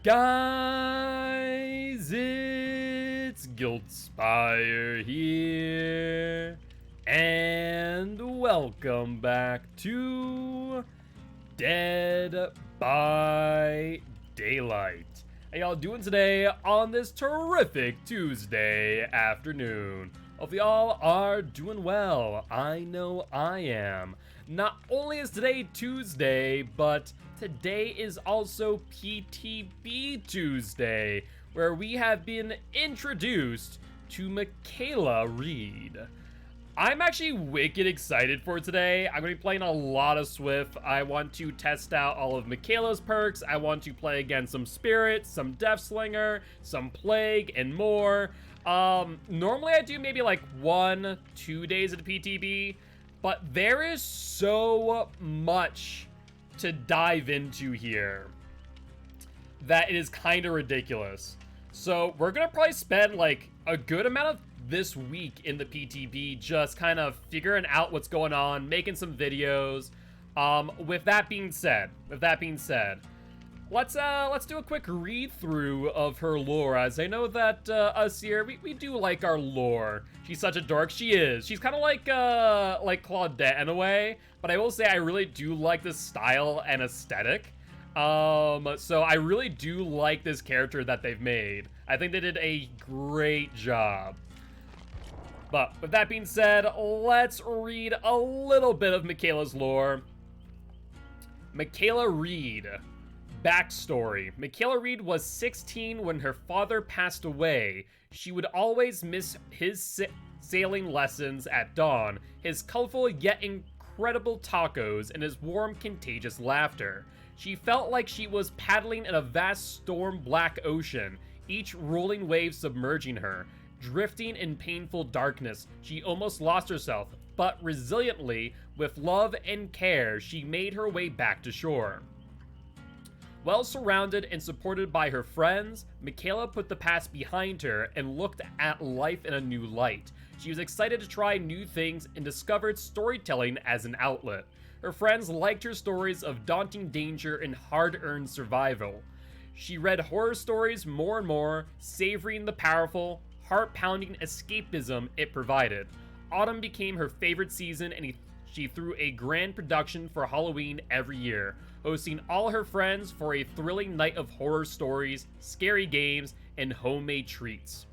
Guys, it's Giltspire here, and welcome back to Dead by Daylight. How y'all doing today on this terrific Tuesday afternoon? Hope y'all are doing well. I know I am. Not only is today Tuesday, but today is also PTB Tuesday, where we have been introduced to Michaela Reed. I'm actually wicked excited for today. I'm going to be playing a lot of Swift. I want to test out all of Michaela's perks. I want to play against some Spirit, some Deathslinger, some Plague, and more. Normally I do maybe like 1-2 days at PTB, but there is so much to dive into here that it is kind of ridiculous. So we're gonna probably spend like a good amount of this week in the PTB just kind of figuring out what's going on, making some videos. With that being said, let's do a quick read through of her lore, as I know that us here we do like our lore. She's such a dork. She is. She's kind of like Claudette in a way, but I will say I really do like the style and aesthetic. So I really do like this character that they've made. I think they did a great job. But with that being said, let's read a little bit of Michaela's lore. Michaela Reed. Backstory. Michaela Reed was 16 when her father passed away. She would always miss his sailing lessons at dawn, his colorful yet incredible tacos, and his warm, contagious laughter. She felt like she was paddling in a vast storm-black ocean, each rolling wave submerging her. Drifting in painful darkness, she almost lost herself, but resiliently, with love and care, she made her way back to shore. Well surrounded and supported by her friends, Michaela put the past behind her and looked at life in a new light. She was excited to try new things and discovered storytelling as an outlet. Her friends liked her stories of daunting danger and hard-earned survival. She read horror stories more and more, savoring the powerful, heart-pounding escapism it provided. Autumn became her favorite season, and she threw a grand production for Halloween every year, hosting all her friends for a thrilling night of horror stories, scary games, and homemade treats.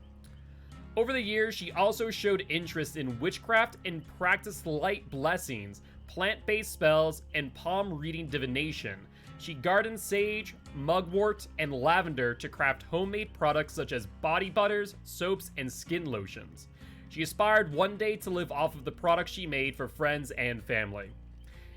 Over the years, she also showed interest in witchcraft and practiced light blessings, plant-based spells, and palm reading divination. She gardened sage, mugwort, and lavender to craft homemade products such as body butters, soaps, and skin lotions. She aspired one day to live off of the products she made for friends and family.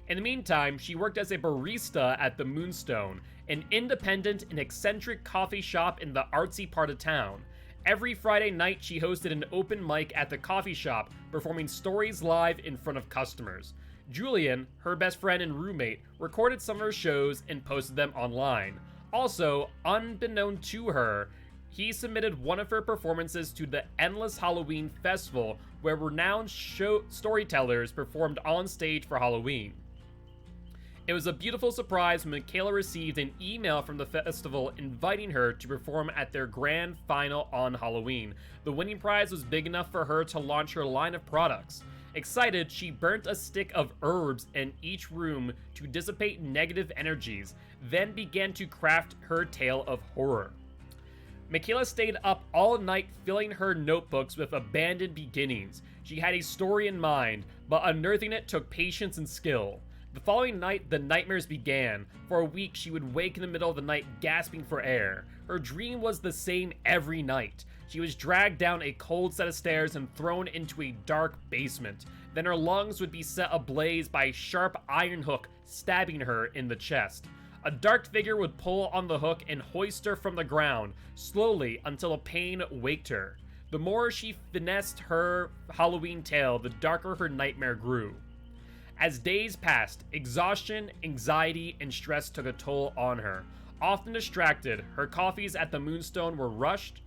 In the meantime, she worked as a barista at the Moonstone, an independent and eccentric coffee shop in the artsy part of town. Every Friday night, she hosted an open mic at the coffee shop, performing stories live in front of customers. Julian, her best friend and roommate, recorded some of her shows and posted them online. Also, unbeknown to her, he submitted one of her performances to the Endless Halloween Festival, where renowned storytellers performed on stage for Halloween. It was a beautiful surprise when Michaela received an email from the festival inviting her to perform at their grand final on Halloween. The winning prize was big enough for her to launch her line of products. Excited, she burnt a stick of herbs in each room to dissipate negative energies, then began to craft her tale of horror. Michaela stayed up all night filling her notebooks with abandoned beginnings. She had a story in mind, but unearthing it took patience and skill. The following night, the nightmares began. For a week, she would wake in the middle of the night gasping for air. Her dream was the same every night. She was dragged down a cold set of stairs and thrown into a dark basement. Then her lungs would be set ablaze by a sharp iron hook stabbing her in the chest. A dark figure would pull on the hook and hoist her from the ground, slowly until a pain waked her. The more she finessed her Halloween tale, the darker her nightmare grew. As days passed, exhaustion, anxiety, and stress took a toll on her. Often distracted, her coffees at the Moonstone were rushed,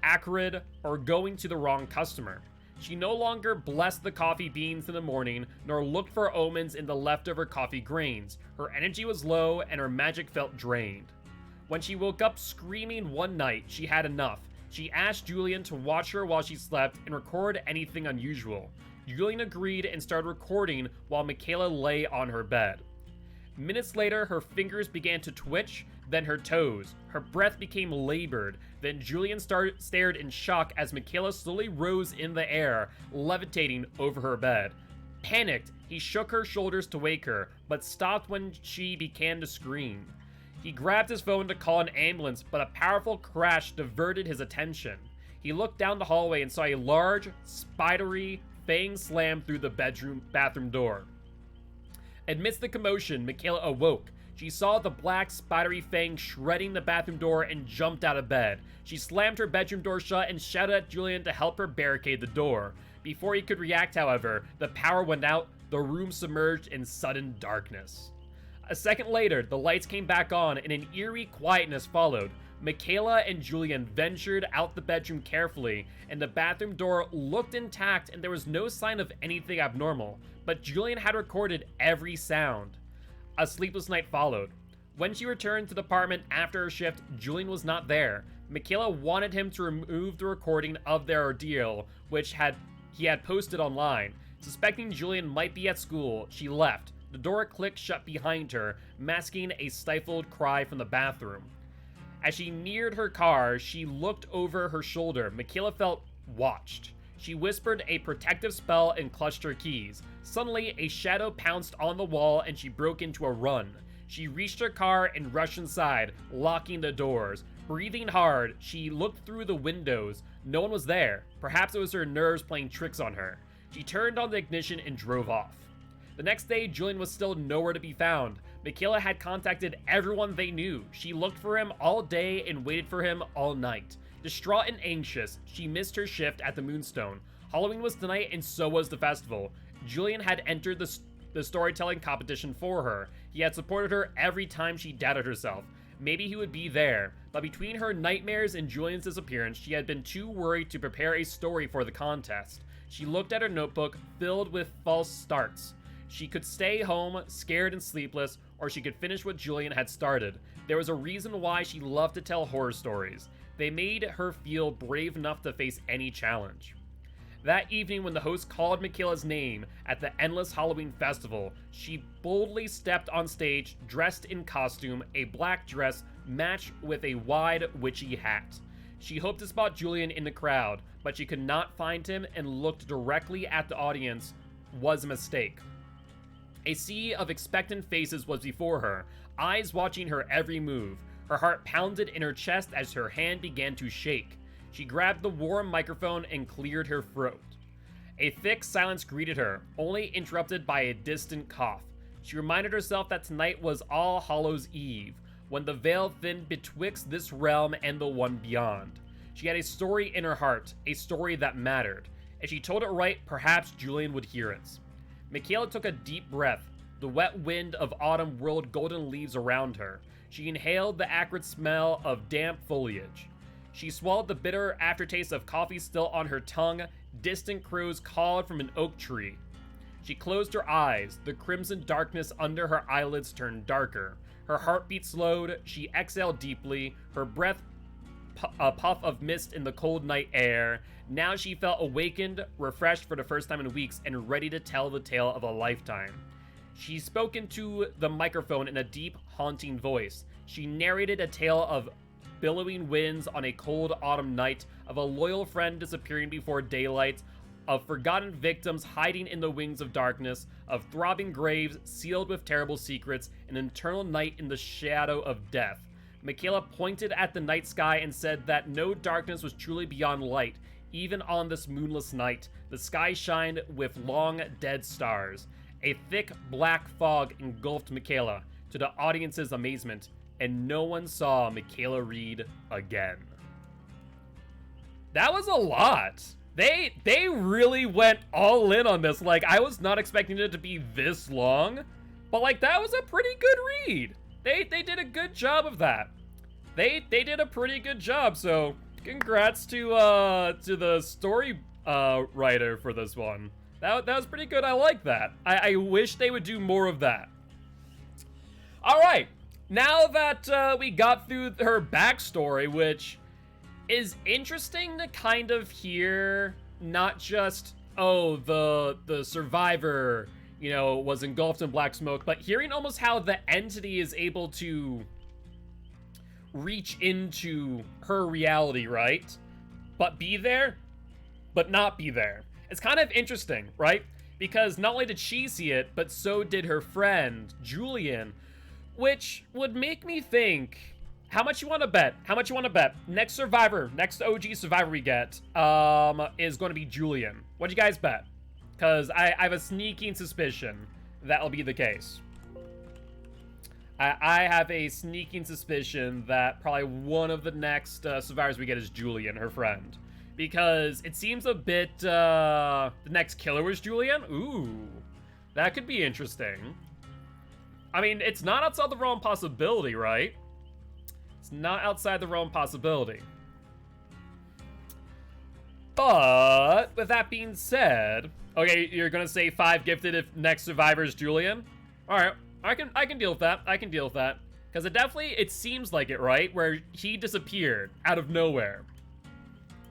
acrid, or going to the wrong customer. She no longer blessed the coffee beans in the morning, nor looked for omens in the leftover coffee grains. Her energy was low, and her magic felt drained. When she woke up screaming one night, she had enough. She asked Julian to watch her while she slept and record anything unusual. Julian agreed and started recording while Michaela lay on her bed. Minutes later, her fingers began to twitch, then her toes. Her breath became labored. Then Julian stared in shock as Michaela slowly rose in the air, levitating over her bed. Panicked, he shook her shoulders to wake her, but stopped when she began to scream. He grabbed his phone to call an ambulance, but a powerful crash diverted his attention. He looked down the hallway and saw a large, spidery fang slam through the bathroom door. Amidst the commotion, Michaela awoke. She saw the black, spidery fang shredding the bathroom door and jumped out of bed. She slammed her bedroom door shut and shouted at Julian to help her barricade the door. Before he could react, however, the power went out, the room submerged in sudden darkness. A second later, the lights came back on and an eerie quietness followed. Michaela and Julian ventured out the bedroom carefully, and the bathroom door looked intact and there was no sign of anything abnormal, but Julian had recorded every sound. A sleepless night followed. When she returned to the apartment after her shift, Julian was not there. Michaela wanted him to remove the recording of their ordeal, which he had posted online. Suspecting Julian might be at school, she left. The door clicked shut behind her, masking a stifled cry from the bathroom. As she neared her car, she looked over her shoulder. Michaela felt watched. She whispered a protective spell and clutched her keys. Suddenly, a shadow pounced on the wall and she broke into a run. She reached her car and rushed inside, locking the doors. Breathing hard, she looked through the windows. No one was there. Perhaps it was her nerves playing tricks on her. She turned on the ignition and drove off. The next day, Julian was still nowhere to be found. Michaela had contacted everyone they knew. She looked for him all day and waited for him all night. Distraught and anxious, she missed her shift at the Moonstone. Halloween was tonight and so was the festival. Julian had entered the storytelling competition for her. He had supported her every time she doubted herself. Maybe he would be there, but between her nightmares and Julian's disappearance, she had been too worried to prepare a story for the contest. She looked at her notebook, filled with false starts. She could stay home, scared and sleepless, or she could finish what Julian had started. There was a reason why she loved to tell horror stories. They made her feel brave enough to face any challenge. That evening, when the host called Michaela's name at the Endless Halloween Festival, she boldly stepped on stage, dressed in costume, a black dress matched with a wide, witchy hat. She hoped to spot Julian in the crowd, but she could not find him and looked directly at the audience was a mistake. A sea of expectant faces was before her, eyes watching her every move. Her heart pounded in her chest as her hand began to shake. She grabbed the warm microphone and cleared her throat. A thick silence greeted her, only interrupted by a distant cough. She reminded herself that tonight was All Hallows' Eve, when the veil thinned betwixt this realm and the one beyond. She had a story in her heart, a story that mattered. If she told it right, perhaps Julian would hear it. Michaela took a deep breath. The wet wind of autumn whirled golden leaves around her. She inhaled the acrid smell of damp foliage. She swallowed the bitter aftertaste of coffee still on her tongue. Distant crows called from an oak tree. She closed her eyes. The crimson darkness under her eyelids turned darker. Her heartbeat slowed. She exhaled deeply, her breath a puff of mist in the cold night air. Now she felt awakened, refreshed for the first time in weeks, and ready to tell the tale of a lifetime. She spoke into the microphone in a deep, haunting voice. She narrated a tale of billowing winds on a cold autumn night, of a loyal friend disappearing before daylight, of forgotten victims hiding in the wings of darkness, of throbbing graves sealed with terrible secrets, an eternal night in the shadow of death. Michaela pointed at the night sky and said that no darkness was truly beyond light. Even on this moonless night, the sky shined with long, dead stars. A thick, black fog engulfed Michaela, to the audience's amazement, and no one saw Michaela Reed again. That was a lot. They really went all in on this. Like, I was not expecting it to be this long, but like, that was a pretty good read. They did a good job of that. They did a pretty good job. So congrats to the story writer for this one. That was pretty good. I like that. I wish they would do more of that. All right, now that we got through her backstory, which is interesting to kind of hear, not just, oh, the survivor, you know, was engulfed in black smoke, but hearing almost how the entity is able to reach into her reality, right? But be there, but not be there. It's kind of interesting, right? Because not only did she see it, but so did her friend, Julian, which would make me think, how much you want to bet? How much you want to bet? Next survivor, next OG survivor we get, is going to be Julian. What do you guys bet? Because I have a sneaking suspicion that'll be the case. I have a sneaking suspicion that probably one of the next survivors we get is Julian, her friend. Because it seems a bit, the next killer was Julian? Ooh, that could be interesting. I mean, it's not outside the realm possibility, right? It's not outside the realm possibility. But, with that being said, okay, you're gonna say 5 gifted if next survivor is Julian? Alright, I can deal with that. I can deal with that. Because it seems like it, right? Where he disappeared out of nowhere.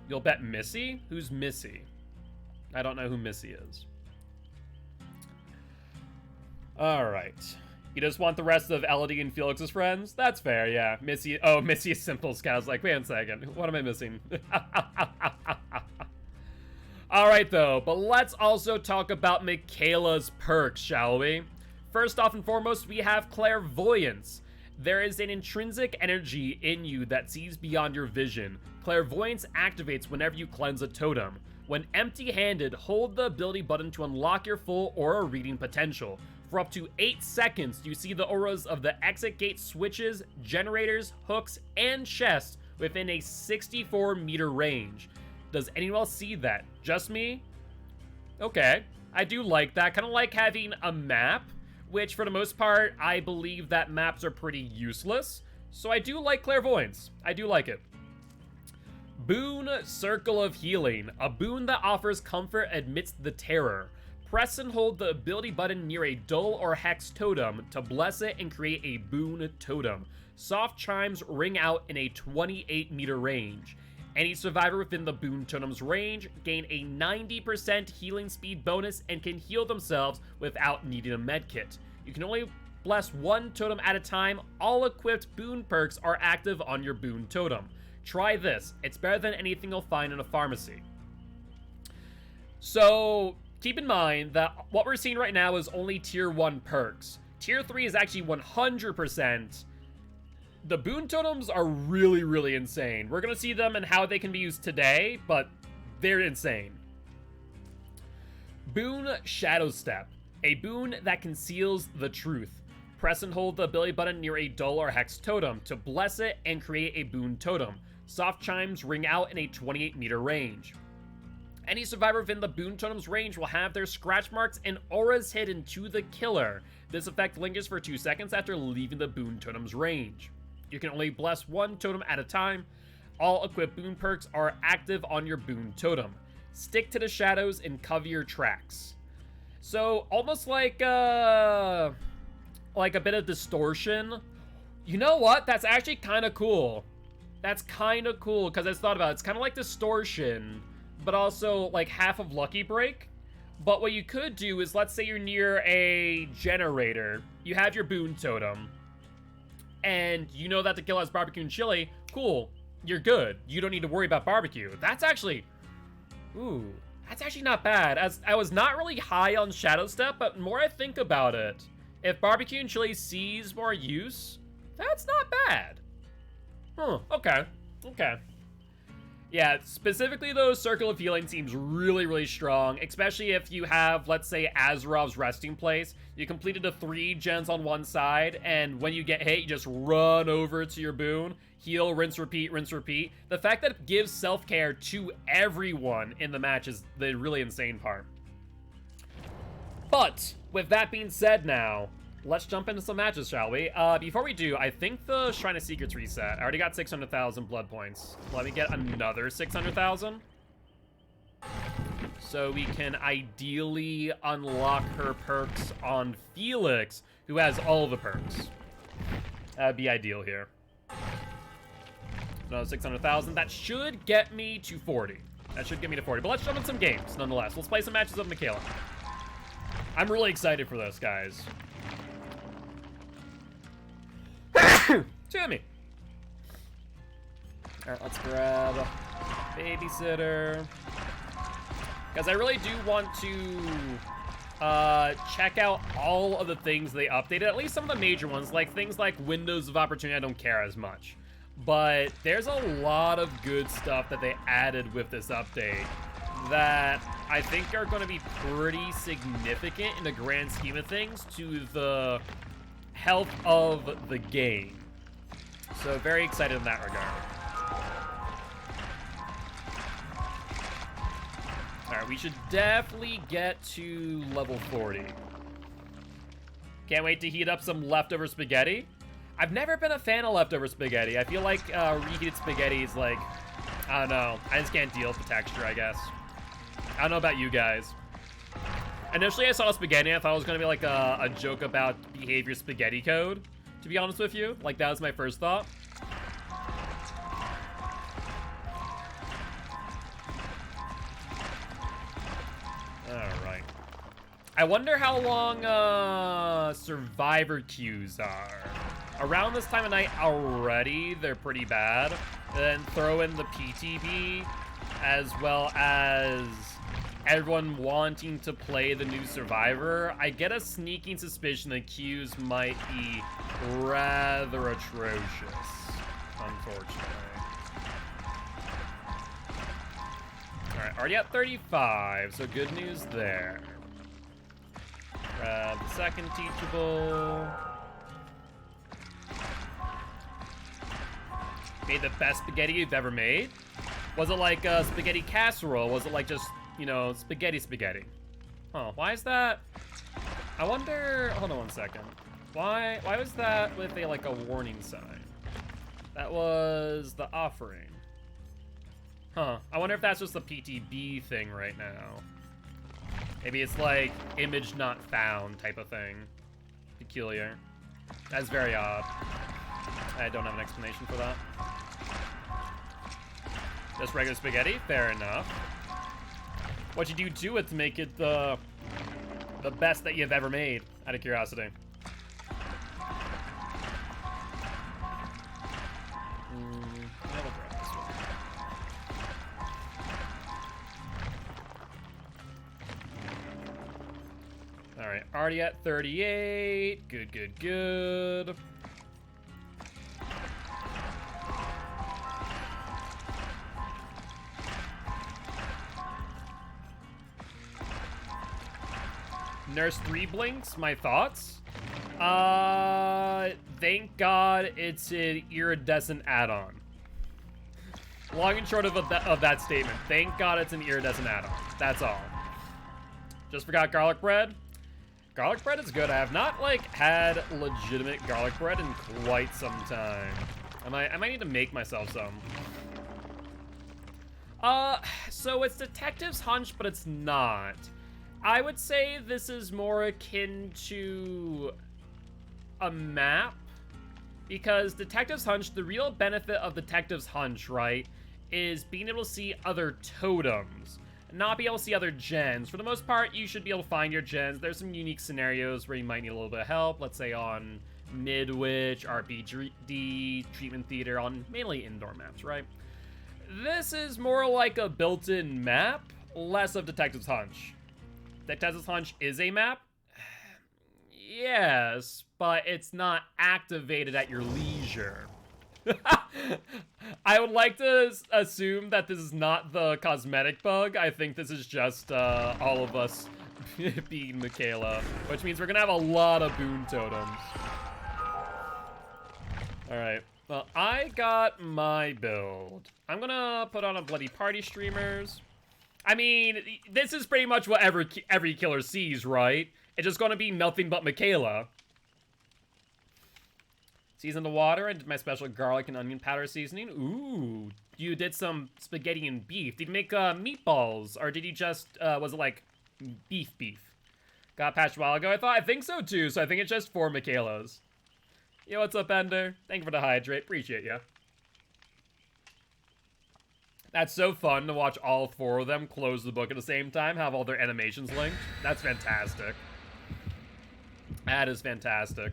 You'll bet Missy? Who's Missy? I don't know who Missy is. Alright. You just want the rest of Elodie and Felix's friends? That's fair, yeah. Missy, oh, Missy is Simple Scout. I was like, wait a second. What am I missing? Alright, though. But let's also talk about Michaela's perks, shall we? First off and foremost, we have Clairvoyance. There is an intrinsic energy in you that sees beyond your vision. Clairvoyance activates whenever you cleanse a totem. When empty-handed, hold the ability button to unlock your full aura reading potential. For up to 8 seconds, you see the auras of the exit gate switches, generators, hooks, and chests within a 64-meter range. Does anyone else see that? Just me? Okay, I do like that. Kind of like having a map, which for the most part, I believe that maps are pretty useless. So I do like Clairvoyance. I do like it. Boon Circle of Healing. A boon that offers comfort amidst the terror. Press and hold the ability button near a dull or hex totem to bless it and create a boon totem. Soft chimes ring out in a 28-meter range. Any survivor within the boon totem's range gain a 90% healing speed bonus and can heal themselves without needing a medkit. You can only bless one totem at a time. All equipped boon perks are active on your boon totem. Try this. It's better than anything you'll find in a pharmacy. So keep in mind that what we're seeing right now is only tier 1 perks. Tier 3 is actually 100%. The boon totems are really, really insane. We're going to see them and how they can be used today, but they're insane. Boon Shadow Step. A boon that conceals the truth. Press and hold the ability button near a dull or hex totem to bless it and create a boon totem. Soft chimes ring out in a 28-meter range. Any survivor within the boon totem's range will have their scratch marks and auras hidden to the killer. This effect lingers for 2 seconds after leaving the boon totem's range. You can only bless one totem at a time. All equipped boon perks are active on your boon totem. Stick to the shadows and cover your tracks. So almost like a bit of distortion. You know what? That's actually kind of cool. That's kind of cool because I just thought about it. It's kind of like distortion, but also like half of Lucky Break. But what you could do is, let's say you're near a generator. You have your boon totem, and you know that the killer has barbecue and chili. Cool, you're good. You don't need to worry about barbecue. That's actually, ooh, that's actually not bad. As I was not really high on Shadow Step, but the more I think about it, if barbecue and chili sees more use, that's not bad. Okay. Yeah, specifically though, Circle of Healing seems really, really strong, especially if you have, let's say, Azerov's resting place. You completed the 3 gens on one side, and when you get hit, you just run over to your boon, heal, rinse, repeat, rinse, repeat. The fact that it gives self-care to everyone in the match is the really insane part. But, with that being said now, let's jump into some matches, shall we? Before we do, I think the Shrine of Secrets reset. I already got 600,000 blood points. Let me get another 600,000. So we can ideally unlock her perks on Felix, who has all the perks. That'd be ideal here. Another 600,000. That should get me to 40. That should get me to 40. But let's jump in some games, nonetheless. Let's play some matches of Michaela. I'm really excited for this, guys. Excuse me. Alright, let's grab babysitter. Because I really do want to check out all of the things they updated. At least some of the major ones, like things like windows of opportunity, I don't care as much. But there's a lot of good stuff that they added with this update that I think are going to be pretty significant in the grand scheme of things to the health of the game. So very excited in that regard. Alright, we should definitely get to level 40. Can't wait to heat up some leftover spaghetti. I've never been a fan of leftover spaghetti. I feel like reheated spaghetti is like, I don't know. I just can't deal with the texture, I guess. I don't know about you guys. Initially, I saw spaghetti. I thought it was going to be like a joke about behavior spaghetti code, to be honest with you. Like, that was my first thought. Alright. I wonder how long survivor queues are. Around this time of night already, they're pretty bad. Then throw in the PTB, as well as everyone wanting to play the new Survivor. I get a sneaking suspicion the queues might be rather atrocious, unfortunately. Alright, already at 35, so good news there. Grab the second teachable. Made the best spaghetti you've ever made? Was it like a spaghetti casserole? Was it like just, you know, spaghetti? Huh, why is that? I wonder, hold on one second. Why was that with a, like, a warning sign? That was the offering. Huh, I wonder if that's just the PTB thing right now. Maybe it's like image not found type of thing. Peculiar. That's very odd. I don't have an explanation for that. Just regular spaghetti? Fair enough. What do you do it to make it the best that you've ever made, out of curiosity? I'll grab this one. Alright, already at 38. Good. Nurse 3 blinks, my thoughts? Thank God it's an iridescent add-on. Long and short of that statement. Thank God it's an iridescent add-on. That's all. Just forgot garlic bread. Garlic bread is good. I have not, like, had legitimate garlic bread in quite some time. I might need to make myself some. So it's Detective's Hunch, but it's not. I would say this is more akin to a map, because Detective's Hunch, the real benefit of Detective's Hunch, right, is being able to see other totems, not be able to see other gens. For the most part, you should be able to find your gens. There's some unique scenarios where you might need a little bit of help, let's say on Midwich, RPG, Treatment Theater, on mainly indoor maps, right? This is more like a built-in map, less of Detective's Hunch. Detective's Hunch is a map? Yes, but it's not activated at your leisure. I would like to assume that this is not the cosmetic bug. I think this is just all of us being Michaela, which means we're gonna have a lot of boon totems. Alright, well, I got my build. I'm gonna put on a bloody party streamers. I mean, this is pretty much what every killer sees, right? It's just gonna be nothing but Michaela. Seasoned the water. I did my special garlic and onion powder seasoning. Ooh, you did some spaghetti and beef. Did you make meatballs, or did you just was it like beef? Got patched a while ago. I think so too. So I think it's just 4 Michaelas. Yo, what's up, Ender? Thank you for the hydrate. Appreciate ya. That's so fun to watch all 4 of them close the book at the same time, have all their animations linked. That's fantastic. That is fantastic.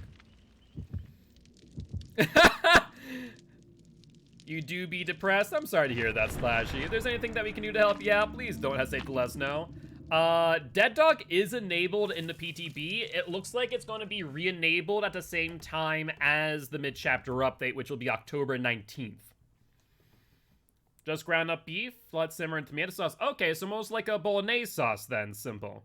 You do be depressed? I'm sorry to hear that, Slashy. If there's anything that we can do to help you out, please don't hesitate to let us know. Dead Dog is enabled in the PTB. It looks like it's going to be re-enabled at the same time as the mid-chapter update, which will be October 19th. Just ground up beef, let simmer in tomato sauce. Okay, so most like a bolognese sauce then, simple.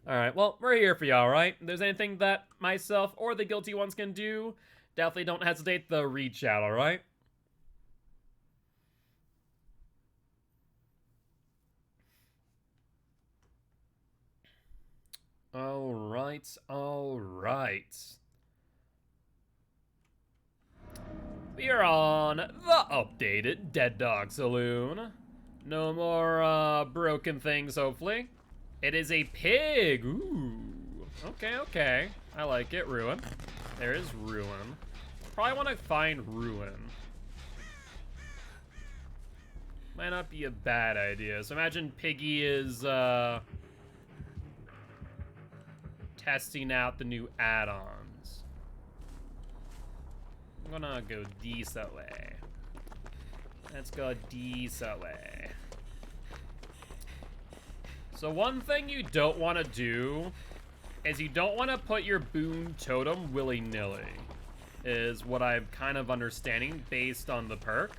Alright, well, we're here for you, alright? If there's anything that myself or the guilty ones can do, definitely don't hesitate to reach out, alright? Alright. We are on the updated Dead Dog Saloon. No more, broken things, hopefully. It is a pig! Ooh. Okay. I like it. Ruin. There is Ruin. Probably want to find Ruin. Might not be a bad idea. So imagine Piggy is, testing out the new add-ons. I'm gonna go this way. Let's go this way. So one thing you don't want to do is you don't want to put your boon totem willy-nilly, is what I'm kind of understanding based on the perk.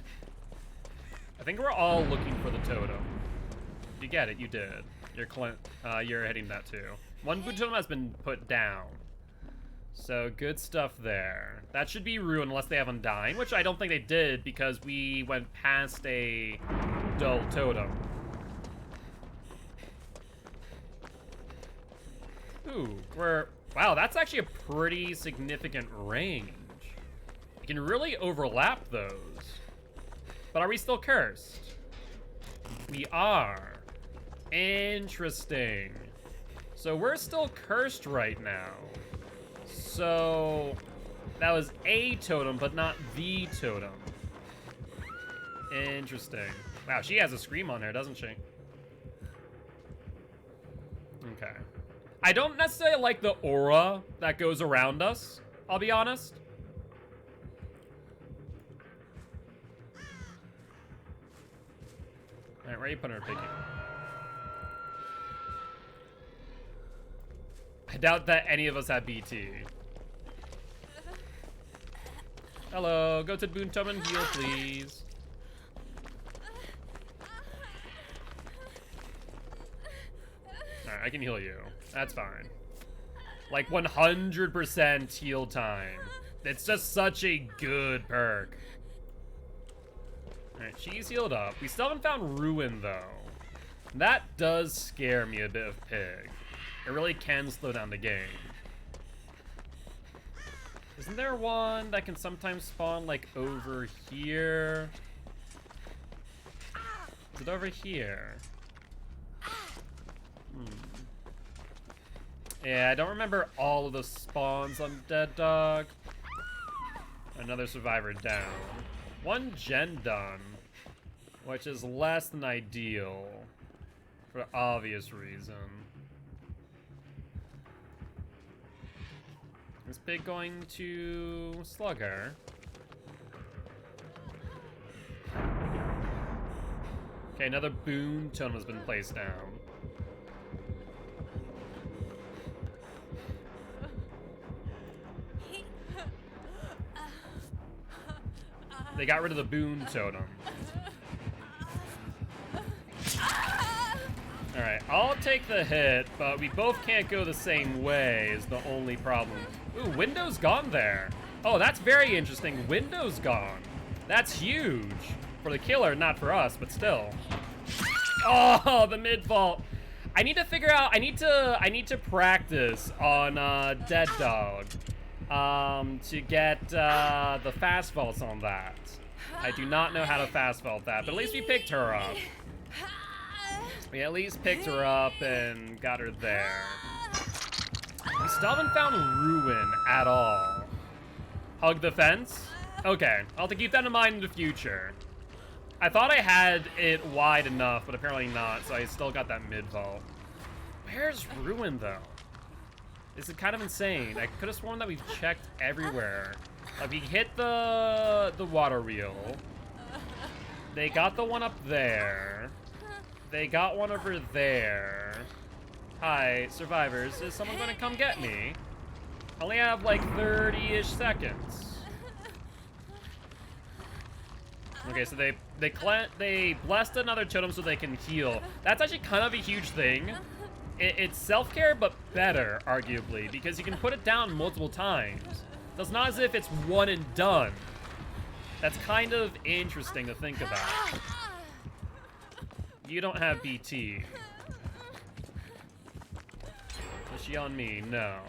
I think we're all looking for the totem. You get it, you did. You're hitting that too. One boon totem has been put down. So good stuff there. That should be Ruin unless they have Undying, which I don't think they did because we went past a dull totem. Ooh, wow, that's actually a pretty significant range. You can really overlap those. But are we still cursed? We are. Interesting. So we're still cursed right now. So that was a totem, but not the totem. Interesting. Wow, she has a scream on her, doesn't she? Okay. I don't necessarily like the aura that goes around us, I'll be honest. Alright, where are you putting her, Piggy? I doubt that any of us have BT. Hello, go to the boon totem and heal, please. Alright, I can heal you. That's fine. Like 100% heal time. It's just such a good perk. Alright, she's healed up. We still haven't found Ruin, though. That does scare me a bit of Pig. It really can slow down the game. Isn't there one that can sometimes spawn, like, over here? Is it over here? Yeah, I don't remember all of the spawns on Dead Dog. Another survivor down. One gen done, which is less than ideal for obvious reason. Is Pig going to slug her? Okay, another boon totem has been placed down. They got rid of the boon totem. Alright, I'll take the hit, but we both can't go the same way is the only problem. Ooh, Window's gone there. Oh, that's very interesting. Window's gone. That's huge. For the killer, not for us, but still. Oh, the mid vault. I need to figure out, I need to practice on Dead Dog. To get the fast vaults on that. I do not know how to fast vault that, but at least we picked her up. We at least picked her up and got her there. We still haven't found Ruin at all. Hug the fence? Okay, I'll have to keep that in mind in the future. I thought I had it wide enough, but apparently not, so I still got that mid-vault. Where's Ruin, though? This is kind of insane. I could have sworn that we've checked everywhere. Like, we hit the water wheel. They got the one up there. They got one over there. Hi, survivors. Is someone going to come get me? I only have, like, 30-ish seconds. Okay, so they blessed another totem so they can heal. That's actually kind of a huge thing. It's self-care, but better, arguably, because you can put it down multiple times. So it's not as if it's one and done. That's kind of interesting to think about. You don't have BT. Is she on me? No.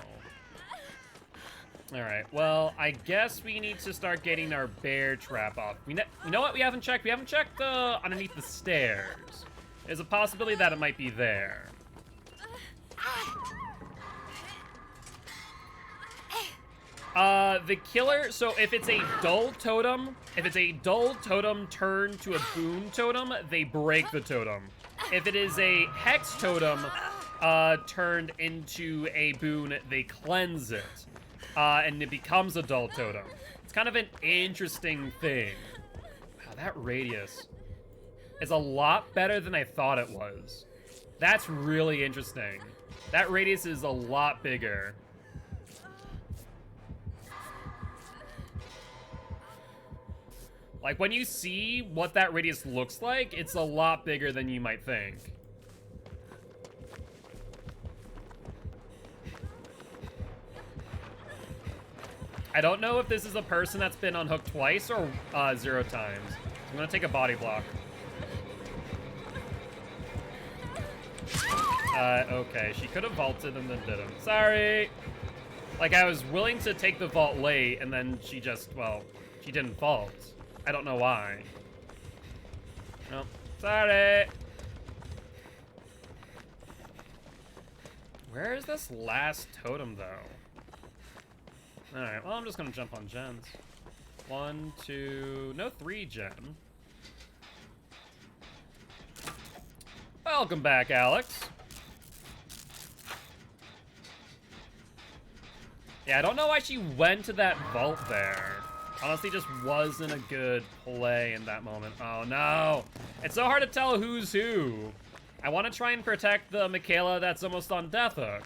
Alright, well, I guess we need to start getting our bear trap off. You know what we haven't checked? We haven't checked underneath the stairs. There's a possibility that it might be there. The killer, so if it's a dull totem turned to a boon totem, they break the totem. If it is a hex totem turned into a boon, they cleanse it. And it becomes a dull totem. It's kind of an interesting thing. Wow, that radius is a lot better than I thought it was. That's really interesting. That radius is a lot bigger. Like, when you see what that radius looks like, it's a lot bigger than you might think. I don't know if this is a person that's been unhooked twice or 0 times. I'm gonna take a body block. Okay, she could have vaulted and then didn't. Sorry! Like, I was willing to take the vault late, and then she just, well, she didn't vault. I don't know why. No, sorry! Where is this last totem, though? Alright, well, I'm just gonna jump on gens. 1, 2... No, 3 gen. Welcome back, Alex. Yeah, I don't know why she went to that vault there. Honestly, just wasn't a good play in that moment. Oh, no. It's so hard to tell who's who. I want to try and protect the Michaela that's almost on death hook.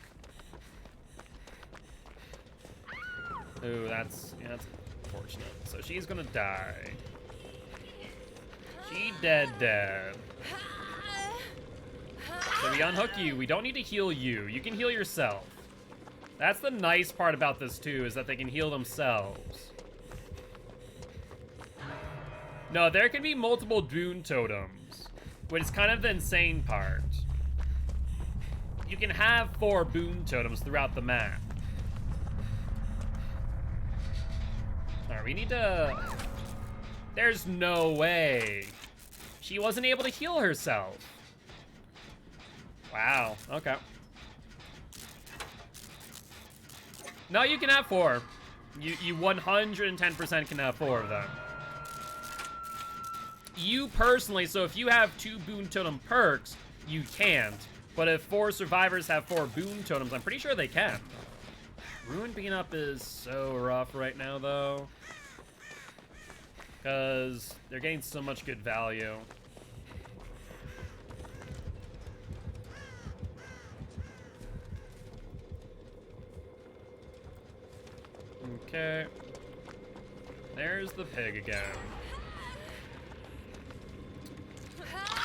Ooh, that's unfortunate. So she's gonna die. She dead. So we unhook you. We don't need to heal you. You can heal yourself. That's the nice part about this, too, is that they can heal themselves. No, there can be multiple boon totems, which is kind of the insane part. You can have 4 boon totems throughout the map. Alright, we need to... There's no way. She wasn't able to heal herself. Wow, okay. No, you can have 4. You 110% can have 4 of them. You personally, so if you have 2 boon totem perks, you can't. But if 4 survivors have 4 boon totems, I'm pretty sure they can. Ruin being up is so rough right now, though. Because they're getting so much good value. Okay. There's the pig again.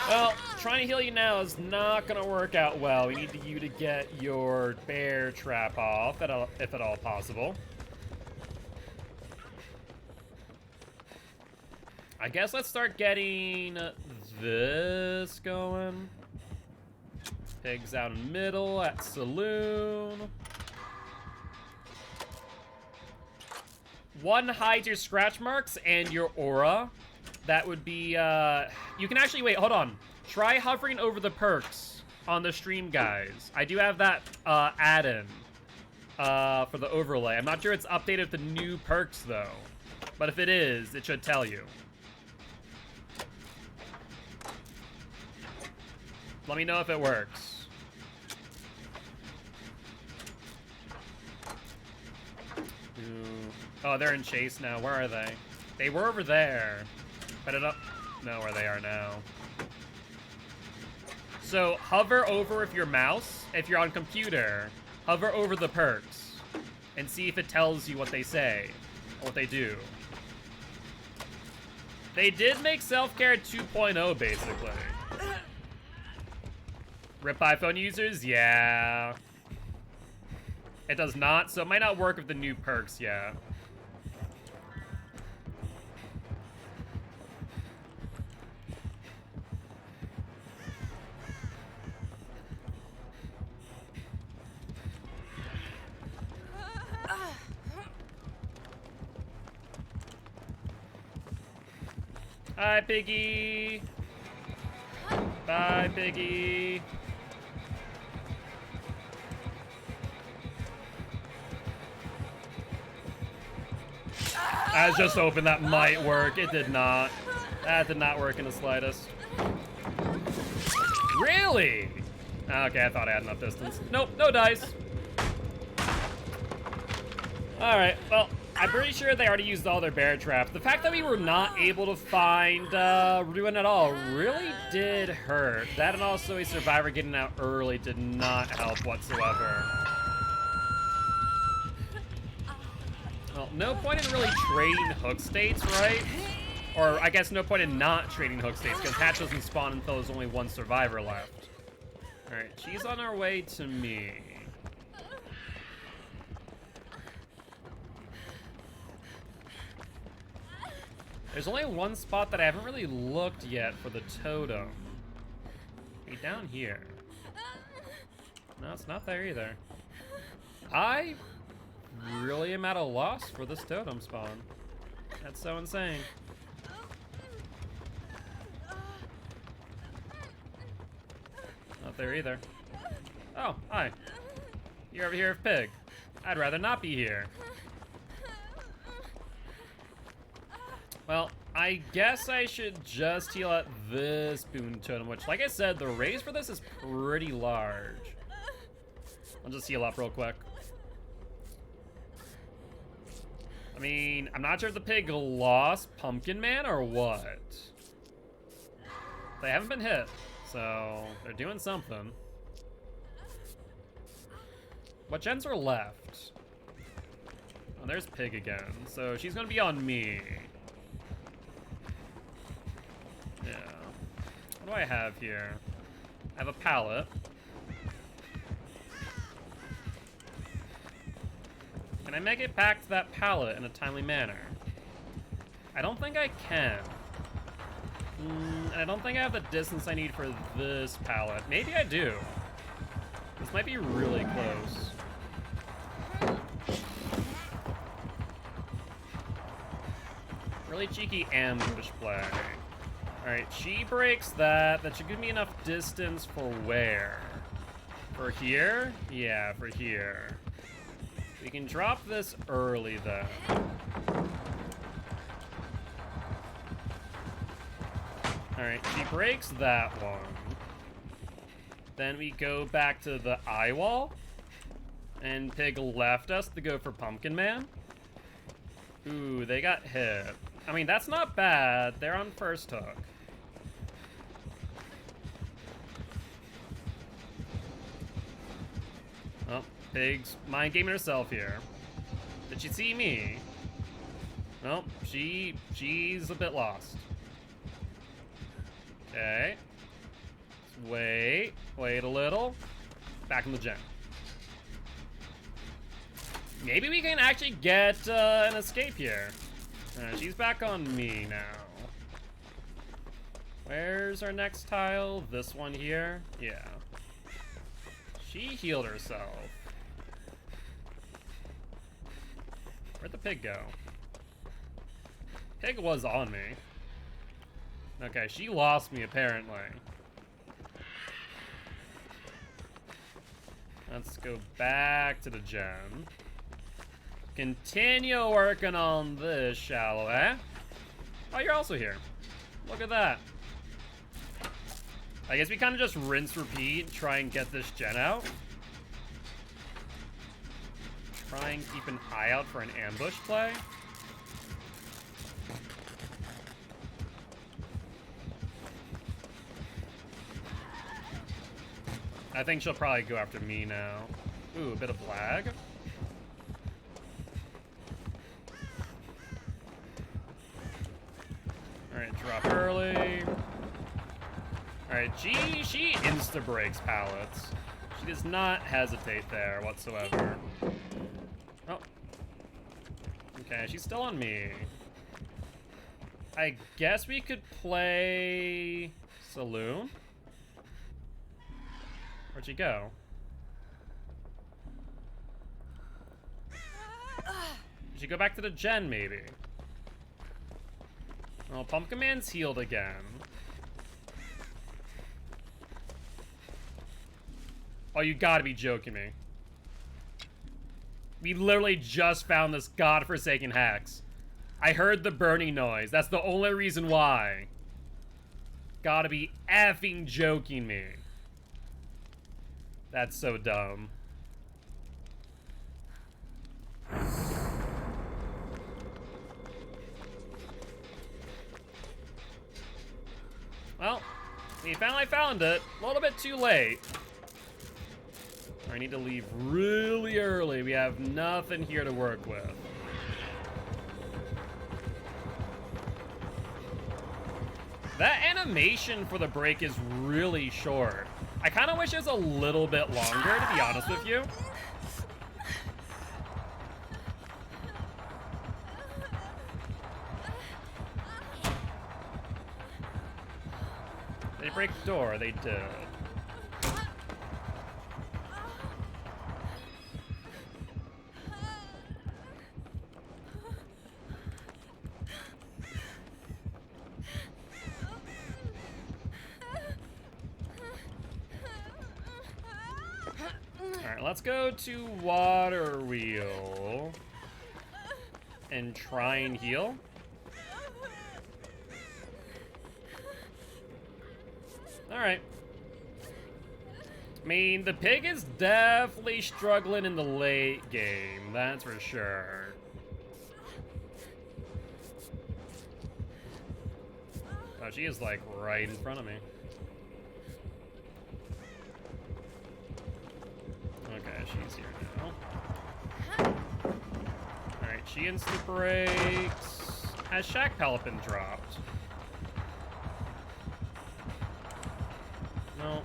Well, trying to heal you now is not going to work out well. We need you to get your bear trap off, if at all possible. I guess let's start getting this going. Pigs out in the middle at Saloon. 1 hides your scratch marks and your aura. That would be, you can actually, wait, hold on. Try hovering over the perks on the stream, guys. I do have that add-in. for the overlay. I'm not sure it's updated with the new perks, though. But if it is, it should tell you. Let me know if it works. Ooh. Oh, they're in chase now. Where are they? They were over there. But I don't know where they are now. So, hover over with your mouse. If you're on computer, hover over the perks. And see if it tells you what they say. Or what they do. They did make self-care 2.0, basically. RIP iPhone users? Yeah. It does not, so it might not work with the new perks, yeah. Hi, Piggy. Bye, Piggy. I was just hoping that might work. It did not. That did not work in the slightest. Really? Okay, I thought I had enough distance. Nope, no dice. Alright, well, I'm pretty sure they already used all their bear traps. The fact that we were not able to find Ruin at all really did hurt. That and also a survivor getting out early did not help whatsoever. Well, no point in really trading hook states, right? Or I guess no point in not trading hook states, because Hatch doesn't spawn until there's only one survivor left. Alright, she's on her way to me. There's only one spot that I haven't really looked yet for the totem. Hey, down here. No, it's not there either. I really am at a loss for this totem spawn. That's so insane. Not there either. Oh, hi. You're over here with Pig. I'd rather not be here. Well, I guess I should just heal at this boon totem, which, like I said, the raise for this is pretty large. I'll just heal up real quick. I mean, I'm not sure if the pig lost Pumpkin Man or what. They haven't been hit, so they're doing something. What gens are left? Oh, there's Pig again, so she's gonna be on me. Yeah. What do I have here? I have a pallet. Can I make it back to that pallet in a timely manner? I don't think I can. And I don't think I have the distance I need for this pallet. Maybe I do. This might be really close. Really cheeky ambush play. Alright, she breaks that. That should give me enough distance for where? For here? Yeah, for here. We can drop this early, though. Alright, she breaks that one. Then we go back to the eye wall. And Pig left us to go for Pumpkin Man. Ooh, they got hit. I mean, that's not bad. They're on first hook. Oh, Pig's mind gaming herself here. Did she see me? Nope, she's a bit lost. Okay. Wait a little. Back in the gen. Maybe we can actually get an escape here. She's back on me now. Where's our next tile? This one here? Yeah. She healed herself. Where'd the pig go? Pig was on me. Okay, she lost me apparently. Let's go back to the gen. Continue working on this, shall we? Oh, you're also here. Look at that. I guess we kind of just rinse, repeat, try and get this gen out. Try and keep an eye out for an ambush play. I think she'll probably go after me now. Ooh, a bit of lag. Alright, drop early. Alright, she insta-breaks pallets. She does not hesitate there whatsoever. Oh. Okay, she's still on me. I guess we could play Saloon? Where'd she go? Did she go back to the gen, maybe? Oh, Pumpkin Man's healed again. Oh, you gotta be joking me. We literally just found this godforsaken hex. I heard the burning noise. That's the only reason why. Gotta be effing joking me. That's so dumb. Well, we finally found it. A little bit too late. I need to leave really early. We have nothing here to work with. That animation for the break is really short. I kind of wish it was a little bit longer, to be honest with you. They break the door, they did. Alright, let's go to Water Wheel and try and heal. Alright. I mean, the pig is definitely struggling in the late game, that's for sure. Oh, she is like right in front of me. Okay, she's here now. Alright, she insta-breaks. Has Shack Pallet been dropped? No.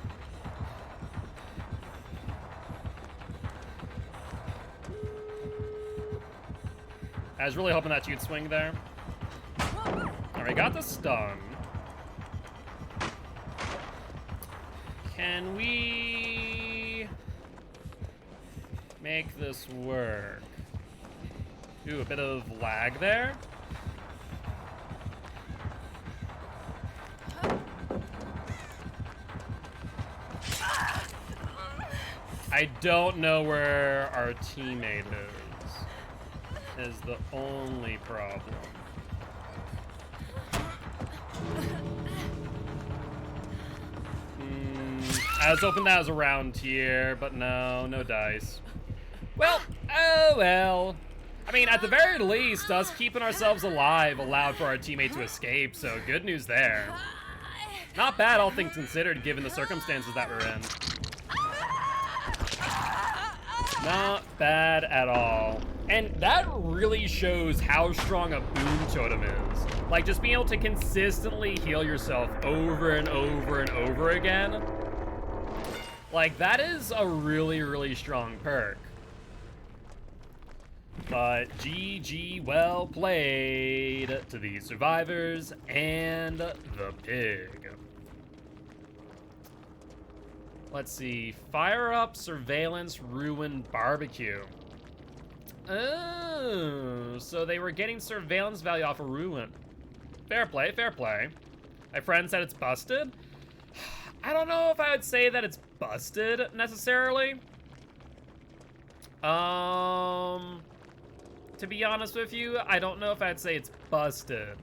I was really hoping that you'd swing there. Alright, got the stun. Can we make this work? Ooh, a bit of lag there. I don't know where our teammate is the only problem. I was hoping that was around here, but no dice. Well, oh well. I mean, at the very least, us keeping ourselves alive allowed for our teammate to escape, so good news there. Not bad, all things considered, given the circumstances that we're in. Not bad at all. And that really shows how strong a boon totem is. Like, just being able to consistently heal yourself over and over and over again. Like, that is a really, really strong perk. But GG, well played to the survivors and the pig. Let's see. Fire up, surveillance, ruin, barbecue. Oh, so they were getting surveillance value off of ruin. Fair play, fair play. My friend said it's busted. I don't know if I would say that it's busted necessarily. To be honest with you, I don't know if I'd say it's busted,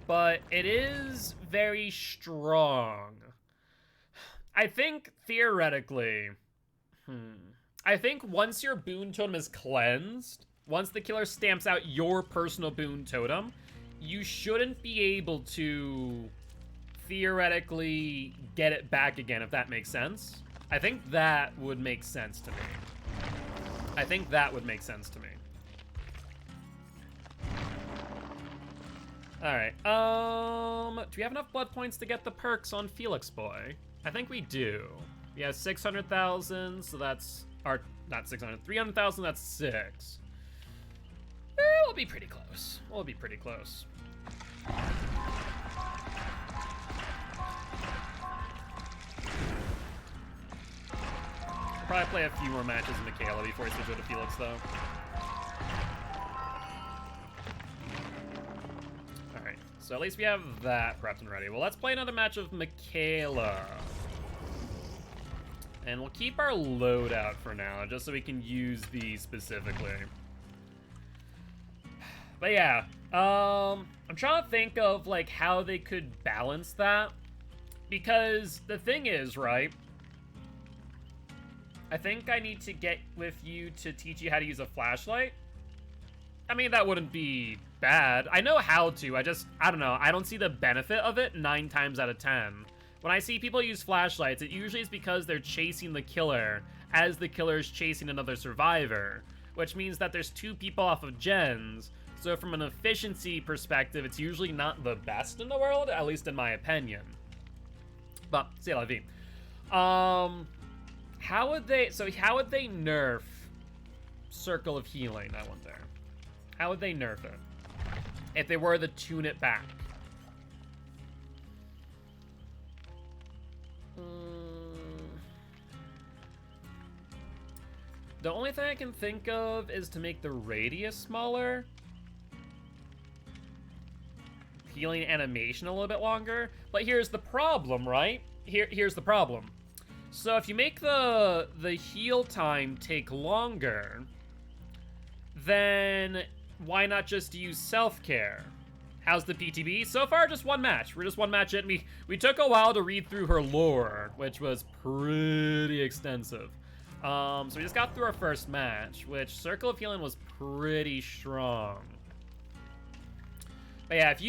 but it is very strong. I think, theoretically, I think once your boon totem is cleansed, once the killer stamps out your personal boon totem, you shouldn't be able to theoretically get it back again, if that makes sense. I think that would make sense to me. I think that would make sense to me. Alright, do we have enough blood points to get the perks on Felix Boy? I think we do. We have 600,000, so that's... Or, not 600, 300,000, that's 6. We'll be pretty close. We'll be pretty close. Probably play a few more matches with Michaela before I switch over to Felix, though. Alright, so at least we have that prepped and ready. Well, let's play another match of Michaela. And we'll keep our loadout for now, just so we can use these specifically. But yeah, I'm trying to think of, like, how they could balance that. Because the thing is, right, I think I need to get with you to teach you how to use a flashlight. I mean, that wouldn't be bad. I know how to, I don't know. I don't see the benefit of it 9 times out of 10. When I see people use flashlights, it usually is because they're chasing the killer as the killer is chasing another survivor, which means that there's 2 people off of gens. So from an efficiency perspective, it's usually not the best in the world, at least in my opinion. But, c'est la vie. How would they nerf Circle of Healing, I wonder? How would they nerf it? If they were to tune it back. The only thing I can think of is to make the radius smaller. Healing animation a little bit longer. But here's the problem, right? Here's the problem. So if you make the heal time take longer, then why not just use self-care? How's the PTB? So far, just 1 match. We're just 1 match in. We took a while to read through her lore, which was pretty extensive. So we just got through our first match, which Circle of Healing was pretty strong. But yeah, if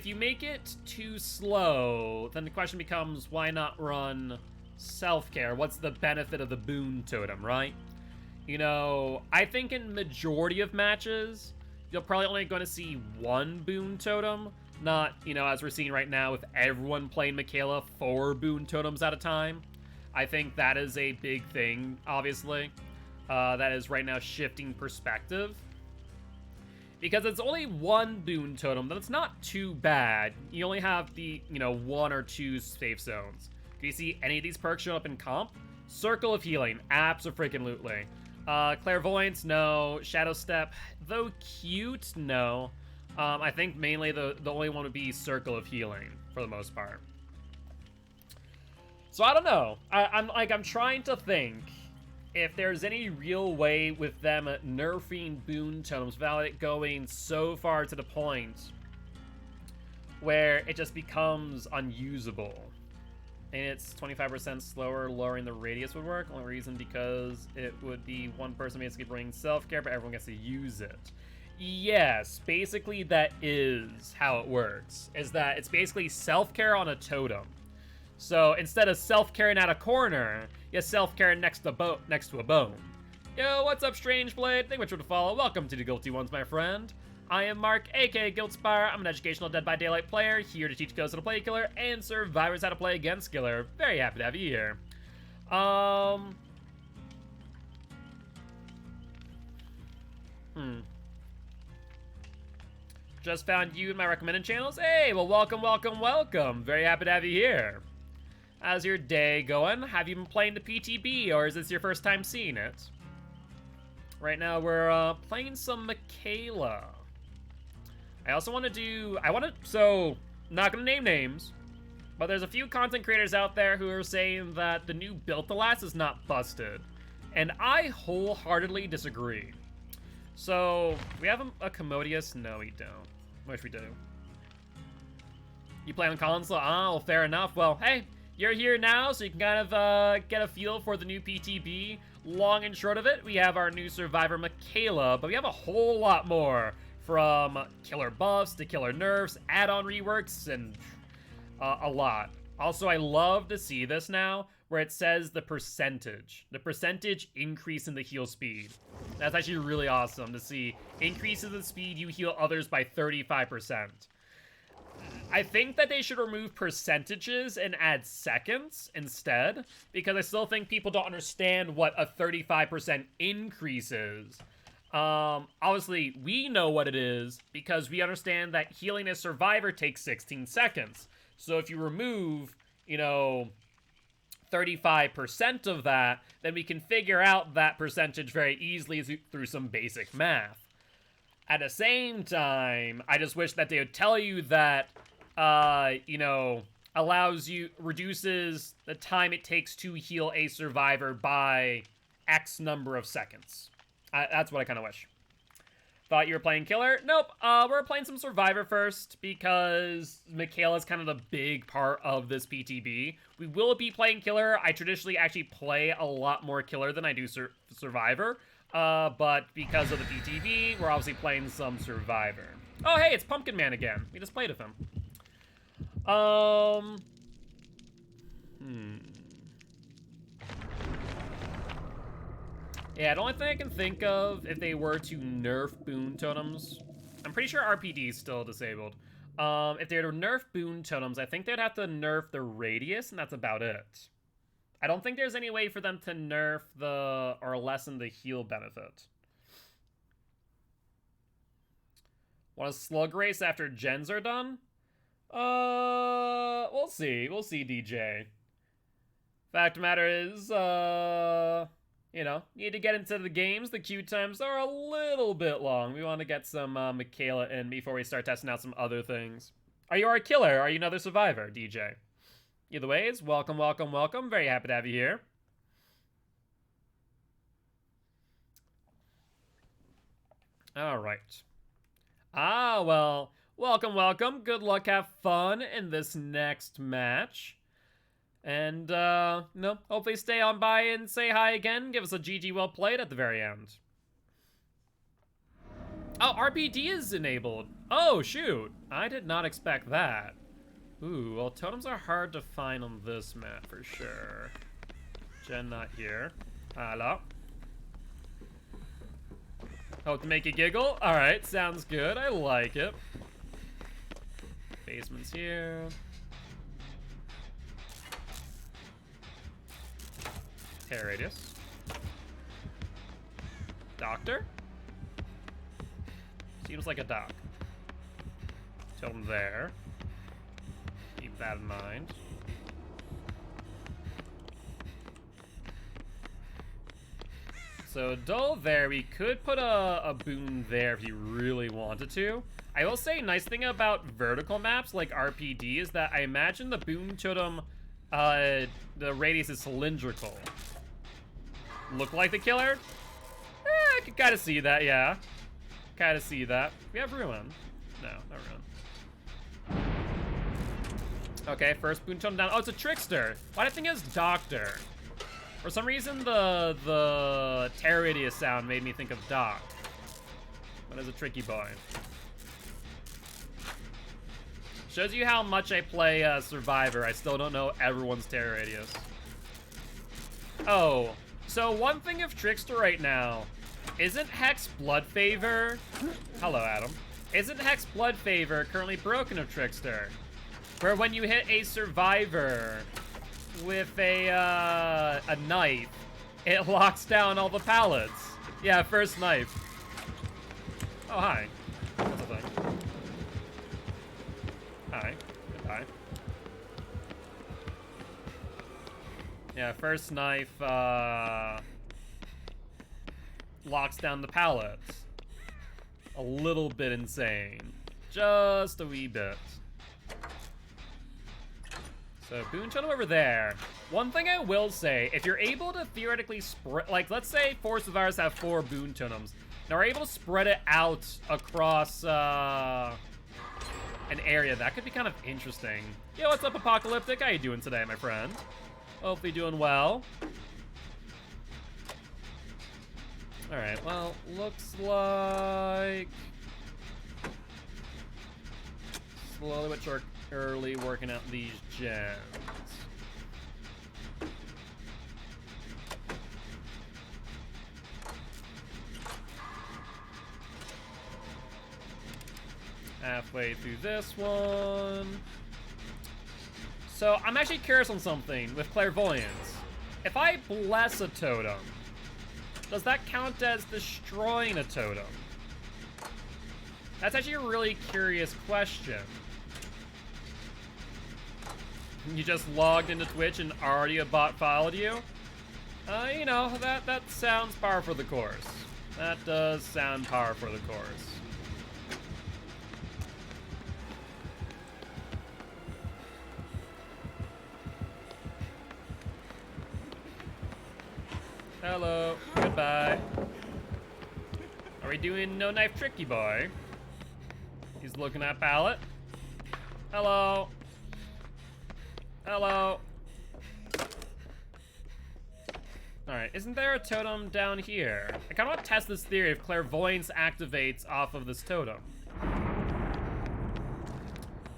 you make it too slow, then the question becomes, why not run self-care? What's the benefit of the boon totem, right? You know, I think in majority of matches, you're probably only going to see 1 boon totem, not, you know, as we're seeing right now with everyone playing Michaela 4 boon totems at a time. I think that is a big thing, obviously. That is right now shifting perspective. Because it's only 1 boon totem, then it's not too bad. You only have the, you know, 1 or 2 safe zones. Do you see any of these perks show up in comp? Circle of Healing, abso-freaking-lutely. Clairvoyance, no. Shadow Step, though cute, no. I think mainly the only one would be Circle of Healing, for the most part. So I don't know. I'm trying to think if there's any real way with them nerfing boon totems without it going so far to the point where it just becomes unusable. And it's 25% slower, lowering the radius would work. Only reason because it would be 1 person basically bringing self-care, but everyone gets to use it. Yes, basically that is how it works. Is that it's basically self-care on a totem. So instead of self-caring at a corner, you self-care next to a bone. Yo, what's up, Strange Blade? Thank you much for the follow. Welcome to the Guilty Ones, my friend. I am Mark, aka Guiltspire. I'm an educational Dead by Daylight player, here to teach ghosts how to play killer and survivors how to play against killer. Very happy to have you here. Just found you in my recommended channels. Hey, well, welcome, welcome, welcome. Very happy to have you here. How's your day going? Have you been playing the PTB, or is this your first time seeing it? Right now, we're playing some Michaela. I also want to so, not gonna name names, but there's a few content creators out there who are saying that the new Built-A-Last is not busted. And I wholeheartedly disagree. So, we have a Commodious? No, we don't. Wish we do. You play on console? Ah, well, fair enough. Well, hey, you're here now, so you can kind of get a feel for the new PTB. Long and short of it, we have our new survivor, Michaela, but we have a whole lot more. From killer buffs to killer nerfs, add-on reworks, and a lot. Also, I love to see this now, where it says the percentage increase in the heal speed. That's actually really awesome to see. Increases the speed you heal others by 35%. I think that they should remove percentages and add seconds instead, because I still think people don't understand what a 35% increase is. Obviously, we know what it is, because we understand that healing a survivor takes 16 seconds. So if you remove, you know, 35% of that, then we can figure out that percentage very easily through some basic math. At the same time, I just wish that they would tell you that, you know, reduces the time it takes to heal a survivor by X number of seconds. That's what I kind of wish. Thought you were playing killer? Nope. We're playing some survivor first because Michaela's kind of the big part of this PTB. We will be playing killer. I traditionally actually play a lot more killer than I do survivor. But because of the PTB, we're obviously playing some survivor. Oh, hey, it's Pumpkin Man again. We just played with him. Yeah, the only thing I can think of if they were to nerf boon totems, I'm pretty sure RPD is still disabled. If they were to nerf boon totems, I think they'd have to nerf the radius, and that's about it. I don't think there's any way for them to nerf or lessen the heal benefit. Want a slug race after gens are done? We'll see. We'll see, DJ. Fact of the matter is, you know, need to get into the games. The queue times are a little bit long. We want to get some Michaela in before we start testing out some other things. Are you our killer? Are you another survivor, DJ? Either ways, welcome, welcome, welcome. Very happy to have you here. All right. Ah, well, welcome, welcome. Good luck, have fun in this next match. And, no, hopefully stay on by and say hi again. Give us a GG well played at the very end. Oh, RPD is enabled. Oh, shoot. I did not expect that. Ooh, well, totems are hard to find on this map for sure. Jen not here. Hello. Hope to make you giggle. All right, sounds good. I like it. Basement's here. Hair radius. Doctor? Seems like a doc. Totem there. Keep that in mind. So dull there. We could put a boon there if you really wanted to. I will say, nice thing about vertical maps like RPD is that I imagine the boon totem, the radius is cylindrical. Look like the killer? I can kind of see that, yeah. Kind of see that. We have ruin. No, not ruin. Okay, first boon totem down. Oh, it's a trickster. Why did I think it was doctor? For some reason, the terror radius sound made me think of Doc. But it's a tricky boy. Shows you how much I play Survivor. I still don't know everyone's terror radius. Oh, so one thing of Trickster right now, isn't Hex Blood Favor? Hello, Adam. Isn't Hex Blood Favor currently broken of Trickster? Where when you hit a Survivor with a knife, it locks down all the pallets. Yeah, first knife. Oh, hi. What's the thing? Hi. Goodbye. Yeah, first knife, locks down the pallets. A little bit insane. Just a wee bit. So, Boon Totem over there. One thing I will say, if you're able to theoretically spread, like, let's say Force of Virus have 4 Boon Totems. Now, we're able to spread it out across, an area. That could be kind of interesting. Yo, what's up, Apocalyptic? How you doing today, my friend? Hopefully doing well. Alright, well, looks like... slowly but surely working out these gems. Halfway through this one. So, I'm actually curious on something with Clairvoyance. If I bless a totem, does that count as destroying a totem? That's actually a really curious question. You just logged into Twitch and already a bot followed you? You know, that sounds par for the course. That does sound par for the course. Hello. Goodbye. Are we doing no knife tricky boy? He's looking at pallet. Hello. Hello. Alright, isn't there a totem down here? I kinda want to test this theory if Clairvoyance activates off of this totem.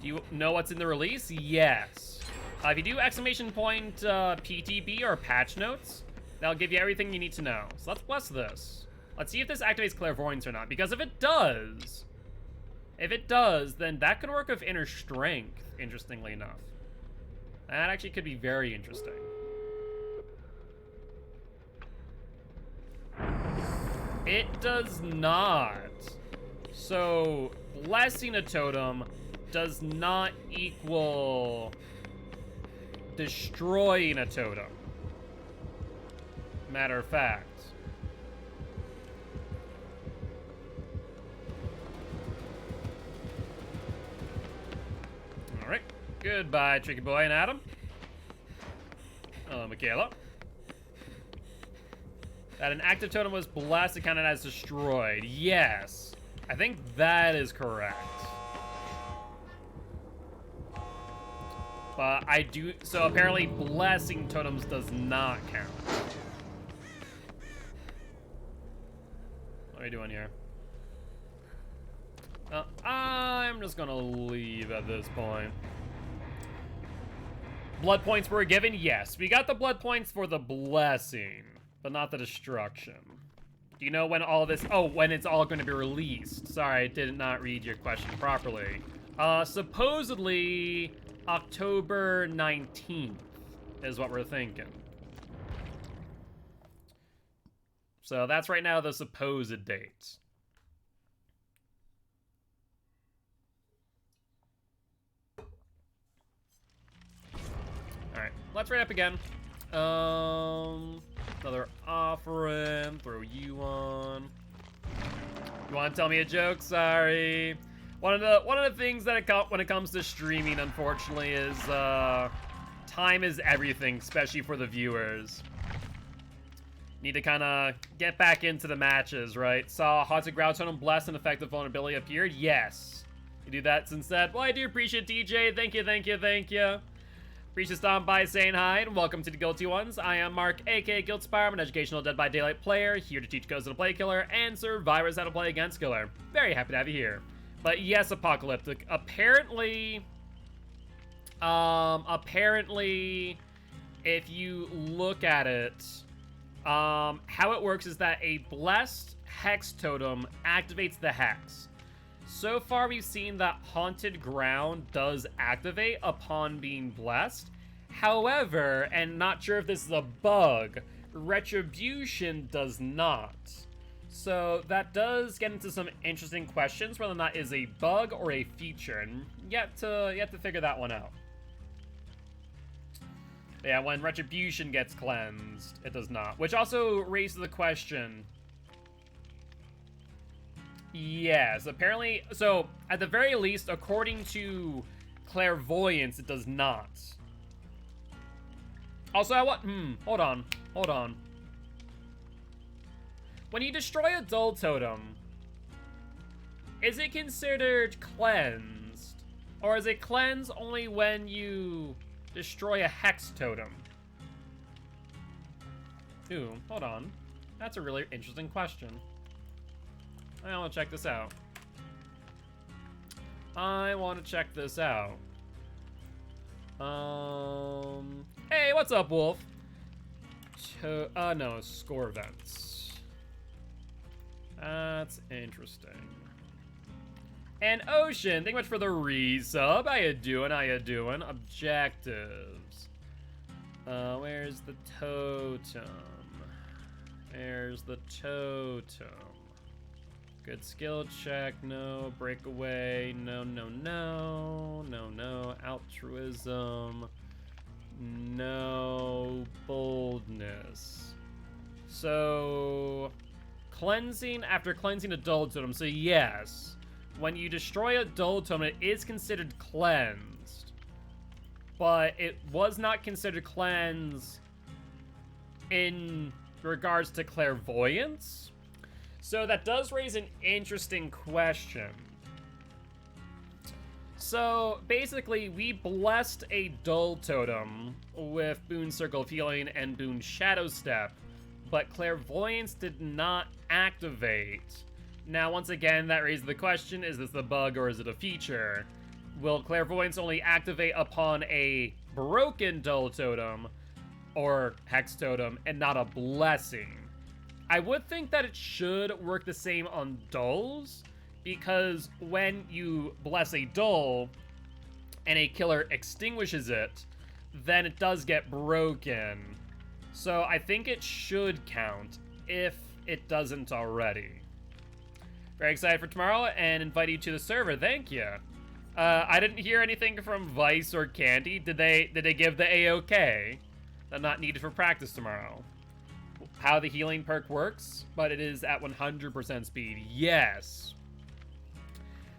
Do you know what's in the release? Yes. If you do exclamation point PTB or patch notes, that'll give you everything you need to know. So let's bless this. Let's see if this activates Clairvoyance or not, because if it does, then that could work with Inner Strength, interestingly enough. That actually could be very interesting. It does not. So, blessing a totem does not equal destroying a totem. Matter of fact. Alright. Goodbye, Tricky Boy and Adam. Hello, Michaela. That an active totem was blessed, it counted as destroyed. Yes. I think that is correct. But I do... so apparently blessing totems does not count. What are you doing here? I'm just gonna leave at this point. Blood points were given? Yes. We got the blood points for the blessing, but not the destruction. Do you know when all this... oh, when it's all going to be released. Sorry, I did not read your question properly. Supposedly October 19th is what we're thinking. So that's right now the supposed date. Alright, let's rate up again. Another offering, throw you on. You want to tell me a joke? Sorry. One of the things that when it comes to streaming, unfortunately, is time is everything, especially for the viewers. Need to kind of get back into the matches, right? Saw Haunted Ground Totem blessed and effective vulnerability appeared? Yes. You do that instead? Well, I do appreciate DJ. Thank you, thank you, thank you. Appreciate stopping by, saying hi, and welcome to the Guilty Ones. I am Mark, aka Guiltspire. I'm an educational Dead by Daylight player, here to teach ghosts how to play killer and survivors how to play against killer. Very happy to have you here. But yes, Apocalyptic. Apparently, if you look at it, how it works is that a blessed hex totem activates the hex. So far, we've seen that Haunted Ground does activate upon being blessed. However, and not sure if this is a bug, Retribution does not. So that does get into some interesting questions, whether or not it is a bug or a feature, and yet to figure that one out. Yeah, when Retribution gets cleansed, it does not. Which also raises the question... yes, apparently... so, at the very least, according to Clairvoyance, it does not. Also, I want... hold on. Hold on. When you destroy a dull totem, is it considered cleansed? Or is it cleansed only when you destroy a hex totem? Ooh, hold on. That's a really interesting question. I want to check this out. Hey, what's up, Wolf? No, score events. That's interesting. And Ocean, thank you much for the resub. How you doing? How you doing? Objectives. Where's the totem? There's the totem. Good skill check, no. Breakaway, no, no, no. No, no. Altruism. No. Boldness. So, cleansing after cleansing a dull totem. So yes, when you destroy a dull totem, it is considered cleansed. But it was not considered cleansed in regards to clairvoyance. So that does raise an interesting question. So basically, we blessed a dull totem with Boon Circle of Healing and Boon Shadow Step, but clairvoyance did not activate. Now, once again, that raises the question, is this a bug or is it a feature? Will clairvoyance only activate upon a broken dull totem or hex totem and not a blessing? I would think that it should work the same on dulls, because when you bless a dull and a killer extinguishes it, then it does get broken. So I think it should count if it doesn't already. Very excited for tomorrow and invite you to the server. Thank you. I didn't hear anything from Vice or Candy. Did they give the A-OK? They're not needed for practice tomorrow. How the healing perk works, but it is at 100% speed. Yes.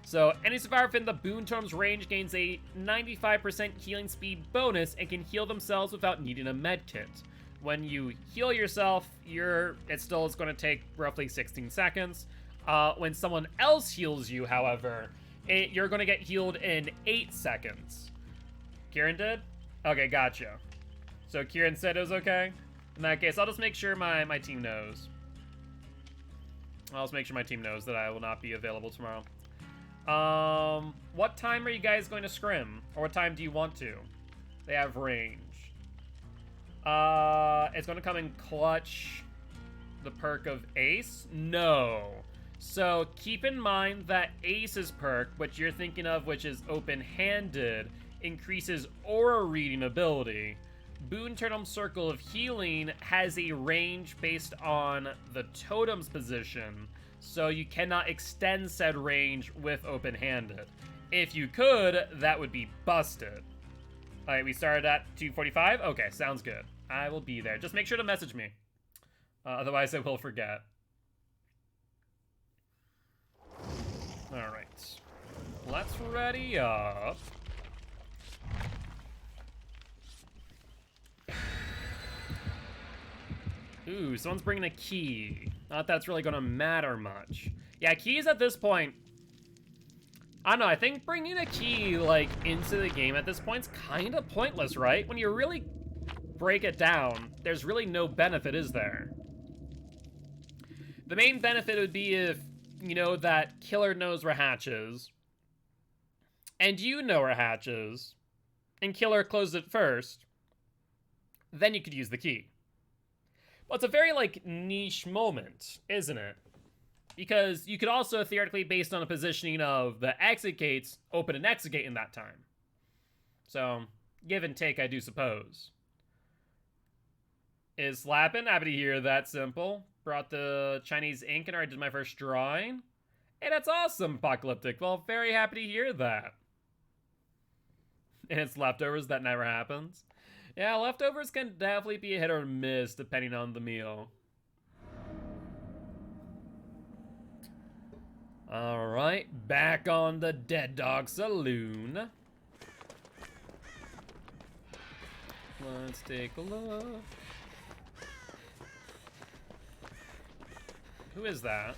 So, any survivor within the Boon Totem's range gains a 95% healing speed bonus and can heal themselves without needing a med kit. When you heal yourself, it still is going to take roughly 16 seconds. When someone else heals you, however, you're going to get healed in 8 seconds. Kieran did? Okay, gotcha. So Kieran said it was okay? In that case, I'll just make sure my team knows. I'll just make sure my team knows that I will not be available tomorrow. What time are you guys going to scrim? Or what time do you want to? They have range. It's going to come in clutch. The perk of Ace? No. So keep in mind that Ace's perk, which you're thinking of, which is open-handed, increases aura reading ability. Boon Totem Circle of Healing has a range based on the totem's position, so you cannot extend said range with open-handed. If you could, that would be busted. Alright, we started at 2:45? Okay, sounds good. I will be there. Just make sure to message me. Otherwise, I will forget. Alright. Let's ready up. Ooh, someone's bringing a key. Not that that's really gonna matter much. Yeah, keys at this point... I don't know, I think bringing a key, like, into the game at this point's kind of pointless, right? When you really break it down, there's really no benefit, is there? The main benefit would be if, you know, that killer knows where hatch is, and you know where hatch is, and killer closed it first, then you could use the key. Well, it's a very, like, niche moment, isn't it? Because you could also, theoretically, based on the positioning of the exit gates, open an exit gate in that time. So, give and take, I do suppose. Is slapping? Happy to hear that, Simple. Brought the Chinese ink and already did my first drawing. Hey, that's awesome, Apocalyptic. Well, very happy to hear that. And it's leftovers, that never happens. Yeah, leftovers can definitely be a hit or miss depending on the meal. Alright, back on the Dead Dog Saloon. Let's take a look. Who is that?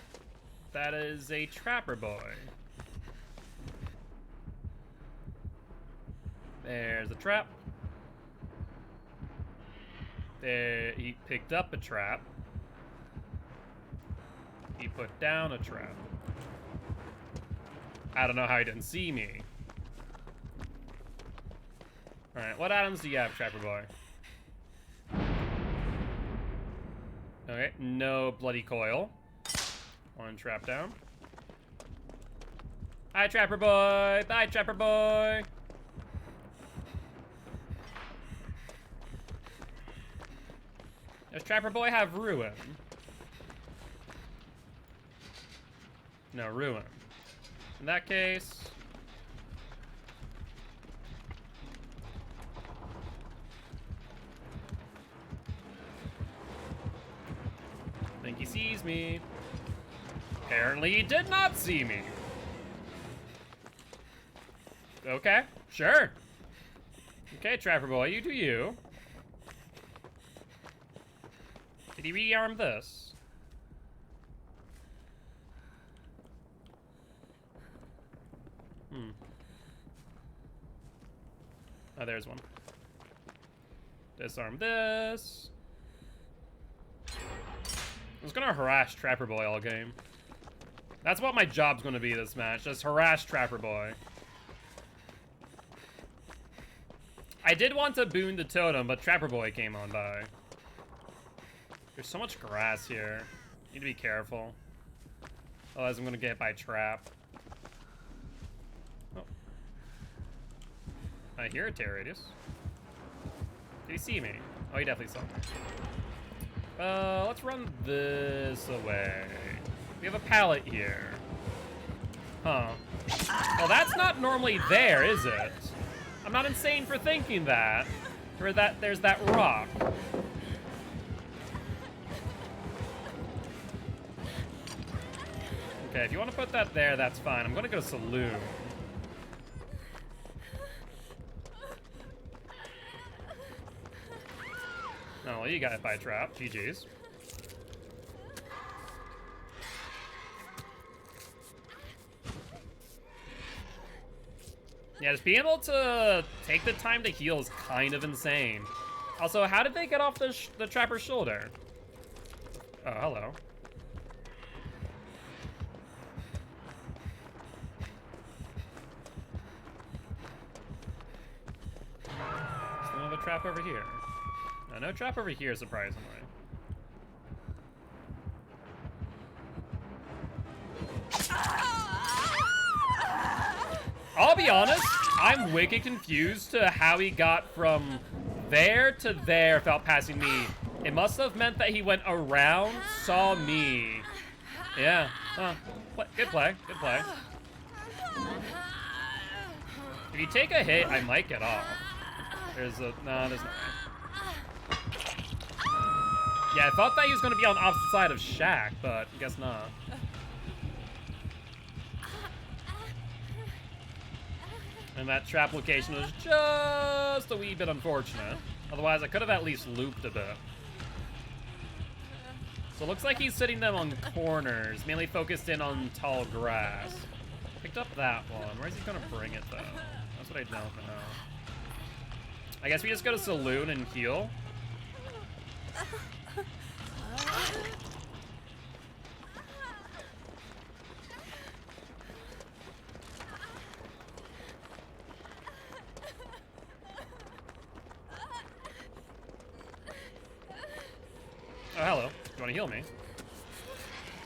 That is a trapper boy. There's a trap. There, he picked up a trap. He put down a trap. I don't know how he didn't see me. Alright, what items do you have, Trapper Boy? Okay, no bloody coil. One trap down. Hi, Trapper Boy! Bye, Trapper Boy! Does Trapper Boy have ruin? No, ruin. In that case... I think he sees me. Apparently he did not see me. Okay, sure. Okay, Trapper Boy, you do you. Did he rearm this? Oh, there's one. Disarm this. I'm just gonna harass Trapper Boy all game. That's what my job's gonna be this match. Just harass Trapper Boy. I did want to boon the totem, but Trapper Boy came on by. There's so much grass here. Need to be careful. Otherwise I'm gonna get hit by a trap. Oh. I hear a tear radius. Did he see me? Oh, he definitely saw me. Let's run this away. We have a pallet here. Huh. Well, that's not normally there, is it? I'm not insane for thinking that. Or that there's that rock. Okay, if you want to put that there, that's fine. I'm gonna go saloon. Oh, well, you got hit by a trap. GG's. Yeah, just being able to take the time to heal is kind of insane. Also, how did they get off the trapper's shoulder? Oh, hello. Still have a trap over here. No trap over here, surprisingly. I'll be honest, I'm wicked confused to how he got from there to there without passing me. It must have meant that he went around, saw me. Yeah, huh. Good play, good play. If you take a hit, I might get off. There's no, there's no. Yeah, I thought that he was going to be on the opposite side of Shaq, but I guess not. And that trap location was just a wee bit unfortunate. Otherwise, I could have at least looped a bit. So it looks like he's sitting them on corners, mainly focused in on tall grass. Picked up that one. Where's he going to bring it, though? That's what I don't know. I guess we just go to Saloon and heal. Oh, hello. You want to heal me?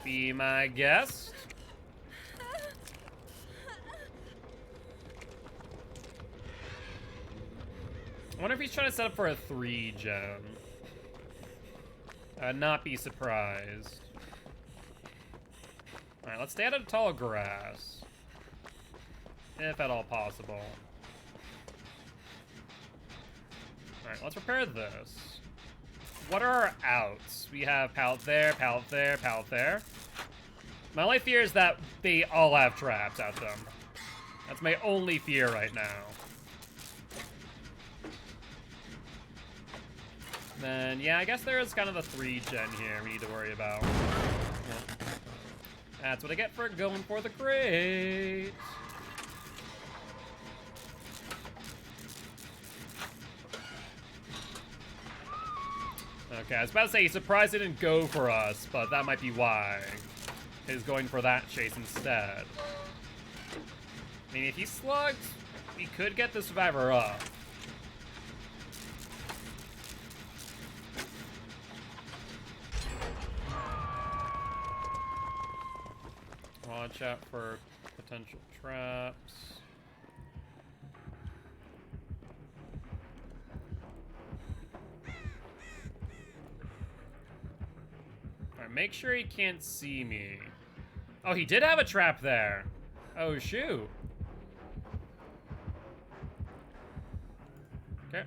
Be my guest. I wonder if he's trying to set up for a 3-gen. Not be surprised. Alright, let's stay out of tall grass. If at all possible. Alright, let's repair this. What are our outs? We have pallet there, pallet there, pallet there. My only fear is that they all have traps out them. That's my only fear right now. Then, yeah, I guess there is kind of a 3-gen here we need to worry about. Yeah. That's what I get for going for the crate. Okay, I was about to say, he's surprised it didn't go for us, but that might be why. He's going for that chase instead. I mean, if he slugs, we could get the survivor up. Watch out for potential traps. Alright, make sure he can't see me. Oh, he did have a trap there. Oh, shoot. Okay.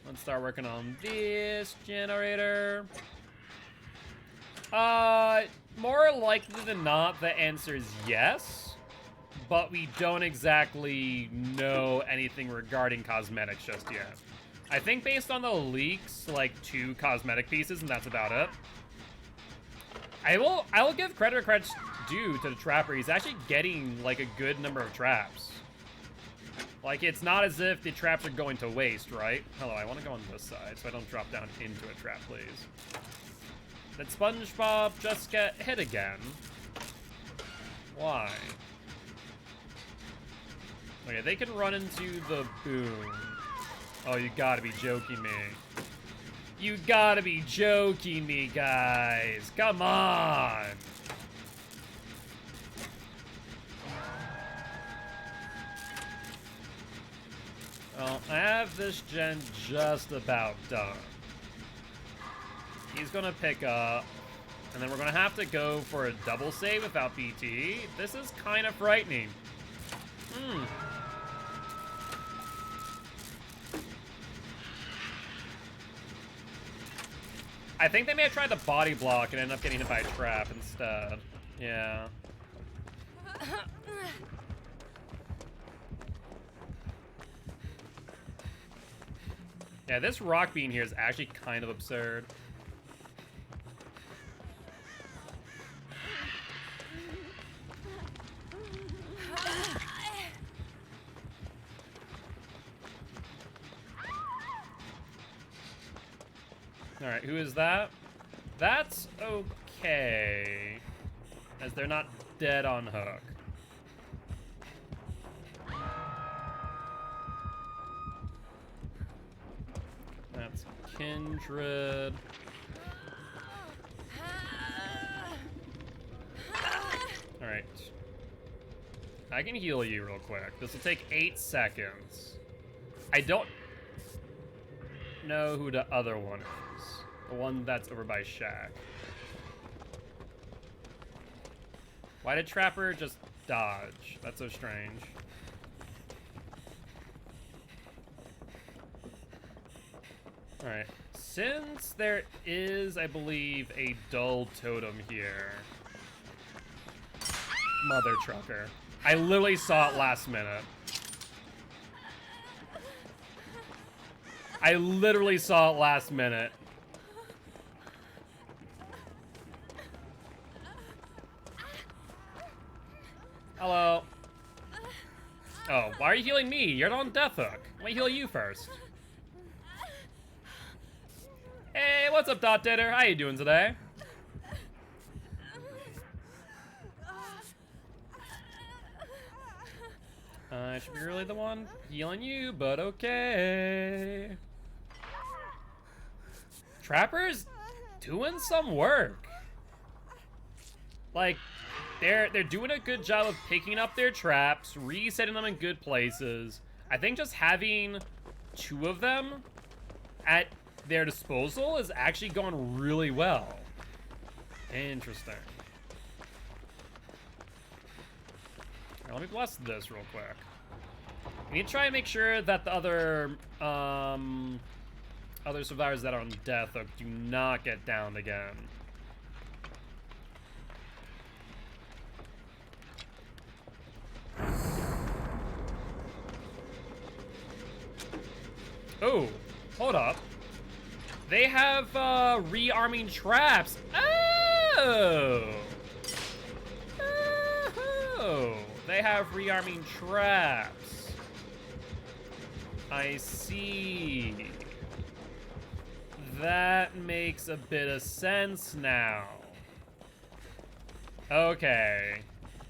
Let's start working on this generator. More likely than not, the answer is yes. But we don't exactly know anything regarding cosmetics just yet. I think based on the leaks, like 2 cosmetic pieces, and that's about it. I will give credit where credit's due to the trapper. He's actually getting like a good number of traps. Like, it's not as if the traps are going to waste, right? Hello, I want to go on this side so I don't drop down into a trap, please. Did SpongeBob just get hit again? Why? Okay, they can run into the boom. Oh, you gotta be joking me. You gotta be joking me, guys. Come on. Well, I have this gen just about done. He's gonna pick up, and then we're gonna have to go for a double save without BT. This is kind of frightening. I think they may have tried to body block and end up getting hit by a trap instead. Yeah. Yeah, this rock beam here is actually kind of absurd. Alright, who is that? That's okay, as they're not dead on hook. That's Kindred. Alright. I can heal you real quick. This will take 8 seconds. I don't know who the other one is. The one that's over by Shaq. Why did Trapper just dodge? That's so strange. Alright. Since there is, I believe, a dull totem here. Mother trucker. I literally saw it last minute. I literally saw it last minute. Hello. Oh, why are you healing me? You're on death hook. Let me heal you first. Hey, what's up, Dot Ditter? How you doing today? I should be really the one healing you, but okay. Trapper's doing some work. Like, they're doing a good job of picking up their traps, resetting them in good places. I think just having 2 of them at their disposal is actually going really well. Interesting. Right, let me bless this real quick. We need to try and make sure that the other survivors that are on death hook do not get downed again. Oh, hold up. They have rearming traps. Oh! Oh! They have rearming traps. I see. That makes a bit of sense now. Okay. I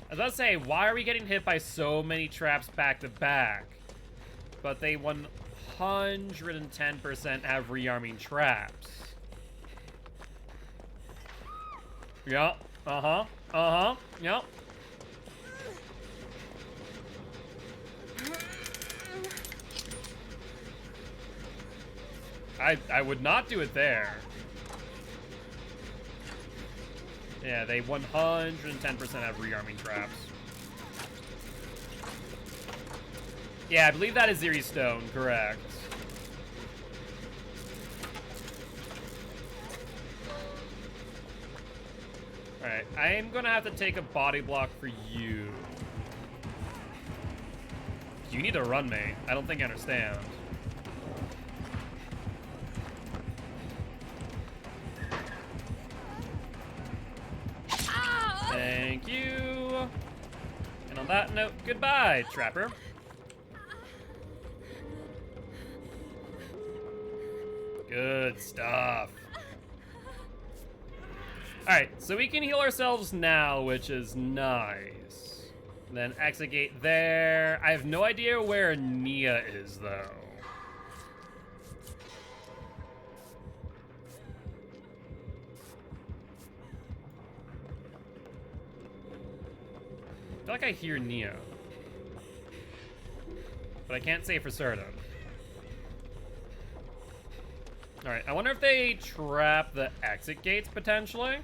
was about to say, why are we getting hit by so many traps back to back? But they 110% have rearming traps. Yup. Uh-huh. Uh-huh. Yup. I would not do it there. Yeah, they 110% have rearming traps. Yeah, I believe that is Ziri Stone, correct. Alright, I am gonna have to take a body block for you. You need to run me. I don't think I understand. Thank you. And on that note, goodbye, Trapper. Good stuff. Alright, so we can heal ourselves now, which is nice. Then exit gate there. I have no idea where Nia is, though. I feel like I hear Nia. But I can't say for certain. Alright, I wonder if they trap the exit gates, potentially?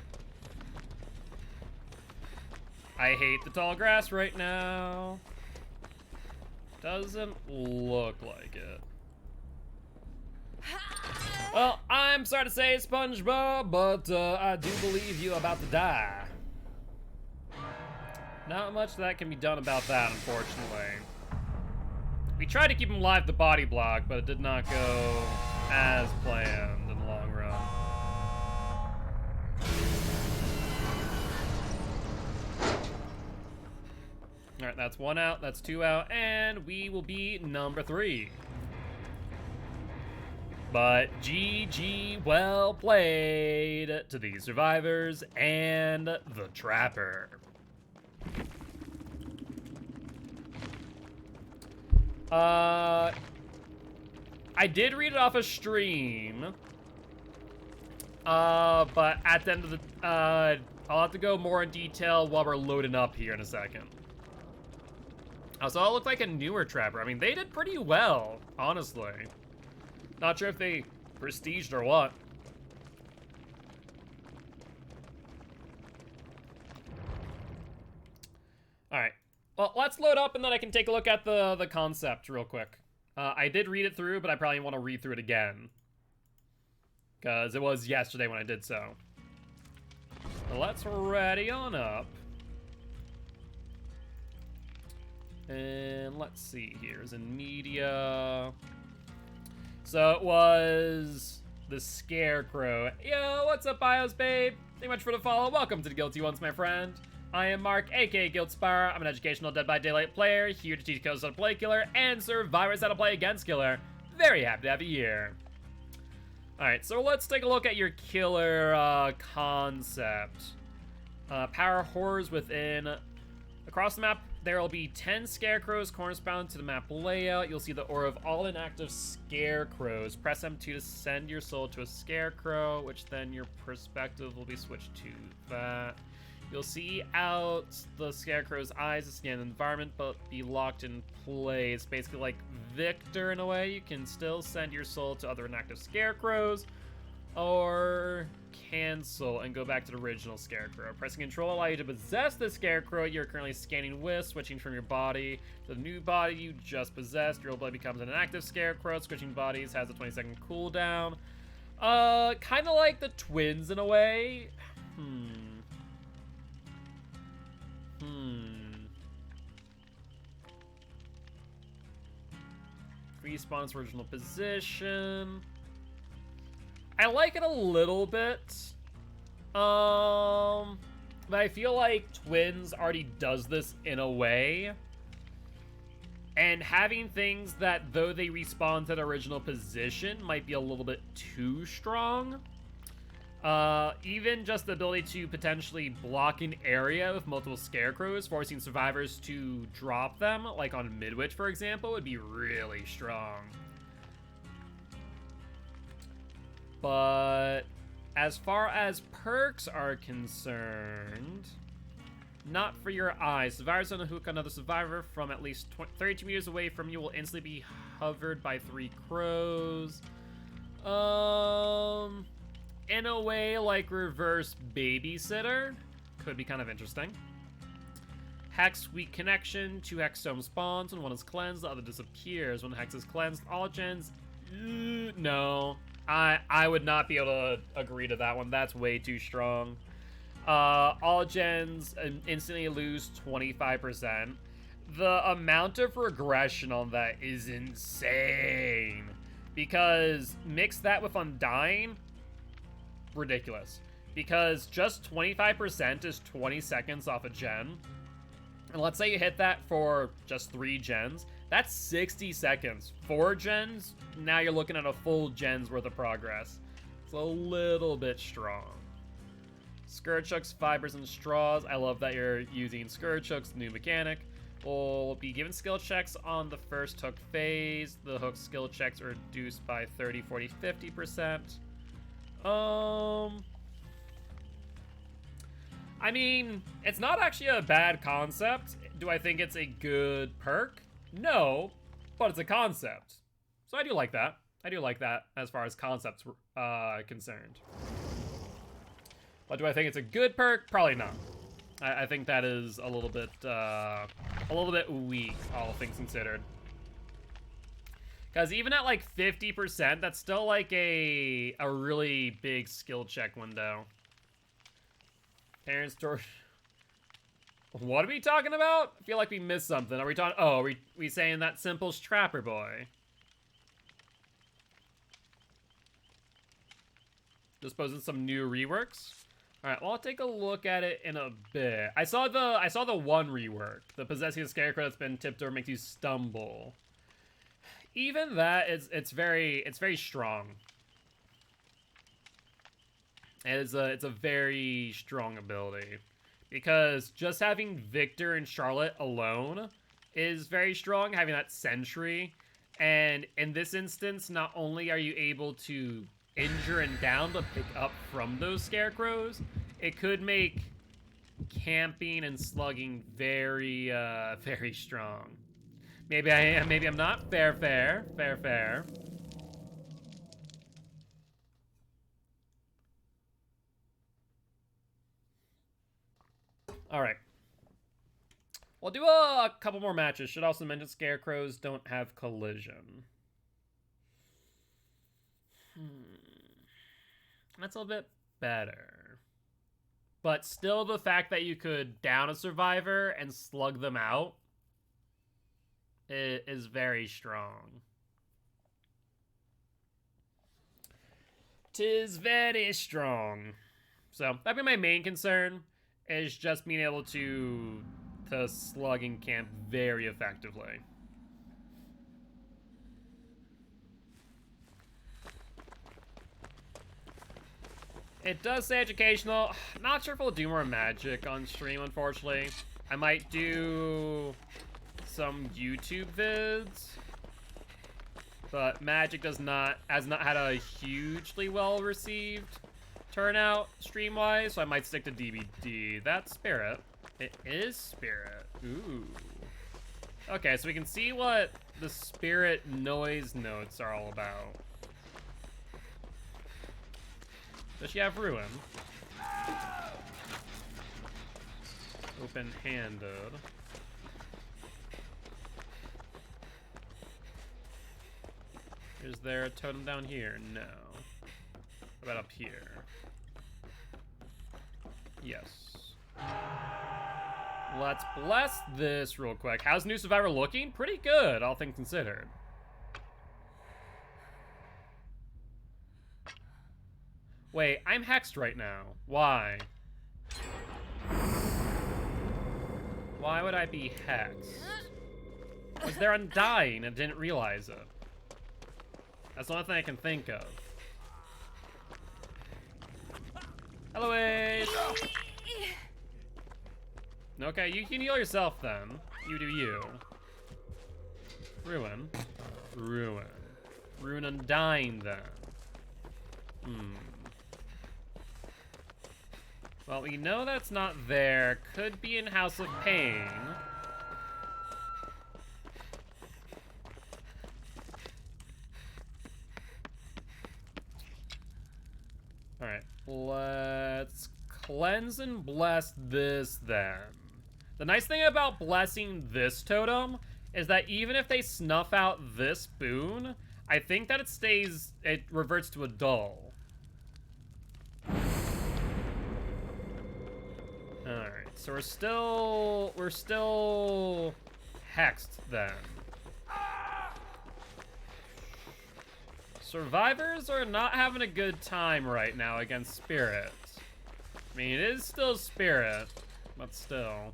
I hate the tall grass right now. Doesn't look like it. Well, I'm sorry to say, SpongeBob, but I do believe you're about to die. Not much that can be done about that, unfortunately. We tried to keep him alive with the body block, but it did not go as planned in the long run. Alright, that's 1 out, that's 2 out, and we will be number 3. But GG, well played to the survivors and the Trapper. I did read it off a stream, but at the end of the, I'll have to go more in detail while we're loading up here in a second. So it looked like a newer Trapper. I mean, they did pretty well, honestly. Not sure if they prestiged or what. All right. Well, let's load up and then I can take a look at the concept real quick. I did read it through, but I probably want to read through it again. Because it was yesterday when I did so. So let's ready on up. And let's see here. Is in media. So it was the Scarecrow. Yo, what's up, Bios babe? Thank you much for the follow. Welcome to the Guilty Ones, my friend. I am Mark, aka Guildspire. I'm an educational Dead by Daylight player, here to teach codes how to play Killer and survivors how to play against Killer. Very happy to have you here. Alright, so let's take a look at your Killer concept. Power horrors within. Across the map, there will be 10 Scarecrows corresponding to the map layout. You'll see the aura of all inactive Scarecrows. Press M2 to send your soul to a Scarecrow, which then your perspective will be switched to that. You'll see out the Scarecrow's eyes to scan the environment, but be locked in place. Basically like Victor in a way. You can still send your soul to other inactive Scarecrows, or cancel and go back to the original Scarecrow. Pressing Control allows you to possess the Scarecrow you're currently scanning with, switching from your body to the new body you just possessed. Your old body becomes an inactive Scarecrow. Switching bodies has a 20-second cooldown. Kind of like the twins in a way. Respawn its original position. I like it a little bit. But I feel like Twins already does this in a way. And having things that, though they respawn to their original position, might be a little bit too strong. Even just the ability to potentially block an area with multiple scarecrows, forcing survivors to drop them, like on Midwich, for example, would be really strong. But as far as perks are concerned, not for your eyes. Survivors on a hook another survivor from at least 32 meters away from you will instantly be hovered by 3 crows. In a way, like reverse babysitter. Could be kind of interesting. Hex weak connection. 2 hexstone spawns. When one is cleansed, the other disappears. When the hex is cleansed, all gens... no. I would not be able to agree to that one. That's way too strong. All gens instantly lose 25%. The amount of regression on that is insane. Because mix that with Undying, ridiculous. Because just 25% is 20 seconds off a gen. And let's say you hit that for just 3 gens. That's 60 seconds. 4 gens, now you're looking at a full gen's worth of progress. It's a little bit strong. Scourge hooks, fibers, and straws. I love that you're using Scourge hooks, new mechanic. Will be given skill checks on the first hook phase. The hook skill checks are reduced by 30, 40, 50%. I mean, it's not actually a bad concept. Do I think it's a good perk? No, but it's a concept. So I do like that. I do like that as far as concepts concerned. But do I think it's a good perk? Probably not. I think that is a little bit weak, all things considered. Because even at like 50%, that's still like a really big skill check window. Parents store. What are we talking about? I feel like we missed something. Are we talking? Oh, are we saying that Simple's Trapper Boy? Disposing some new reworks. All right, well, I'll take a look at it in a bit. I saw the one rework, the possessing a scarecrow that's been tipped over makes you stumble. Even that it's very strong. It's a very strong ability. Because just having Victor and Charlotte alone is very strong, having that sentry. And in this instance, not only are you able to injure and down but pick up from those scarecrows, it could make camping and slugging very, very strong. Maybe I am, maybe I'm not. Fair. All right. We'll do a couple more matches. Should also mention scarecrows don't have collision. That's a little bit better. But still, the fact that you could down a survivor and slug them out is very strong. 'Tis very strong. So that'd be my main concern, is just being able to slug and camp very effectively. It does say educational. Not sure if we'll do more magic on stream, unfortunately. I might do some YouTube vids, but magic has not had a hugely well received turnout stream-wise, so I might stick to DVD. That's Spirit. It is Spirit. Ooh. Okay, so we can see what the Spirit noise notes are all about. Does she have Ruin? Open-handed. Is there a totem down here? No. What about up here? Yes. Let's bless this real quick. How's New Survivor looking? Pretty good, all things considered. Wait, I'm hexed right now. Why? Why would I be hexed? Was there undying and didn't realize it? That's the only thing I can think of. Hello, Ace. Okay, you can heal yourself then. You do you. Ruin. Ruin. Ruin undying then. Well, we know that's not there. Could be in House of Pain. Alright, let's cleanse and bless this then. The nice thing about blessing this totem is that even if they snuff out this boon, I think that it reverts to a dull. Alright, so we're still hexed then. Survivors are not having a good time right now against Spirit. I mean, it is still Spirit, but still.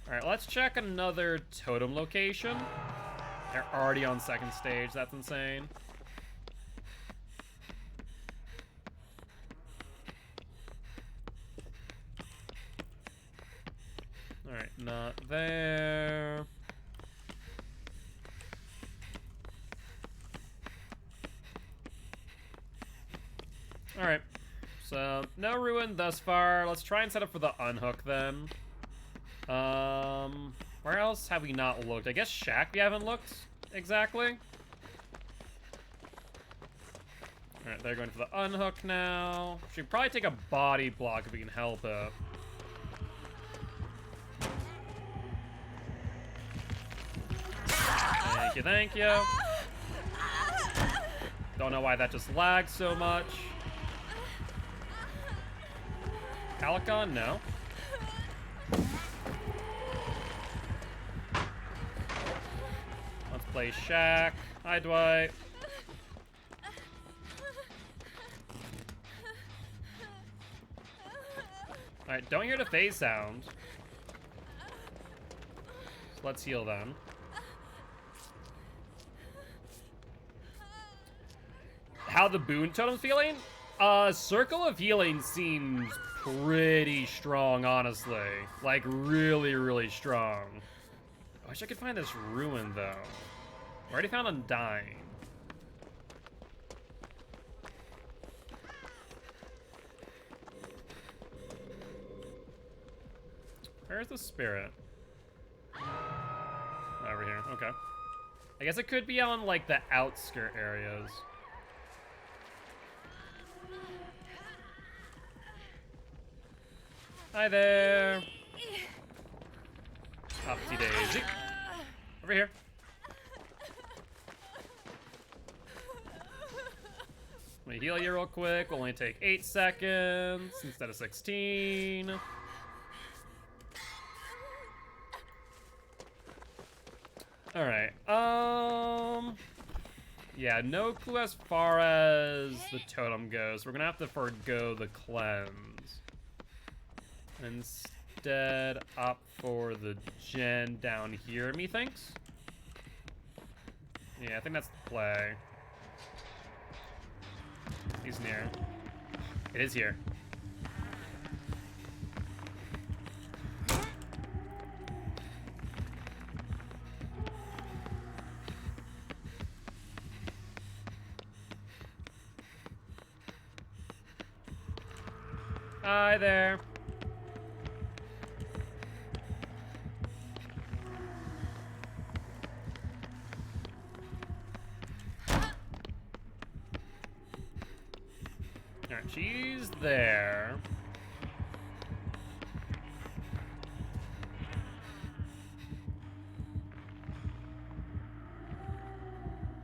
Alright, let's check another totem location. They're already on second stage, that's insane. Alright, not there. Alright, so no ruin thus far. Let's try and set up for the unhook then. Where else have we not looked? I guess Shack we haven't looked exactly. Alright, they're going for the unhook now. Should probably take a body block if we can help it. Thank you, thank you. Don't know why that just lagged so much. Calicon, no. Let's play Shack. Hi, Dwight. Alright, don't hear the phase sound. So let's heal them. How the boon totem's feeling? Circle of Healing seems pretty strong, honestly. Like, really, really strong. I wish I could find this ruin, though. I already found Undying. Where's the spirit? Over here, okay. I guess it could be on, like, the outskirt areas. Hi there. Upsy daisy. Over here. Let me heal you real quick. Will only take 8 seconds instead of 16. Alright, yeah, no clue as far as the totem goes. We're gonna have to forgo the cleanse. Instead, opt for the gen down here, methinks? Yeah, I think that's the play. He's near. It is here. Hi there. Alright, she's there.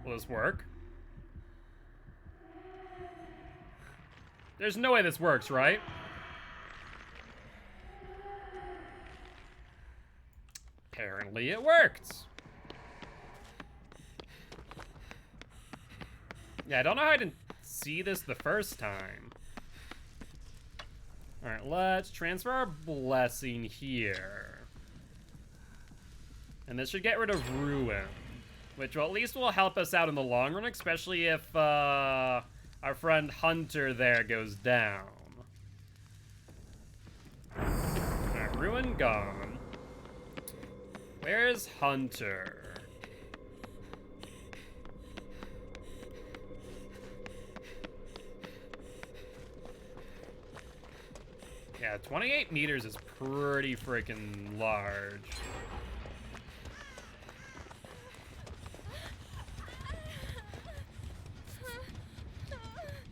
Will this work? There's no way this works, right? Apparently it worked. Yeah, I don't know how I didn't see this the first time. Alright, let's transfer our blessing here. And this should get rid of Ruin, which at least will help us out in the long run, especially if our friend Hunter there goes down. Alright, Ruin gone. Where's Hunter? Yeah, 28 meters is pretty freaking large.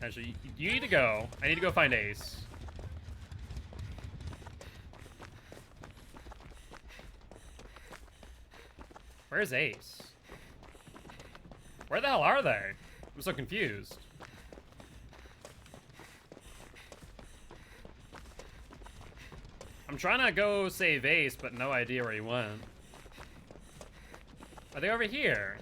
Actually, you need to go. I need to go find Ace. Where's Ace? Where the hell are they? I'm so confused. I'm trying to go save Ace, but no idea where he went. Are they over here?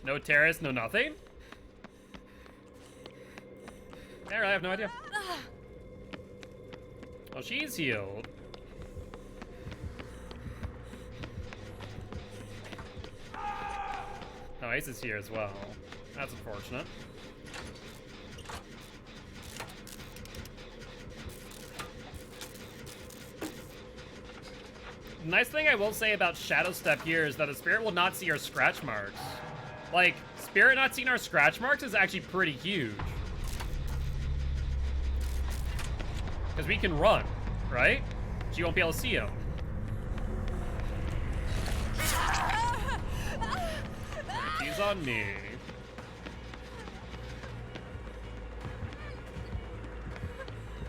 No terrace, no nothing? I really have no idea. Well, she's healed. Oh, Ace is here as well. That's unfortunate. The nice thing I will say about Shadow Step here is that a spirit will not see our scratch marks. Like, spirit not seeing our scratch marks is actually pretty huge. Because we can run, right? She won't be able to see him. He's on me.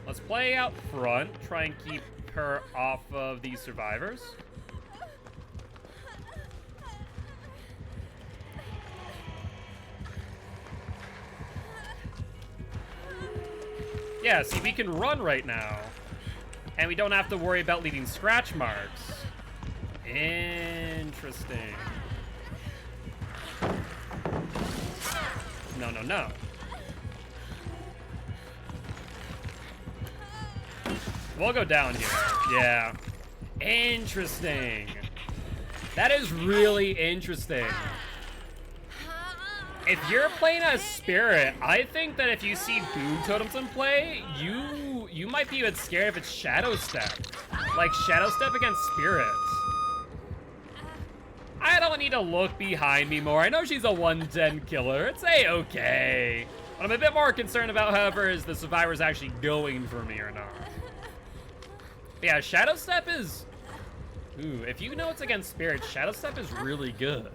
Let's play out front, try and keep her off of these survivors. Yeah, see, we can run right now. And we don't have to worry about leaving scratch marks. Interesting. No, no, no. We'll go down here. Yeah. Interesting. That is really interesting. If you're playing as Spirit, I think that if you see Boom Totems in play, you might be a bit scared if it's Shadow Step. Like Shadow Step against Spirits. I don't need to look behind me more. I know she's a 110 killer. It's A-okay. What I'm a bit more concerned about, however, is the survivor's actually going for me or not. But yeah, Shadow Step is... Ooh, if you know it's against Spirits, Shadow Step is really good.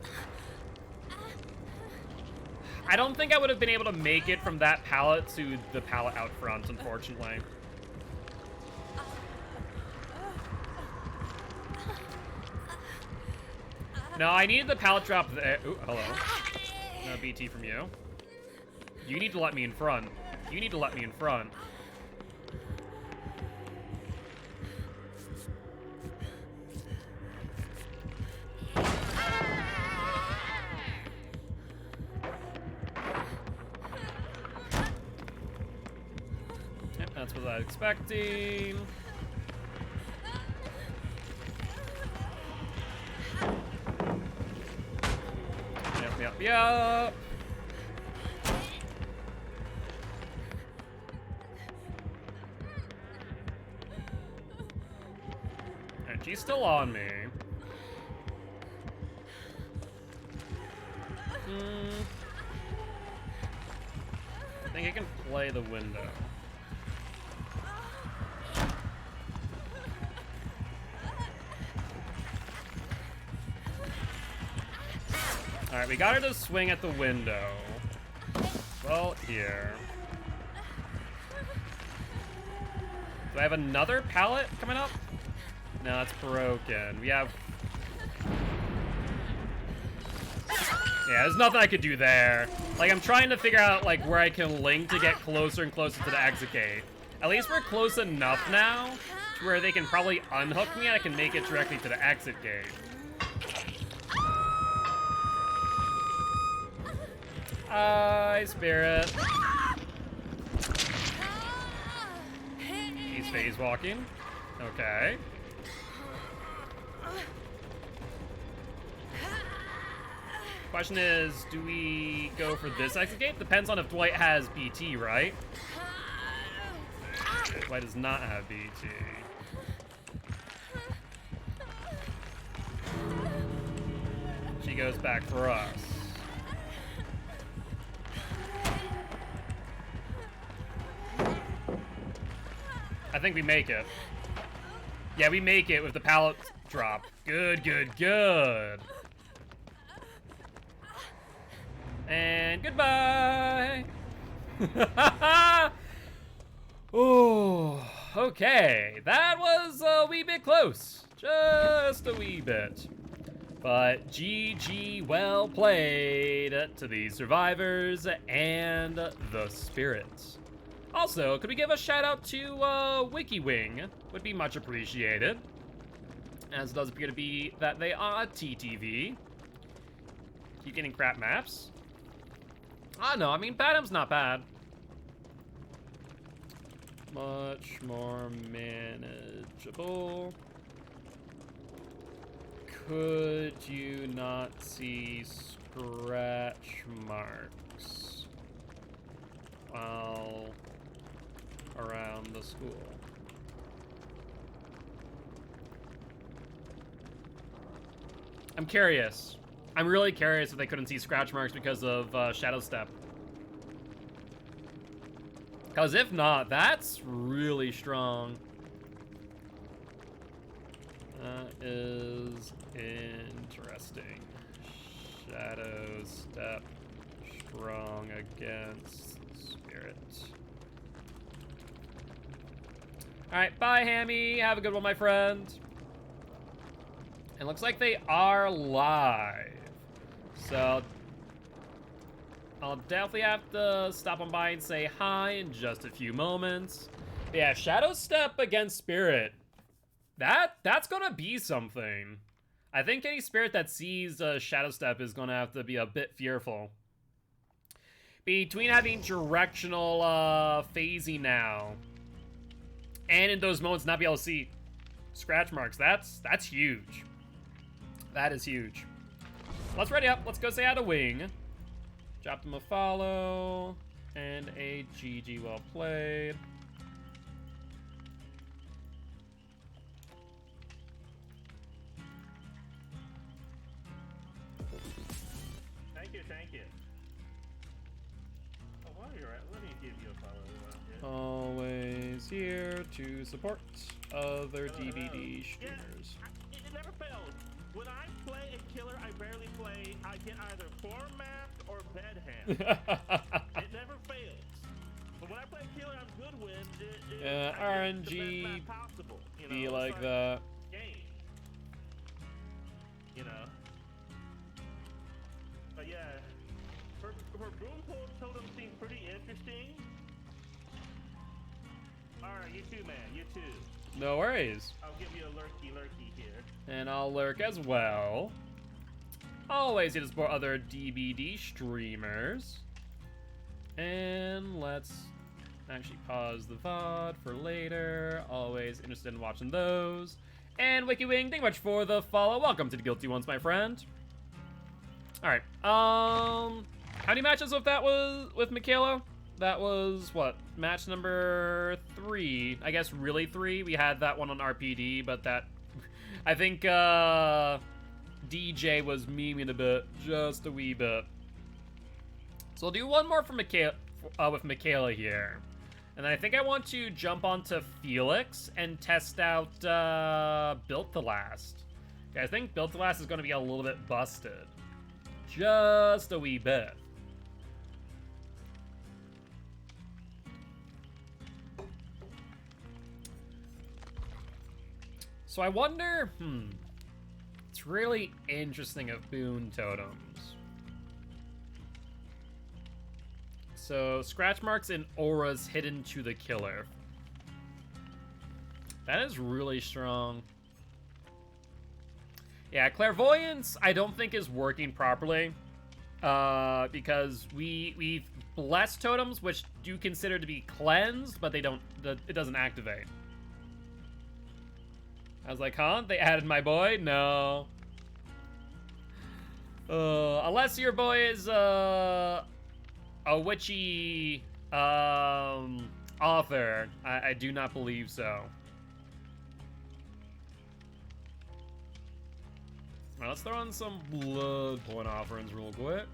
I don't think I would have been able to make it from that pallet to the pallet out front, unfortunately. No, I needed the pallet drop there. Ooh, hello. No BT from you. You need to let me in front. You need to let me in front. Yep, that's what I was expecting. Yep. And she's still on me. I think I can play the window. Alright, we got her to swing at the window. Well, here. Do I have another pallet coming up? No, it's broken. We have... Yeah, there's nothing I could do there. Like, I'm trying to figure out, like, where I can link to get closer and closer to the exit gate. At least we're close enough now to where they can probably unhook me and I can make it directly to the exit gate. Hi, Spirit. He's phase walking. Okay. Question is, do we go for this exit gate? Depends on if Dwight has BT, right? Dwight does not have BT. She goes back for us. I think we make it. Yeah, we make it with the pallet drop. Good, good, good. And goodbye. Oh, okay. That was a wee bit close. Just a wee bit. But GG, well played to the survivors and the spirits. Also, could we give a shout out to WikiWing? Would be much appreciated. As it does appear to be that they are TTV. Keep getting crap maps. Ah, no, I mean, Badham's not bad. Much more manageable. Could you not see scratch marks while around the school? I'm curious. I'm really curious if they couldn't see scratch marks because of Shadow Step. Because if not, that's really strong. That is interesting. Shadow Step strong against Spirit. Alright, bye, Hammy. Have a good one, my friend. It looks like they are live. So I'll definitely have to stop on by and say hi in just a few moments. But yeah, Shadow Step against Spirit. That's gonna be something. I think any Spirit that sees Shadow Step is gonna have to be a bit fearful. Between having directional phasing now and in those moments not be able to see scratch marks, that's huge. That is huge. Let's ready up. Let's go say hi to Wing. Drop them a follow and a GG well played. Thank you. Oh, while you're at, let me give you a follow. Always here to support other DBD streamers. Yeah, it never fails. When I play a killer, I barely play. I get either form mapped or bed hand. It never fails. But when I play a killer, I'm good with. Yeah, RNG possible, you know? be like that. Game. You know. But yeah, her Broompool totem seems pretty interesting. Alright, you too, man. You too. No worries. I'll give you a lurky here. And I'll lurk as well. Always here to support other DBD streamers. And let's actually pause the VOD for later. Always interested in watching those. And WikiWing, thank you much for the follow. Welcome to the Guilty Ones, my friend. Alright, how many matches with Michaela? That was, what, match number 3. I guess really 3. We had that one on RPD, but that... I think, DJ was memeing a bit. Just a wee bit. So I'll do one more for with Michaela here. And then I think I want to jump onto Felix and test out, Built to Last. Okay, I think Built to Last is going to be a little bit busted. Just a wee bit. So I wonder, it's really interesting of boon totems. So scratch marks and auras hidden to the killer. That is really strong. Yeah, clairvoyance I don't think is working properly. because we've blessed totems, which do consider to be cleansed, but it doesn't activate. I was like, huh? They added my boy? No. Unless your boy is a witchy author, I do not believe so. Well, let's throw in some blood point offerings real quick.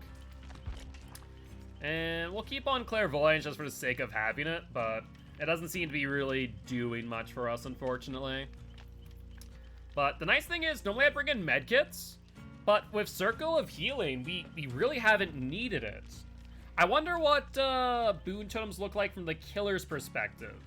And we'll keep on clairvoyance just for the sake of having it, but it doesn't seem to be really doing much for us, unfortunately. But the nice thing is, normally I bring in medkits, but with Circle of Healing, we really haven't needed it. I wonder what boon totems look like from the killer's perspective.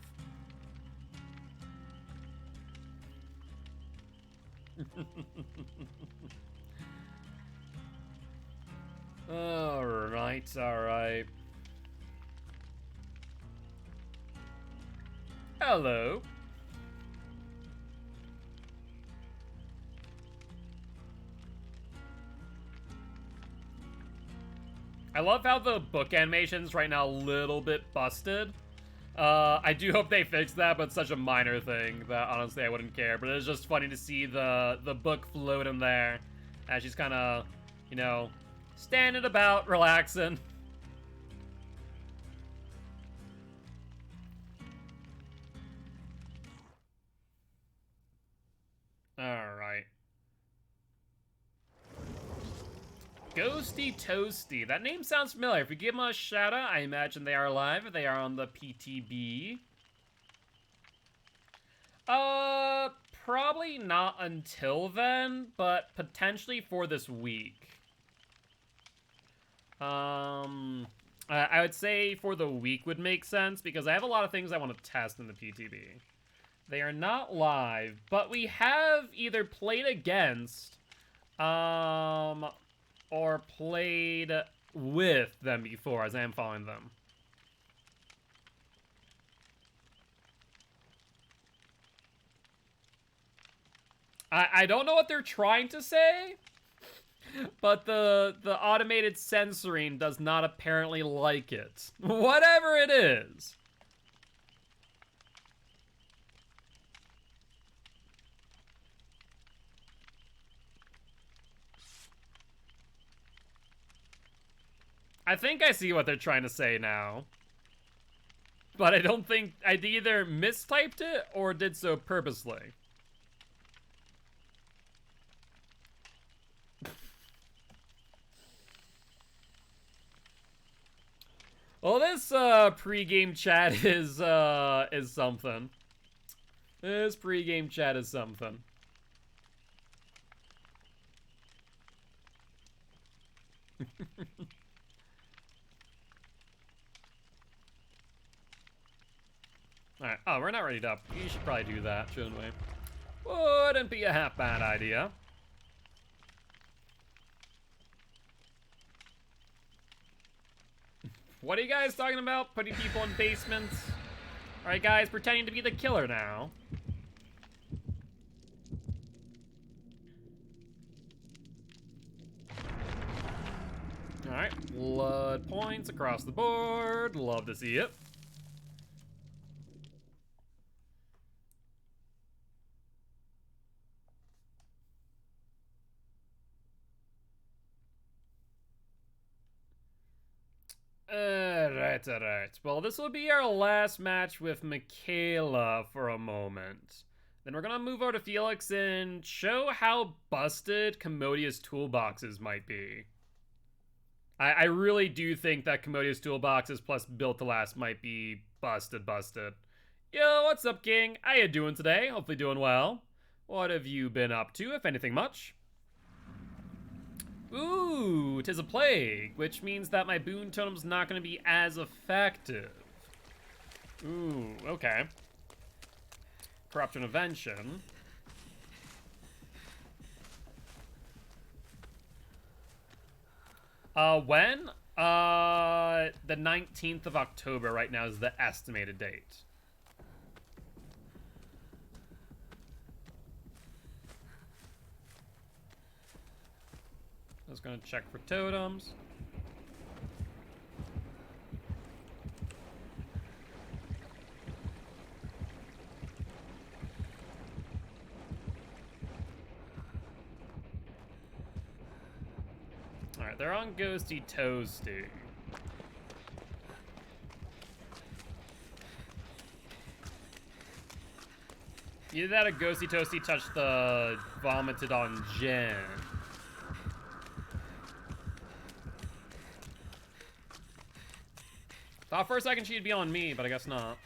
Alright, alright. Hello. I love how the book animation's right now a little bit busted. I do hope they fix that, but it's such a minor thing that honestly I wouldn't care. But it's just funny to see the book floating there as she's kind of, you know, standing about, relaxing. Alright. Ghosty Toasty. That name sounds familiar. If you give them a shout out, I imagine they are alive. They are on the PTB. Probably not until then, but potentially for this week. I would say for the week would make sense because I have a lot of things I want to test in the PTB. They are not live, but we have either played against, or played with them before, as I am following them. I don't know what they're trying to say, but the automated censoring does not apparently like it. Whatever it is. I think I see what they're trying to say now. But I don't think I either mistyped it or did so purposely. Well, this pre-game chat is something. This pre-game chat is something. Alright, oh, we're not ready up. We should probably do that, shouldn't we? Wouldn't be a half bad idea. What are you guys talking about? Putting people in basements? Alright guys, pretending to be the killer now. Alright, blood points across the board. Love to see it. Alright. Well, this will be our last match with Michaela for a moment. Then we're gonna move over to Felix and show how busted Commodious toolboxes might be. I really do think that Commodious toolboxes plus Built to Last might be busted. Yo, what's up, King? How you doing today? Hopefully doing well. What have you been up to, if anything much? Ooh, 'tis a plague, which means that my boon totem's not going to be as effective. Ooh, okay. Corrupt Intervention. When? The 19th of October right now is the estimated date. I was gonna check for totems. Alright, they're on Ghosty Toasty. Either that or Ghosty Toasty touched the vomited on Jen. Thought for a second she'd be on me, but I guess not.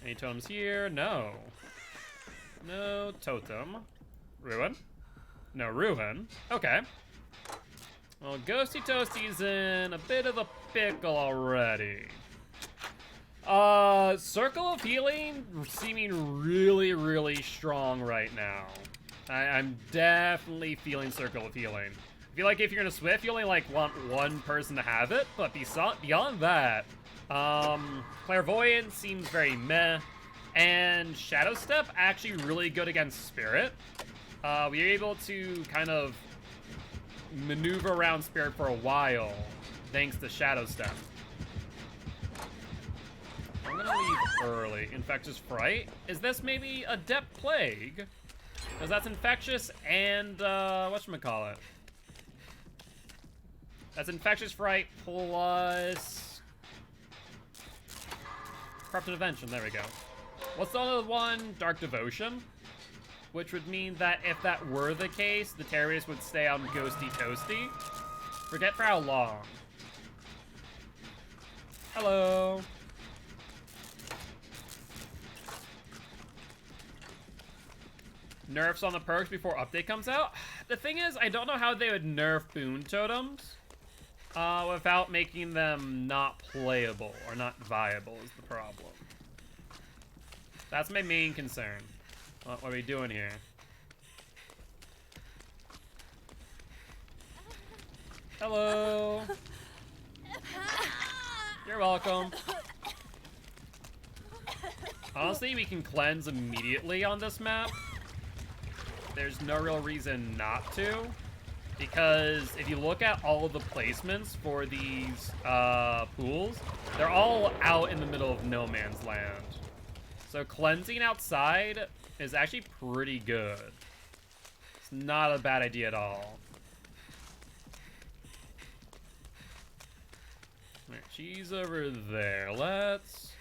Any totems here? No. No totem. Ruin? No ruin. Okay. Well, Ghosty Toasty's in a bit of a pickle already. Circle of Healing seeming really, really strong right now. I'm definitely feeling Circle of Healing. I feel like if you're gonna Swift, you only like want one person to have it, but beyond that, Clairvoyance seems very meh, and Shadow Step actually really good against Spirit. We are able to kind of maneuver around Spirit for a while, thanks to Shadow Step. I'm gonna leave early. Infectious Fright? Is this maybe Adept Plague? Because that's Infectious and, whatchamacallit? That's Infectious Fright plus... Corrupt Intervention, there we go. What's the other one? Dark Devotion? Which would mean that if that were the case, the terrorist would stay on Ghosty Toasty. Forget for how long. Hello. Nerfs on the perks before update comes out? The thing is, I don't know how they would nerf boon totems without making them not playable or not viable is the problem. That's my main concern. What are we doing here? Hello. You're welcome. Honestly, we can cleanse immediately on this map. There's no real reason not to, because if you look at all of the placements for these pools, they're all out in the middle of no man's land. So cleansing outside is actually pretty good. It's not a bad idea at all. Alright, she's over there. Let's,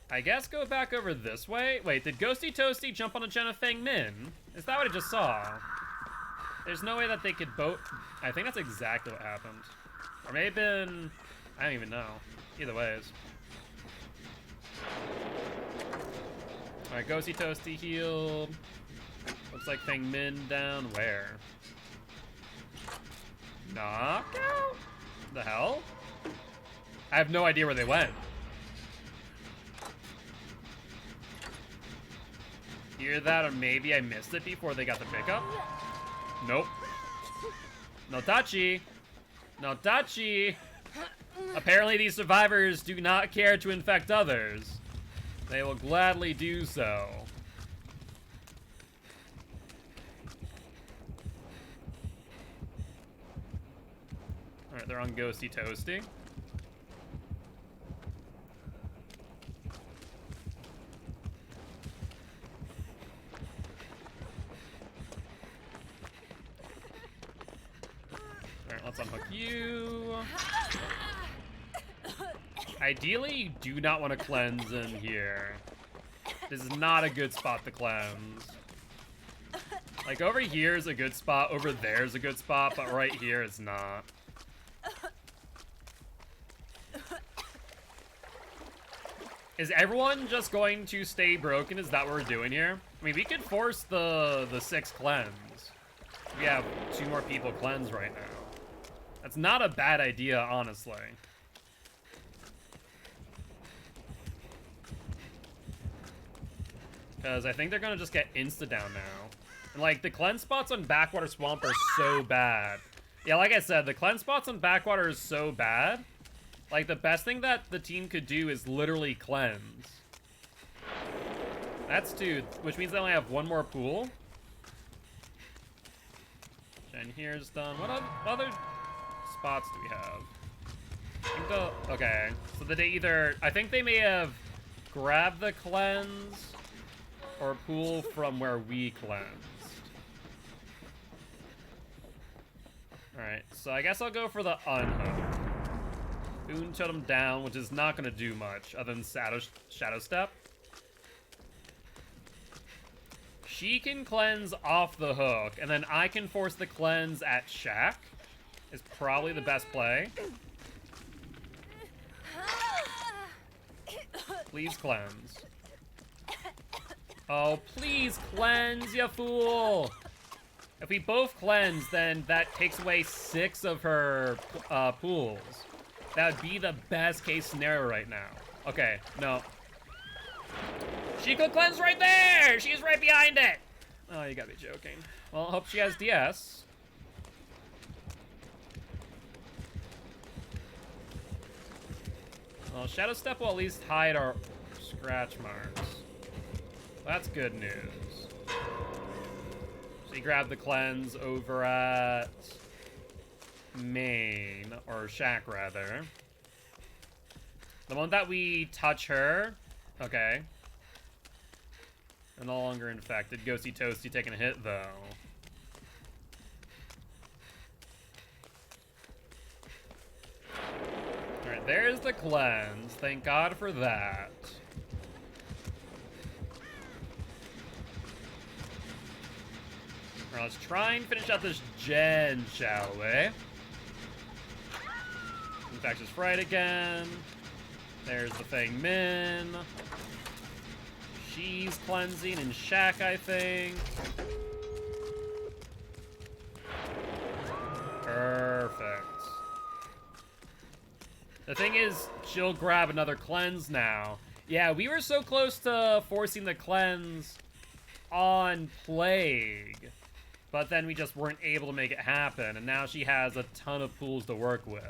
I guess, go back over this way. Wait, did Ghosty Toasty jump on a Jenna Fang Min? Is that what I just saw? There's no way that they could both... I think that's exactly what happened. Or maybe been... I don't even know. Either ways. Alright, Ghosty Toasty healed. Looks like Fang Min down. Where? Knockout? The hell? I have no idea where they went. Hear that, or maybe I missed it before they got the pickup? Nope. No touchy. No touchy. Apparently these survivors do not care to infect others. They will gladly do so. Alright, they're on Ghosty Toasty. Alright, let's unhook you. Ideally, you do not want to cleanse in here. This is not a good spot to cleanse. Like, over here is a good spot, over there is a good spot, but right here it's not. Is everyone just going to stay broken? Is that what we're doing here? I mean, we could force the 6 cleanse. We have 2 more people cleanse right now. That's not a bad idea, honestly. Because I think they're going to just get insta-down now. And, like, the cleanse spots on Backwater Swamp are so bad. Yeah, like I said, the cleanse spots on Backwater is so bad. Like, the best thing that the team could do is literally cleanse. That's 2, which means they only have 1 more pool. Jen here's done. What other spots do we have? I think okay, so they either... I think they may have grabbed the cleanse or pool from where we cleansed. Alright, so I guess I'll go for the unhook. Boon Totem down, which is not going to do much other than Shadow Step. She can cleanse off the hook, and then I can force the cleanse at Shack. Is probably the best play. Please cleanse. Oh, please cleanse, you fool! If we both cleanse, then that takes away 6 of her pools. That would be the best case scenario right now. Okay, no. She could cleanse right there! She's right behind it! Oh, you gotta be joking. Well, I hope she has DS. Well, Shadow Step will at least hide our scratch marks. That's good news. So you grab the cleanse over at main, or Shack rather. The one that we touch her, okay. They're no longer infected. Ghosty Toasty taking a hit though. Alright, there's the cleanse. Thank God for that. Alright, let's try and finish out this gen, shall we? Infectious Fright again. There's the Fang Min. She's cleansing in Shack, I think. Perfect. The thing is, she'll grab another cleanse now. Yeah, we were so close to forcing the cleanse on Plague. But then we just weren't able to make it happen, and now she has a ton of pools to work with.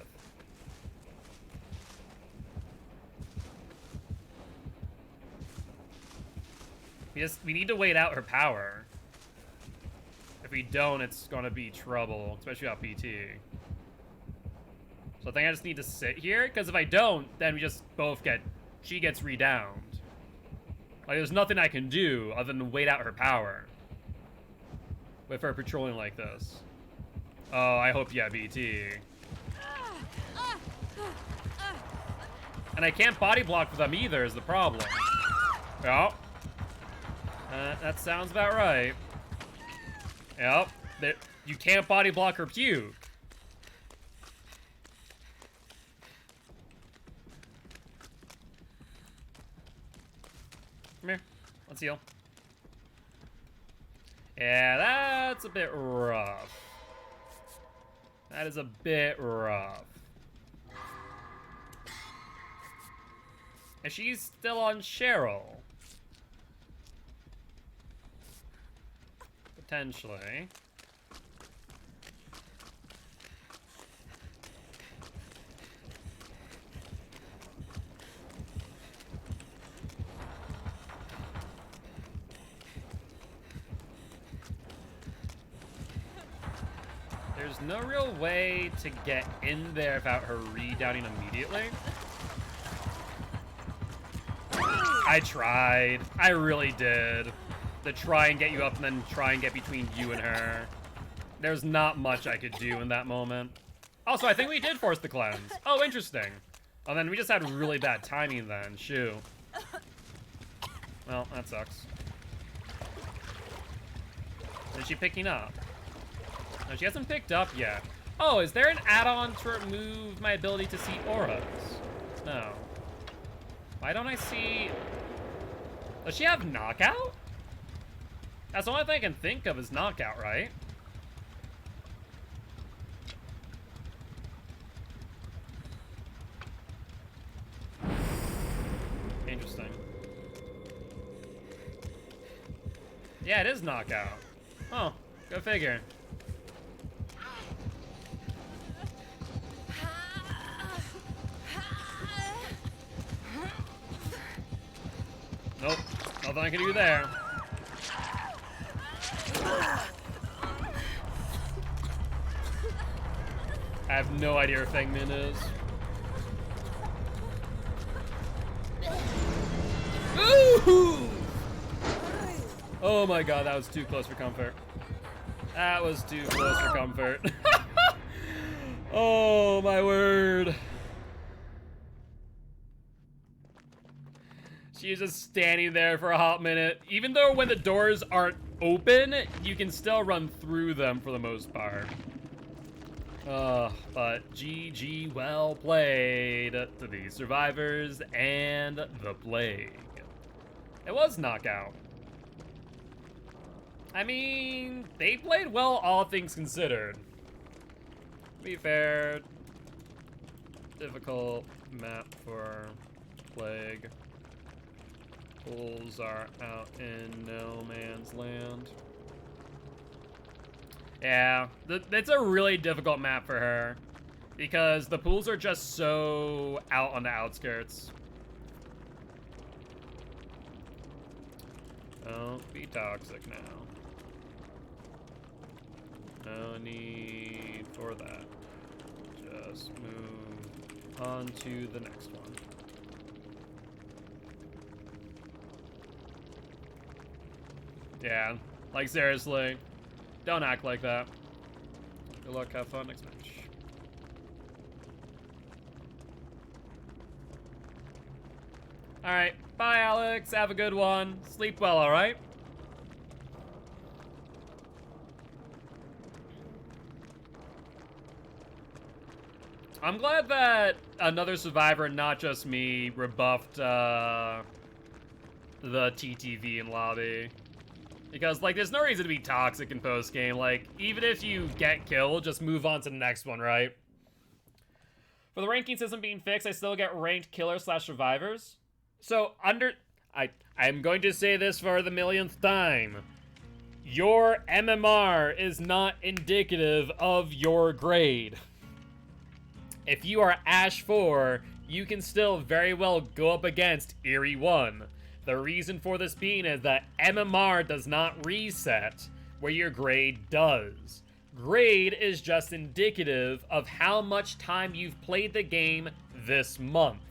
We need to wait out her power. If we don't, it's gonna be trouble, especially without PT. So I think I just need to sit here, because if I don't, then we just both she gets redowned. Like, there's nothing I can do other than wait out her power. With her patrolling like this. Oh, I hope you have BT. And I can't body block for them either is the problem. Yep. That sounds about right. Yep. You can't body block her puke. Come here. Let's heal. Yeah, that's a bit rough. That is a bit rough. And she's still on Cheryl. Potentially. There's no real way to get in there without her redowning immediately. I tried. I really did. To try and get you up and then try and get between you and her. There's not much I could do in that moment. Also, I think we did force the cleanse. Oh, interesting. Oh, then we just had really bad timing then. Shoo. Well, that sucks. Is she picking up? No, she hasn't picked up yet. Oh, is there an add-on to remove my ability to see auras? No. Why don't I see... Does she have knockout? That's the only thing I can think of is knockout, right? Interesting. Yeah, it is knockout. Oh, go figure. Nope, nothing I can do there. I have no idea where Feng Min is. Ooh! Oh my god, that was too close for comfort. That was too close for comfort. Oh, my word. She's just standing there for a hot minute. Even though when the doors aren't open, you can still run through them for the most part. But GG, well played to the survivors and the plague. It was knockout. I mean, they played well, all things considered. To be fair, difficult map for plague. Pools are out in no man's land. Yeah, it's a really difficult map for her because the pools are just so out on the outskirts. Don't be toxic now. No need for that. Just move on to the next one. Yeah, like seriously, don't act like that. Good luck, have fun, next match. Alright, bye Alex, have a good one. Sleep well, alright? I'm glad that another survivor, not just me, rebuffed the TTV in lobby. Because, like, there's no reason to be toxic in post-game. Like, even if you get killed, just move on to the next one, right? For the ranking system being fixed, I still get ranked killer/survivors. So, I'm going to say this for the millionth time. Your MMR is not indicative of your grade. If you are Ash 4, you can still very well go up against Eerie 1. The reason for this being is that MMR does not reset, where your grade does. Grade is just indicative of how much time you've played the game this month,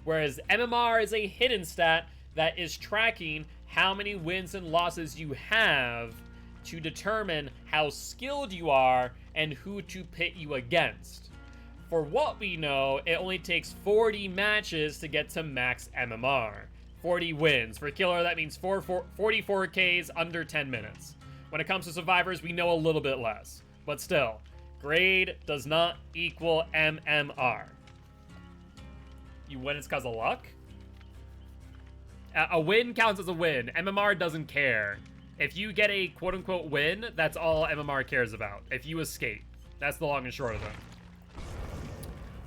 whereas MMR is a hidden stat that is tracking how many wins and losses you have to determine how skilled you are and who to pit you against. For what we know, it only takes 40 matches to get to max MMR. 40 wins. For Killer, that means 44 Ks under 10 minutes. When it comes to survivors, we know a little bit less. But still, grade does not equal MMR. You win it's because of luck? A win counts as a win. MMR doesn't care. If you get a quote-unquote win, that's all MMR cares about. If you escape. That's the long and short of it.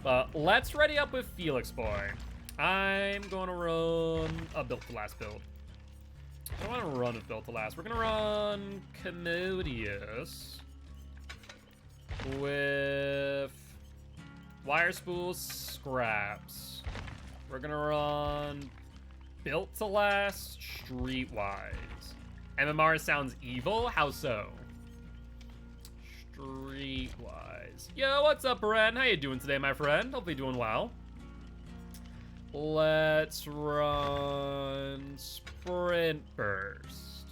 But let's ready up with Felix Boy. I'm going to run a built to last build. I don't want to run a built to last. We're going to run Commodious with Wire Spools Scraps. We're going to run built to last Streetwise. MMR sounds evil? How so? Streetwise. Yo, what's up, Ren? How you doing today, my friend? Hopefully doing well. Let's run Sprint Burst.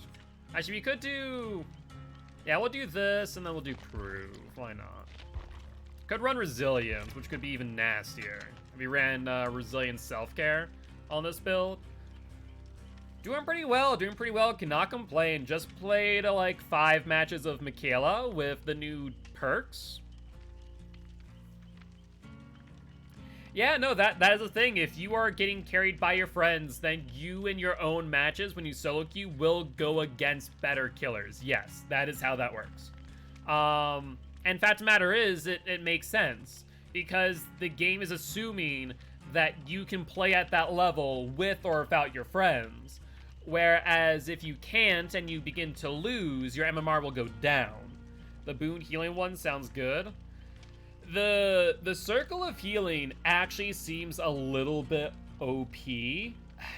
Actually, we could do... Yeah, we'll do this, and then we'll do Prove. Why not? Could run Resilience, which could be even nastier. We ran Resilience Self-Care on this build. Doing pretty well, cannot complain. Just played like 5 matches of Michaela with the new perks. Yeah, no, that is the thing. If you are getting carried by your friends, then you in your own matches, when you solo queue, will go against better killers. Yes, that is how that works. And fact of the matter is, it makes sense. Because the game is assuming that you can play at that level with or without your friends. Whereas if you can't and you begin to lose, your MMR will go down. The Boon Healing one sounds good. The Circle of Healing actually seems a little bit OP.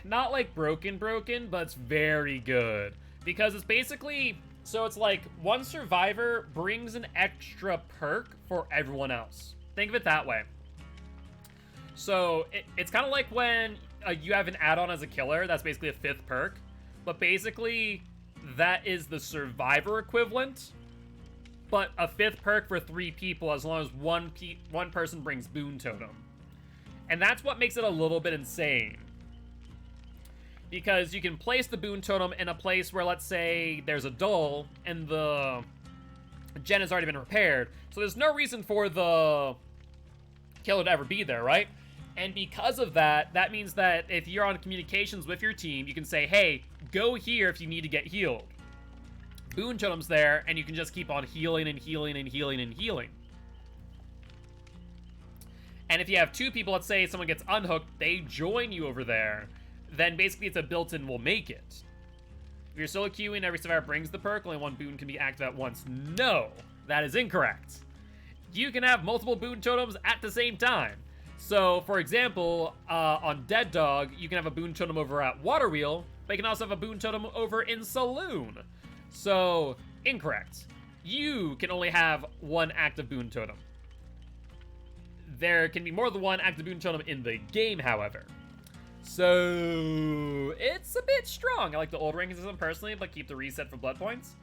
Not like broken, but it's very good. Because it's basically, so it's like one survivor brings an extra perk for everyone else. Think of it that way. So it's kind of like when you have an add-on as a killer, that's basically a 5th perk. But basically, that is the survivor equivalent but a 5th perk for 3 people as long as one person brings Boon Totem. And that's what makes it a little bit insane. Because you can place the Boon Totem in a place where, let's say, there's a dull, and the gen has already been repaired. So there's no reason for the killer to ever be there, right? And because of that, that means that if you're on communications with your team, you can say, hey, go here if you need to get healed. Boon Totem's there, and you can just keep on healing and healing and healing and healing. And if you have 2 people, let's say someone gets unhooked, they join you over there, then basically it's a built-in will make it. If you're solo queuing, every survivor brings the perk, only 1 boon can be active at once. No, that is incorrect. You can have multiple Boon Totems at the same time. So, for example, on Dead Dog, you can have a Boon Totem over at Water Wheel, but you can also have a Boon Totem over in Saloon. So, incorrect. You can only have 1 active Boon Totem. There can be more than 1 active Boon Totem in the game, however. So, it's a bit strong. I like the old ranking system personally, but keep the reset for blood points.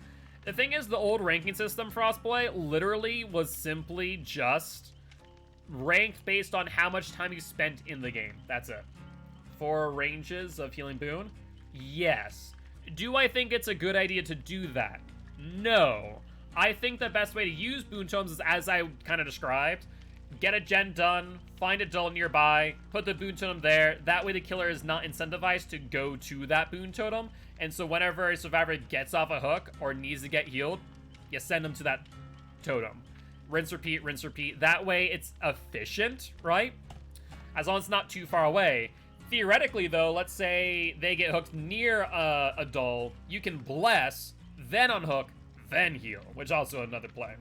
The thing is, the old ranking system for Frostplay literally was simply just ranked based on how much time you spent in the game. That's it. 4 ranges of healing boon? Yes. Do I think it's a good idea to do that? No. I think the best way to use Boon Totems is as I kind of described. Get a gen done, find a dull nearby, put the Boon Totem there. That way the killer is not incentivized to go to that Boon Totem. And so whenever a survivor gets off a hook or needs to get healed, you send them to that totem. Rinse, repeat, rinse, repeat. That way it's efficient, right? As long as it's not too far away. Theoretically, though, let's say they get hooked near a dull. You can bless, then unhook, then heal, which is also another play.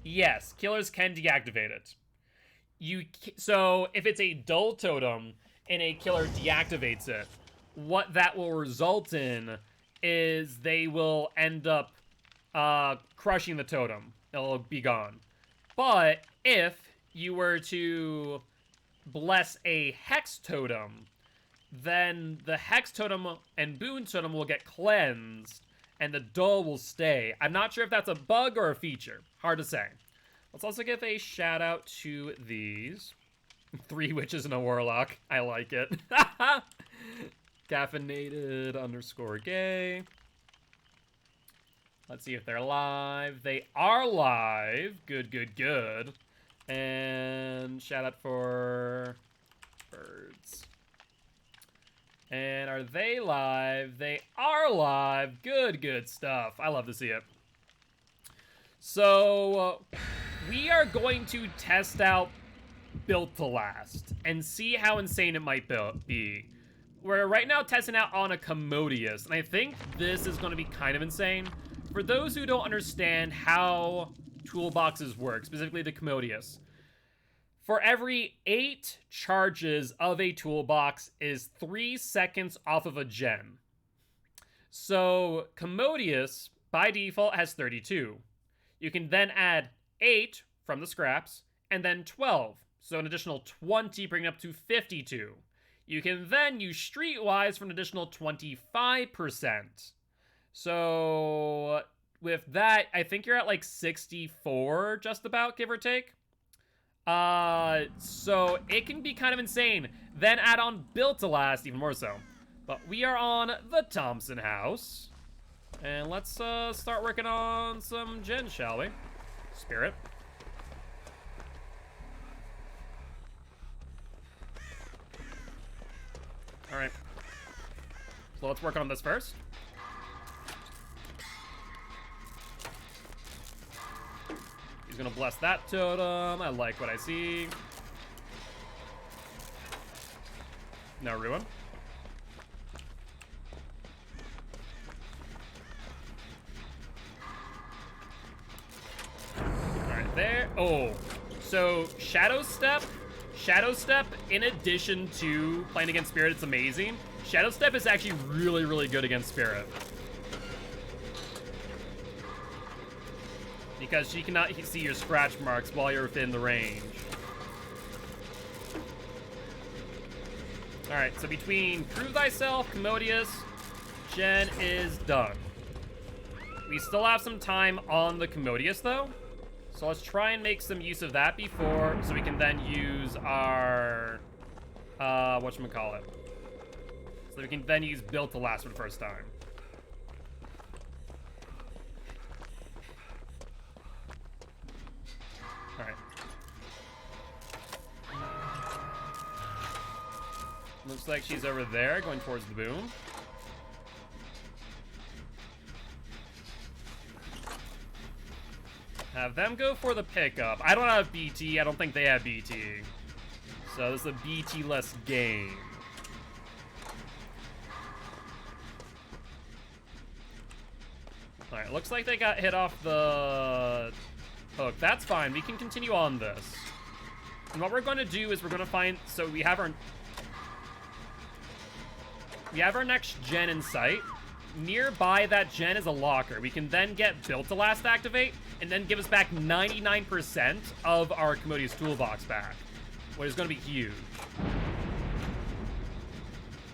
Yes, killers can deactivate it. So if it's a dull totem and a killer deactivates it, what that will result in is they will end up crushing the totem. It'll be gone. But if you were to bless a hex totem, then the hex totem and boon totem will get cleansed and the dull will stay. I'm not sure if that's a bug or a feature. Hard to say. Let's also give a shout out to these. 3 witches and a warlock. I like it. Caffeinated _ gay. Let's see if they're live. They are live. Good, good, good. And shout out for birds. And are they live? They are live. Good, good stuff. I love to see it. So, we are going to test out Built to Last and see how insane it might be. We're right now testing out on a Commodious, and I think this is going to be kind of insane. For those who don't understand how toolboxes work, specifically the Commodious, for every 8 charges of a toolbox is 3 seconds off of a gen. So Commodious, by default, has 32. You can then add 8 from the scraps, and then 12. So an additional 20, bringing up to 52. You can then use Streetwise for an additional 25%. So with that, I think you're at like 64, just about, give or take. So it can be kind of insane. Then add on Built to Last, even more so. But we are on the Thompson house. And let's start working on some gens, shall we? Spirit. Alright. So let's work on this first. He's gonna bless that totem. I like what I see. No ruin. Alright, there. Oh. So, Shadow Step, in addition to playing against Spirit, it's amazing. Shadow Step is actually really, really good against Spirit. Because she cannot see your scratch marks while you're within the range. Alright, so between Prove Thyself, Commodious, Jen is done. We still have some time on the Commodious, though. So let's try and make some use of that before, so we can then use our, whatchamacallit. So we can then use Built to Last for the first time. Alright. Looks like she's over there, going towards the boom. Have them go for the pickup. I don't have BT. I don't think they have BT. So this is a BT-less game. Alright, looks like they got hit off the hook. That's fine. We can continue on this. And what we're going to do is we're going to find... So we have our next gen in sight. Nearby that gen is a locker. We can then get Built to Last activate, and then give us back 99% of our Commodious toolbox back, which is going to be huge.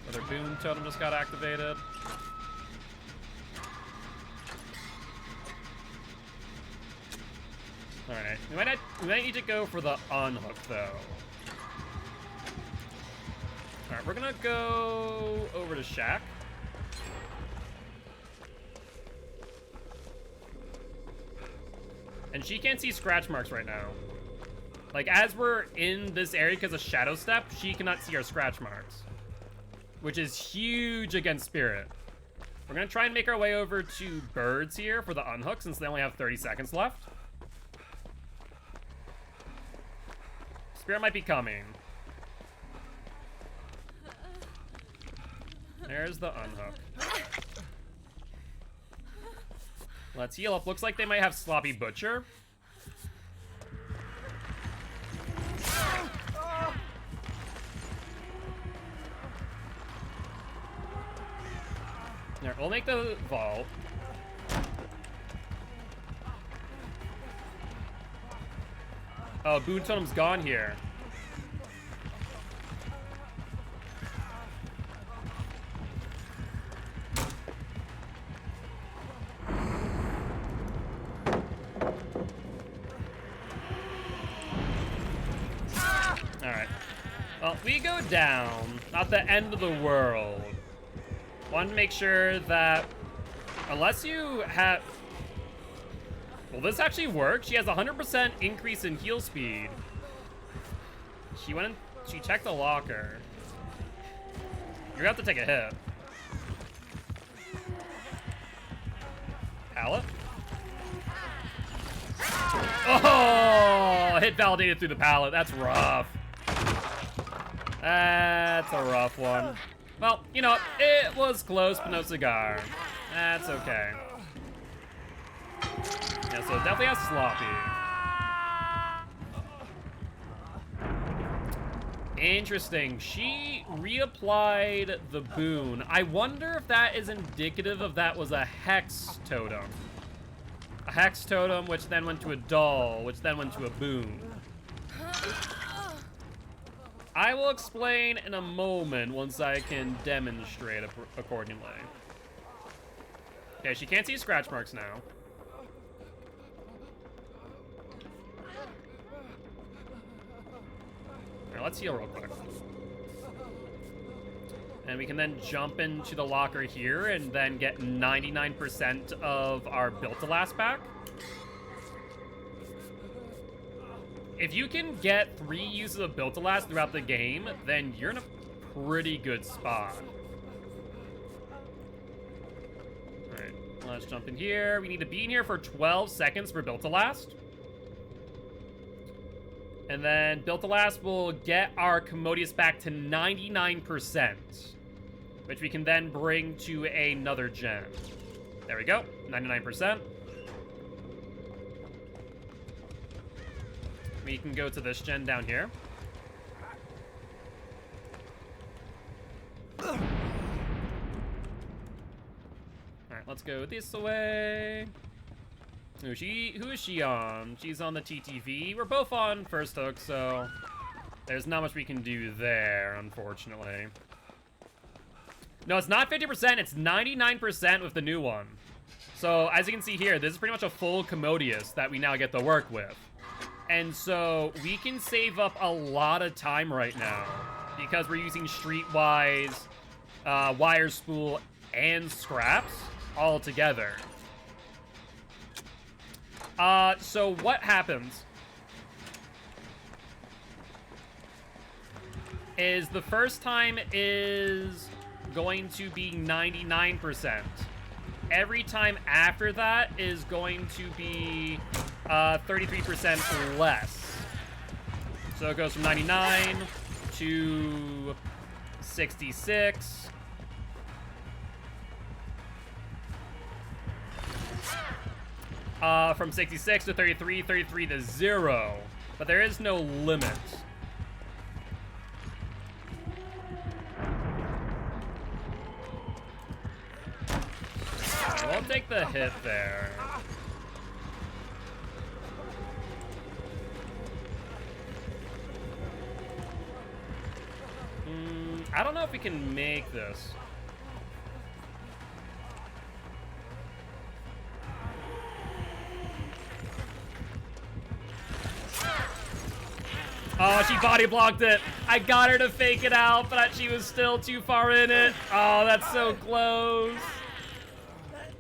Another Boon Totem just got activated. Alright, we might need to go for the unhook, though. Alright, we're gonna go over to Shaq. And she can't see scratch marks right now. Like, as we're in this area because of Shadow Step, she cannot see our scratch marks. Which is huge against Spirit. We're gonna try and make our way over to Birds here for the unhook, since they only have 30 seconds left. Spirit might be coming. There's the unhook. Let's heal up. Looks like they might have Sloppy Butcher. There, we'll make the vault. Oh, Boon Totem's gone here. Alright. Well, we go down. Not the end of the world. Want to make sure that... Unless you have... Will this actually work? She has 100% increase in heal speed. She went and... She checked the locker. You're gonna have to take a hit. Pallet? Oh! Hit validated through the pallet. That's rough. That's a rough one. Well, you know, it was close, but no cigar. That's okay. Yeah, so definitely has Sloppy. Interesting. She reapplied the boon. I wonder if that is indicative of that was a Hex Totem. A Hex Totem, which then went to a doll, which then went to a boon. I will explain in a moment once I can demonstrate accordingly. Okay, she can't see scratch marks now. Alright, let's heal real quick. And we can then jump into the locker here and then get 99% of our Built to Last back. If you can get 3 uses of Built to Last throughout the game, then you're in a pretty good spot. Alright, let's jump in here. We need to be in here for 12 seconds for Built to Last. And then Built to Last will get our Commodious back to 99%, which we can then bring to another gen. There we go, 99%. We can go to this gen down here. Alright, let's go this way. Who is she on? She's on the TTV. We're both on first hook, so there's not much we can do there, unfortunately. No, it's not 50%, it's 99% with the new one. So as you can see here, this is pretty much a full Commodious that we now get to work with. And so we can save up a lot of time right now because we're using Streetwise, Wire Spool, and Scraps all together. So what happens is the first time is going to be 99%. Every time after that is going to be 33% less. So it goes from 99 to 66. From 66 to 33, 33 to 0. But there is no limit. We'll take the hit there. I don't know if we can make this. Oh, she body blocked it. I got her to fake it out, but she was still too far in it. Oh, that's so close.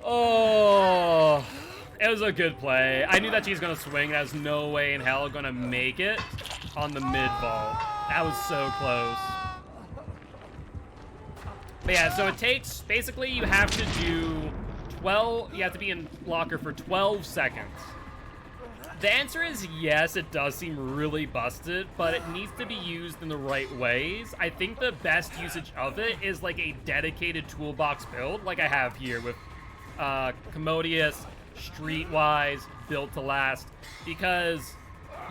Oh, it was a good play. I knew that she's gonna swing. There's no way in hell gonna make it on the mid vault. That was so close. But yeah, so it takes, basically you have to do 12, you have to be in blocker for 12 seconds. The answer is yes, it does seem really busted, but it needs to be used in the right ways. I think the best usage of it is like a dedicated toolbox build, like I have here with Commodious, Streetwise, Built to Last, because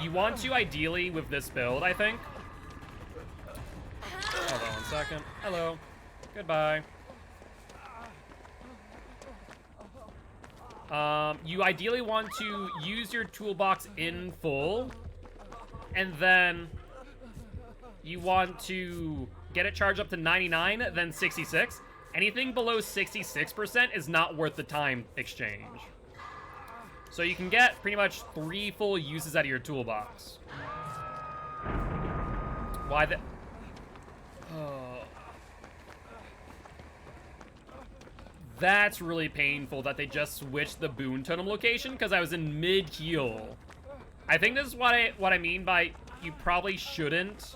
you want to ideally with this build, I think. Hold on one second. Hello. Goodbye. You ideally want to use your toolbox in full, and then you want to get it charged up to 99, then 66. Anything below 66% is not worth the time exchange. So you can get pretty much 3 full uses out of your toolbox. Why the... Oh. That's really painful that they just switched the boon totem location because I was in mid-heal. I think this is what I mean by you probably shouldn't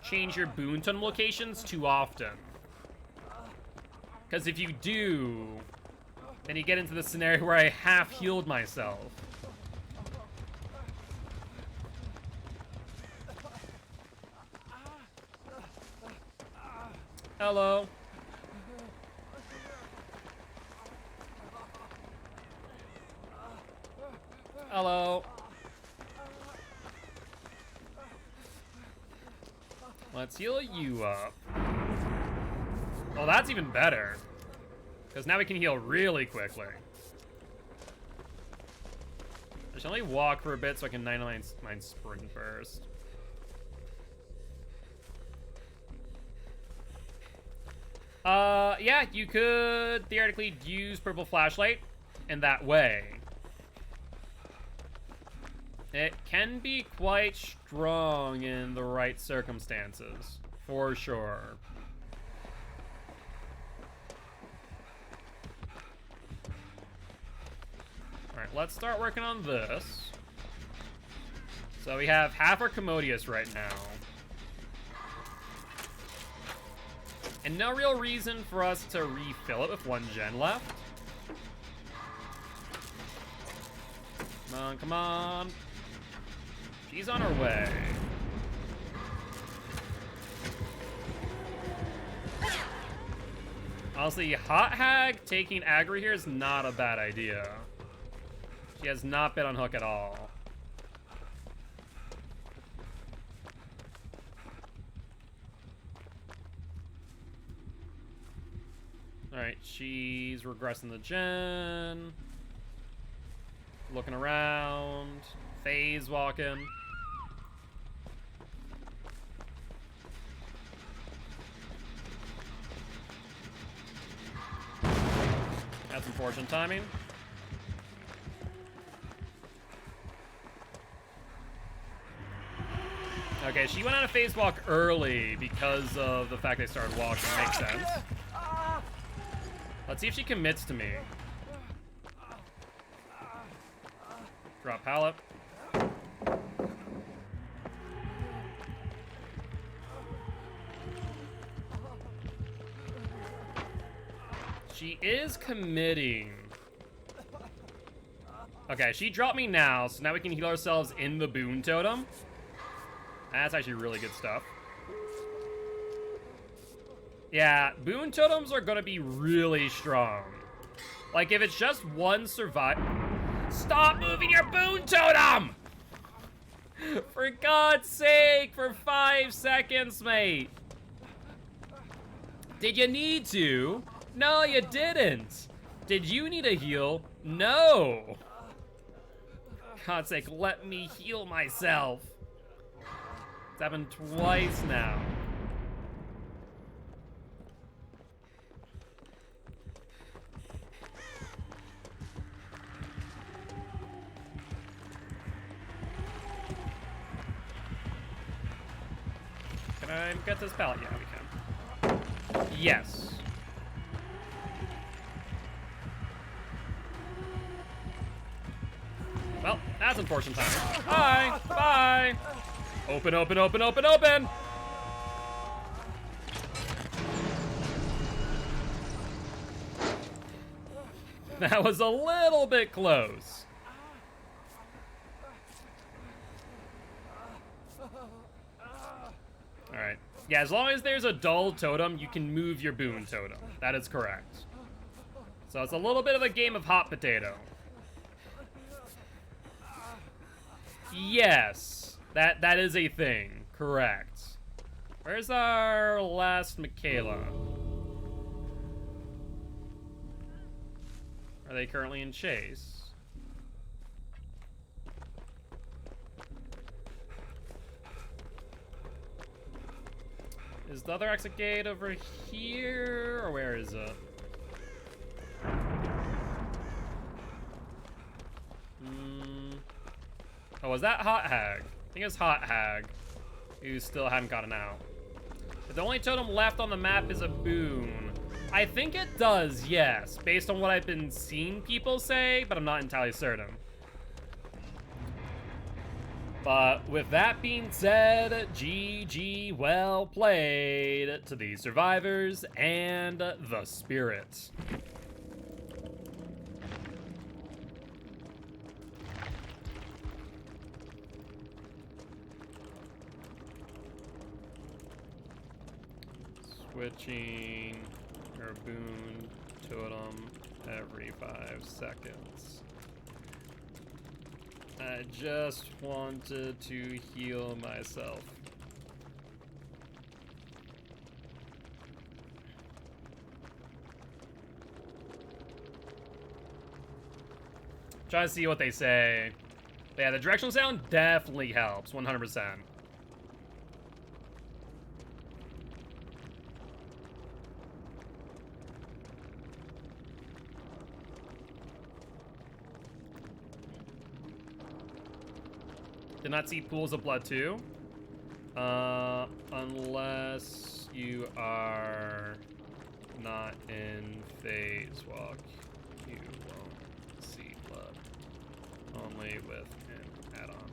change your boon totem locations too often. Because if you do, then you get into the scenario where I half healed myself. Hello. Hello. Let's heal you up. Well, that's even better. Because now we can heal really quickly. I should only walk for a bit so I can 99 sprint first. Yeah, you could theoretically use purple flashlight in that way. It can be quite strong in the right circumstances, for sure. Alright, let's start working on this. So we have half our Commodious right now. And no real reason for us to refill it with 1 gen left. Come on, come on. She's on her way. Honestly, Hot Hag taking aggro here is not a bad idea. She has not been on hook at all. Alright, she's regressing the gen. Looking around. Phase walking. That's unfortunate timing. Okay, she went on a phase walk early because of the fact they started walking. Makes sense. Let's see if she commits to me. Drop pallet. She is committing. Okay, she dropped me now, so now we can heal ourselves in the Boon Totem. That's actually really good stuff. Yeah, Boon Totems are gonna be really strong. Like, if it's just one survive... Stop moving your Boon Totem! For God's sake, for 5 seconds, mate. Did you need to? No, you didn't. Did you need a heal? No. God's sake, let me heal myself. It's happened twice now. Can I get this pallet? Yeah, we can. Yes. Well, that's unfortunate timing. Bye! Bye! Open, open, open, open, open! That was a little bit close. Alright. Yeah, as long as there's a dull totem, you can move your Boon Totem. That is correct. So it's a little bit of a game of hot potato. Yes, that is a thing. Correct. Where's our last Michaela? Are they currently in chase? Is the other exit gate over here, or where is it? Oh, was that Hot Hag? I think it's Hot Hag, who still hadn't gotten out. But the only totem left on the map is a boon. I think it does, yes, based on what I've been seeing people say, but I'm not entirely certain. But with that being said, GG, well played to the survivors and the spirits. Switching our boon totem every 5 seconds. I just wanted to heal myself. Try to see what they say. But yeah, the directional sound definitely helps, 100%. Did not see pools of blood too. Unless you are not in phase walk, you won't see blood. Only with an add-on.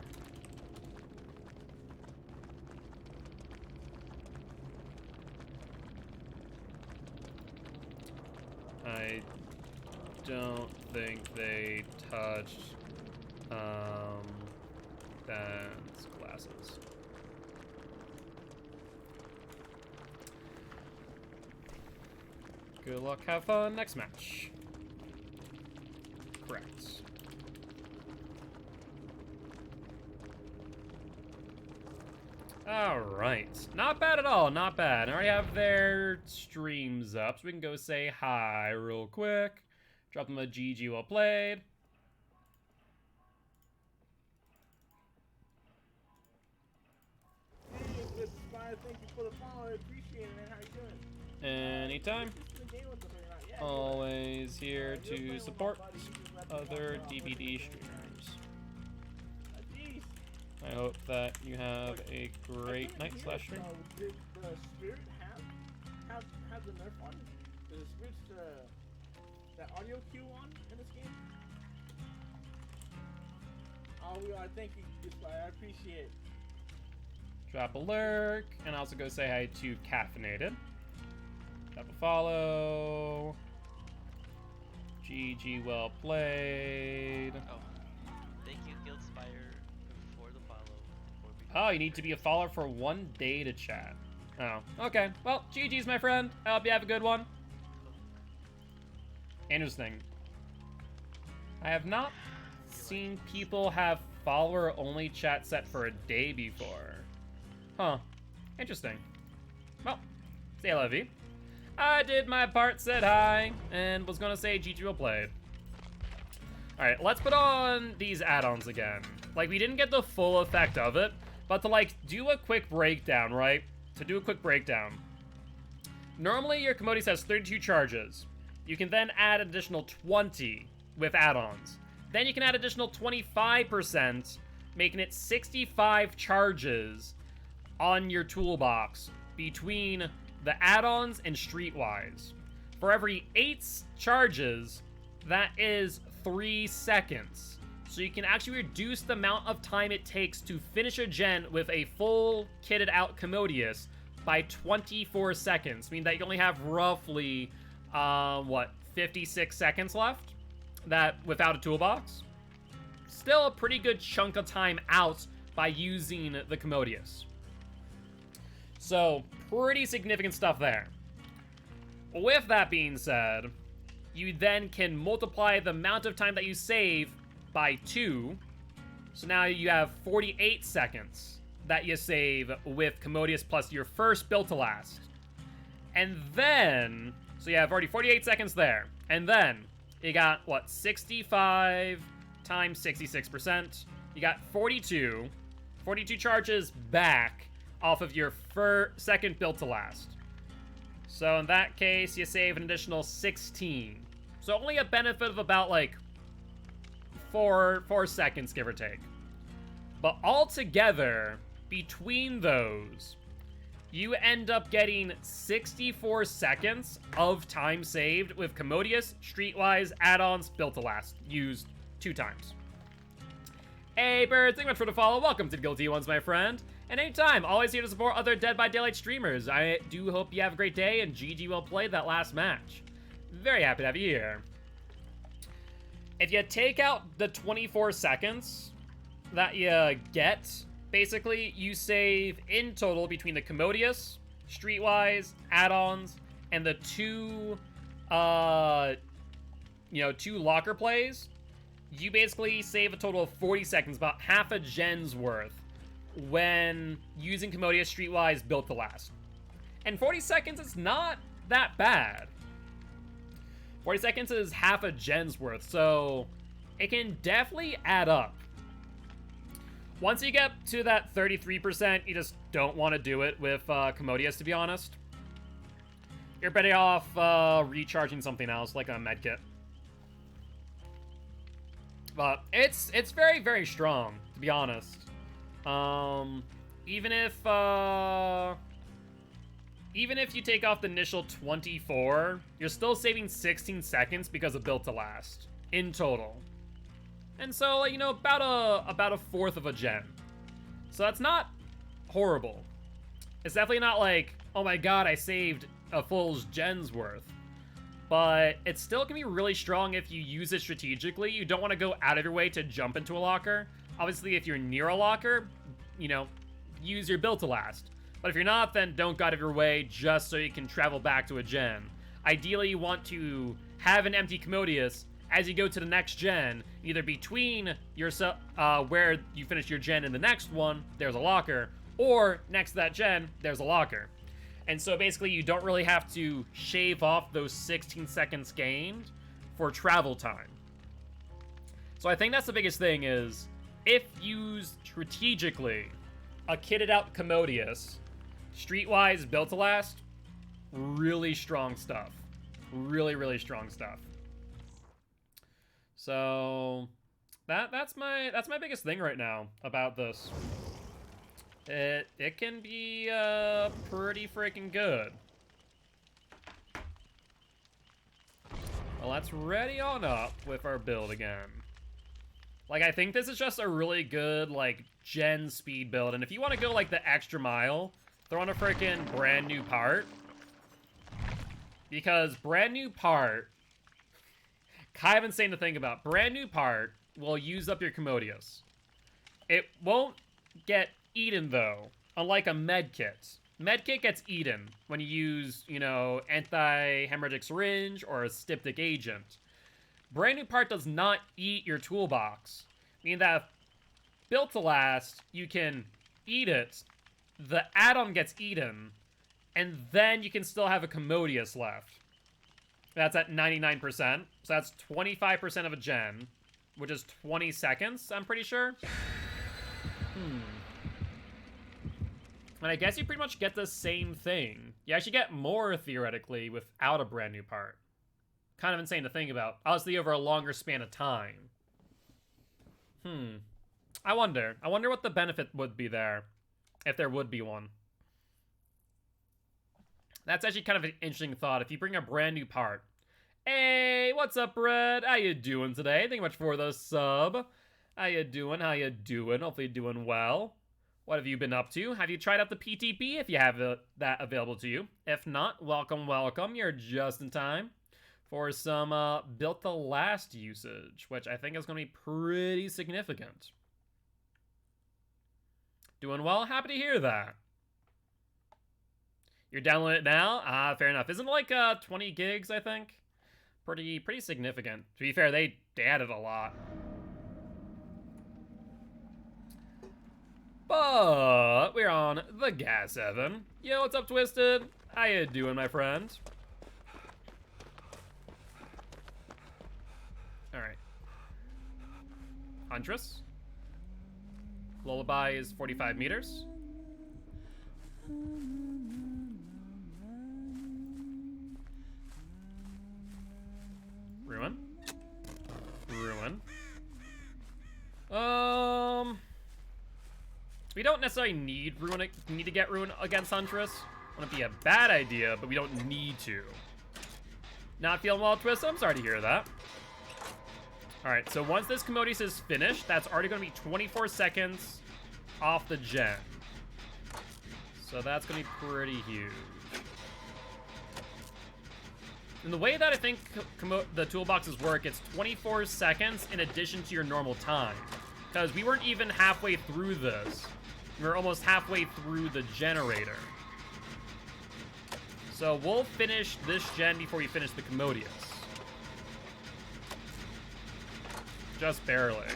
I don't think they touched Dan's glasses. Good luck, have fun, next match. Correct. Alright, not bad at all, not bad. I already have their streams up, so we can go say hi real quick. Drop them a GG well played. Thank you for the follow. I appreciate it, man. How you doing? Anytime. Always here to support other DVD streamers. I hope hope that you have a great night slash stream. Did the spirit have the nerf on? Does the spirit's that audio cue on in this game? Oh, thank you, I appreciate it. Drop a lurk, and also go say hi to Caffeinated. Drop a follow. GG, well played. Oh, thank you, Guildspire, for the follow. Oh, you need to be a follower for 1 day to chat. Oh, okay. Well, GG's, my friend. I hope you have a good one. Interesting. I have not seen people have follower-only chat set for a day before. Huh. Interesting. Well, say hello, V. I did my part, said hi, and was gonna say GG well played. Alright, let's put on these add-ons again. Like, we didn't get the full effect of it, but to, like, do a quick breakdown, right? To do a quick breakdown. Normally, your Commodious has 32 charges. You can then add an additional 20 with add-ons. Then you can add additional 25%, making it 65 charges on your toolbox between the add-ons and Streetwise. For every 8 charges, that is 3 seconds. So you can actually reduce the amount of time it takes to finish a gen with a full kitted out Commodious by 24 seconds. Meaning that you only have roughly, 56 seconds left? That without a toolbox? Still a pretty good chunk of time out by using the Commodious. So, pretty significant stuff there. With that being said, you then can multiply the amount of time that you save by 2. So now you have 48 seconds that you save with Commodious plus your first build to last. And then, so you have already 48 seconds there. And then, you got, 65 times 66%. You got 42 charges back off of your second build to last. So in that case, you save an additional 16. So only a benefit of about, 4 seconds, give or take. But altogether, between those, you end up getting 64 seconds of time saved with Commodious, Streetwise, add-ons, built to last, used 2 times. Hey, Bird, thank you much for the follow. Welcome to the Guilty Ones, my friend. And anytime, always here to support other Dead by Daylight streamers. I do hope you have a great day, and GG well played that last match. Very happy to have you here. If you take out the 24 seconds that you get, basically, you save in total between the Commodious, Streetwise, add-ons, and the 2 locker plays. You basically save a total of 40 seconds, about half a gen's worth, when using Commodious, Streetwise, built to last. And 40 seconds is not that bad. 40 seconds is half a gen's worth, so it can definitely add up. Once you get to that 33%, you just don't want to do it with Commodious, to be honest. You're better off recharging something else, like a medkit. But it's very, very strong, to be honest. Even if you take off the initial 24, you're still saving 16 seconds because of built to last in total. And so, about a fourth of a gen. So that's not horrible. It's definitely not like, oh my god, I saved a full gen's worth. But it still can be really strong if you use it strategically. You don't want to go out of your way to jump into a locker. Obviously, if you're near a locker, use your build to last. But if you're not, then don't go out of your way just so you can travel back to a gen. Ideally, you want to have an empty Commodious as you go to the next gen, either between yourself, where you finish your gen and the next one, there's a locker, or next to that gen, there's a locker. And so basically, you don't really have to shave off those 16 seconds gained for travel time. So I think that's the biggest thing is, if used strategically, a kitted out Commodious, Streetwise, built to last, really strong stuff. Really, really strong stuff. So that's my biggest thing right now about this. It can be pretty freaking good. Well, let's ready on up with our build again. Like, I think this is just a really good, like, gen speed build. And if you want to go, like, the extra mile, throw on a freaking brand new part. Because brand new part, kind of insane to think about. Brand new part will use up your Commodious. It won't get eaten, though, unlike a med kit. Med kit gets eaten when you use, you know, anti-hemorrhagic syringe or a styptic agent. Brand new part does not eat your toolbox, meaning that if built to last, you can eat it, the add-on gets eaten, and then you can still have a Commodious left. That's at 99%, so that's 25% of a gen, which is 20 seconds, I'm pretty sure. And I guess you pretty much get the same thing. You actually get more, theoretically, without a brand new part. Kind of insane to think about. Obviously, over a longer span of time. I wonder. I wonder what the benefit would be there. If there would be one. That's actually kind of an interesting thought. If you bring a brand new part. Hey, what's up, Brett? How you doing today? Thank you much for the sub. How you doing? How you doing? Hopefully you're doing well. What have you been up to? Have you tried out the PTP if you have that available to you? If not, welcome, welcome. You're just in time for some built to last usage, which I think is going to be pretty significant. Doing well? Happy to hear that. You're downloading it now? Fair enough. Isn't it like 20 gigs, I think? Pretty significant. To be fair, they added a lot. But we're on the Gas Evan. Yo, what's up, Twisted? How you doing, my friend? Alright. Huntress. Lullaby is 45 meters. Ruin. Ruin. We don't necessarily need to get Ruin against Huntress. Wouldn't be a bad idea, but we don't need to. Not feeling well, Twist? I'm sorry to hear that. Alright, so once this Commodious is finished, that's already going to be 24 seconds off the gen. So that's going to be pretty huge. And the way that I think the toolboxes work, it's 24 seconds in addition to your normal time. Because we weren't even halfway through this. We were almost halfway through the generator. So we'll finish this gen before we finish the Commodious. Just barely.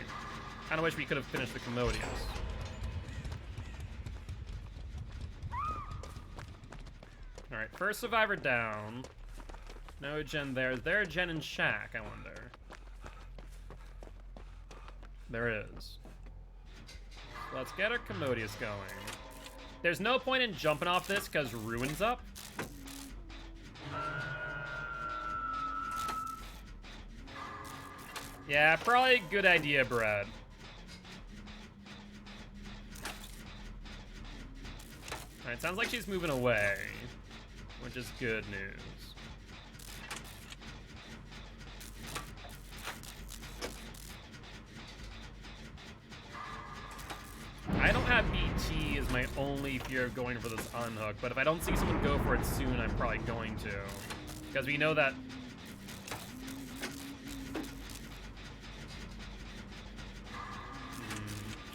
Kinda wish we could have finished the Commodious. Alright, first survivor down. No gen there. Is there a gen in Shack, I wonder? There is. Let's get our Commodious going. There's no point in jumping off this because Ruin's up. Yeah, probably a good idea, Brad. Alright, sounds like she's moving away, which is good news. I don't have BT is my only fear of going for this unhook, but if I don't see someone go for it soon, I'm probably going to. Because we know that...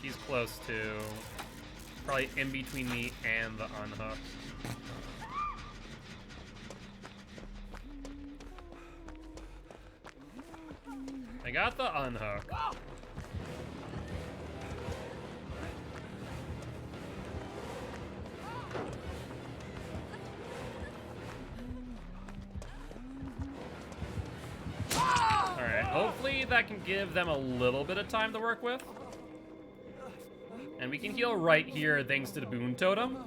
she's close to. Probably in between me and the unhook. I got the unhook. Alright, hopefully that can give them a little bit of time to work with. And we can heal right here thanks to the Boon Totem.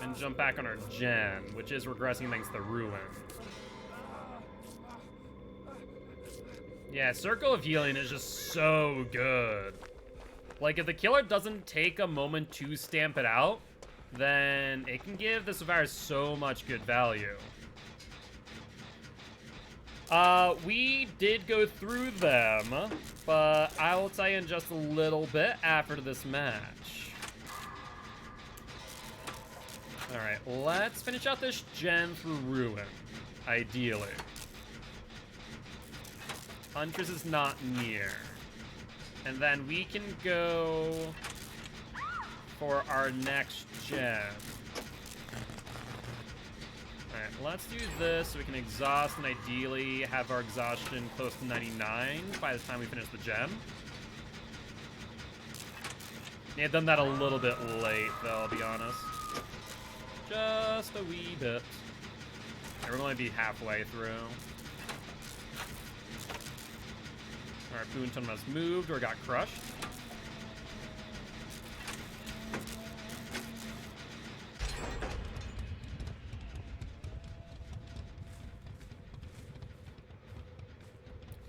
And jump back on our gen, which is regressing thanks to Ruin. Yeah, Circle of Healing is just so good. Like, if the killer doesn't take a moment to stamp it out, then it can give the survivor so much good value. We did go through them, but I will tell you in just a little bit after this match. Alright, let's finish out this gen through Ruin, ideally. Huntress is not near. And then we can go for our next gen. Alright, let's do this so we can exhaust and ideally have our exhaustion close to 99 by the time we finish the gem. Yeah, done that a little bit late though, I'll be honest. Just a wee bit. Yeah, we're going to be halfway through. Alright, Boon Totem has moved or got crushed.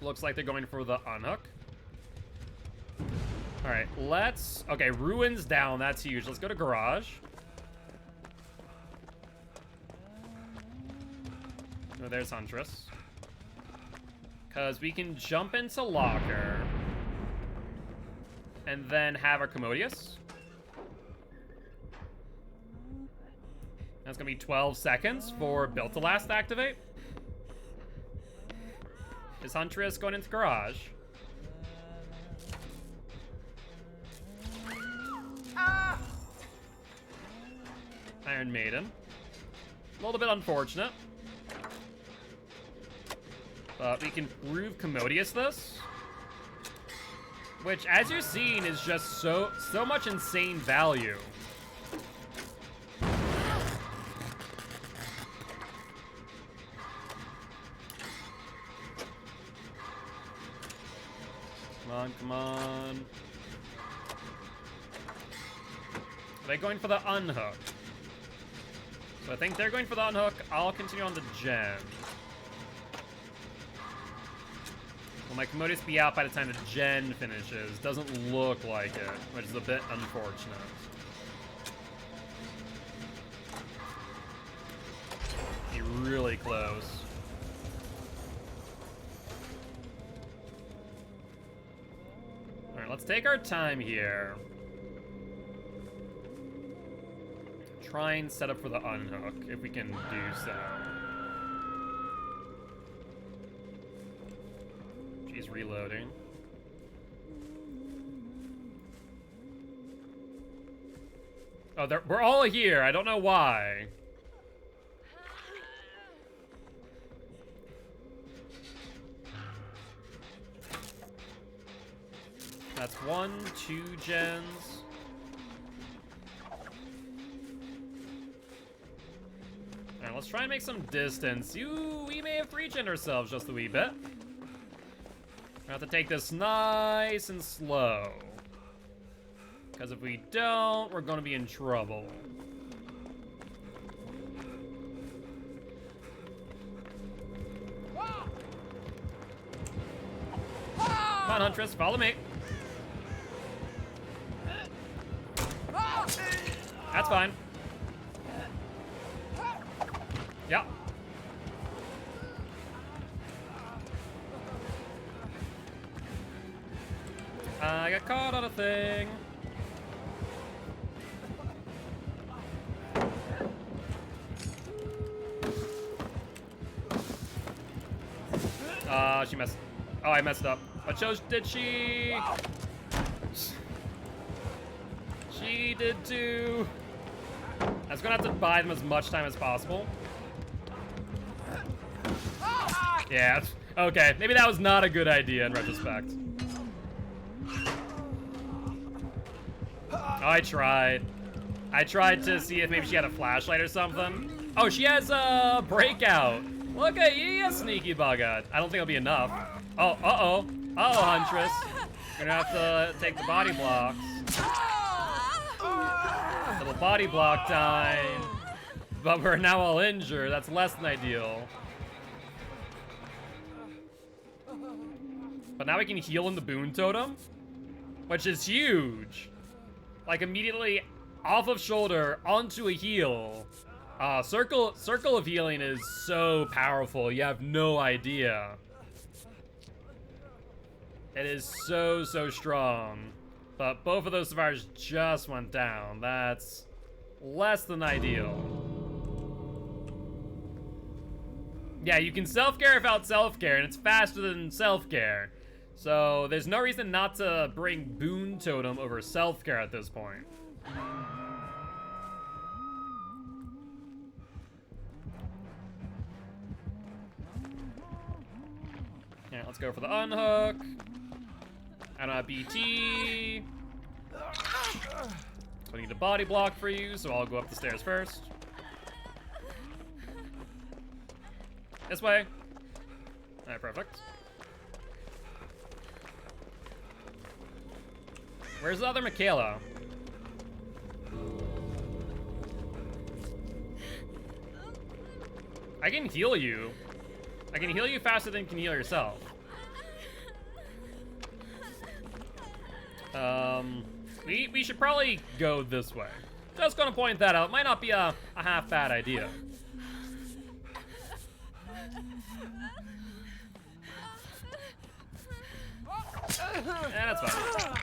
Looks like they're going for the unhook. Alright, let's... Okay, Ruin's down. That's huge. Let's go to Garage. Oh, there's Huntress. Because we can jump into Locker. And then have our Commodious. That's going to be 12 seconds for Built to Last to activate. Is Huntress going into Garage? Iron Maiden. A little bit unfortunate. But we can prove Commodious this. Which, as you're seeing, is just so much insane value. Come on, come on. Are they going for the unhook? So I think they're going for the unhook. I'll continue on the gem. Will my Commodious be out by the time the gen finishes? Doesn't look like it, which is a bit unfortunate. Be really close. Alright, let's take our time here. Try and set up for the unhook, if we can do so. She's reloading. Oh, we're all here. I don't know why. That's 1, 2 gens. Alright, let's try and make some distance. We may have regened ourselves just a wee bit. We have to take this nice and slow. Because if we don't, we're going to be in trouble. Come on, Huntress, follow me. That's fine. Yeah. I got caught on a thing. She messed. Oh, I messed up. What shows did she? She did too. I was gonna have to buy them as much time as possible. Yeah. Okay. Maybe that was not a good idea in retrospect. Oh, I tried. I tried to see if maybe she had a flashlight or something. Oh, she has a breakout. Look at you, sneaky bugger. I don't think it'll be enough. Oh, uh-oh. Uh-oh, Huntress. You're gonna have to take the body blocks. Little body block time. But we're now all injured. That's less than ideal. But now we can heal in the Boon Totem, which is huge. Like, immediately off of shoulder onto a heal. Circle of healing is so powerful, you have no idea. It is so strong. But both of those survivors just went down. That's less than ideal. Yeah, you can self-care without self-care, and it's faster than self-care. So there's no reason not to bring Boon Totem over self-care at this point. Yeah, let's go for the unhook. And a BT. So I need a body block for you, so I'll go up the stairs first. This way. Alright, perfect. Where's the other Michaela? I can heal you. I can heal you faster than you can heal yourself. We should probably go this way. Just gonna point that out. Might not be a half bad idea. And that's fine.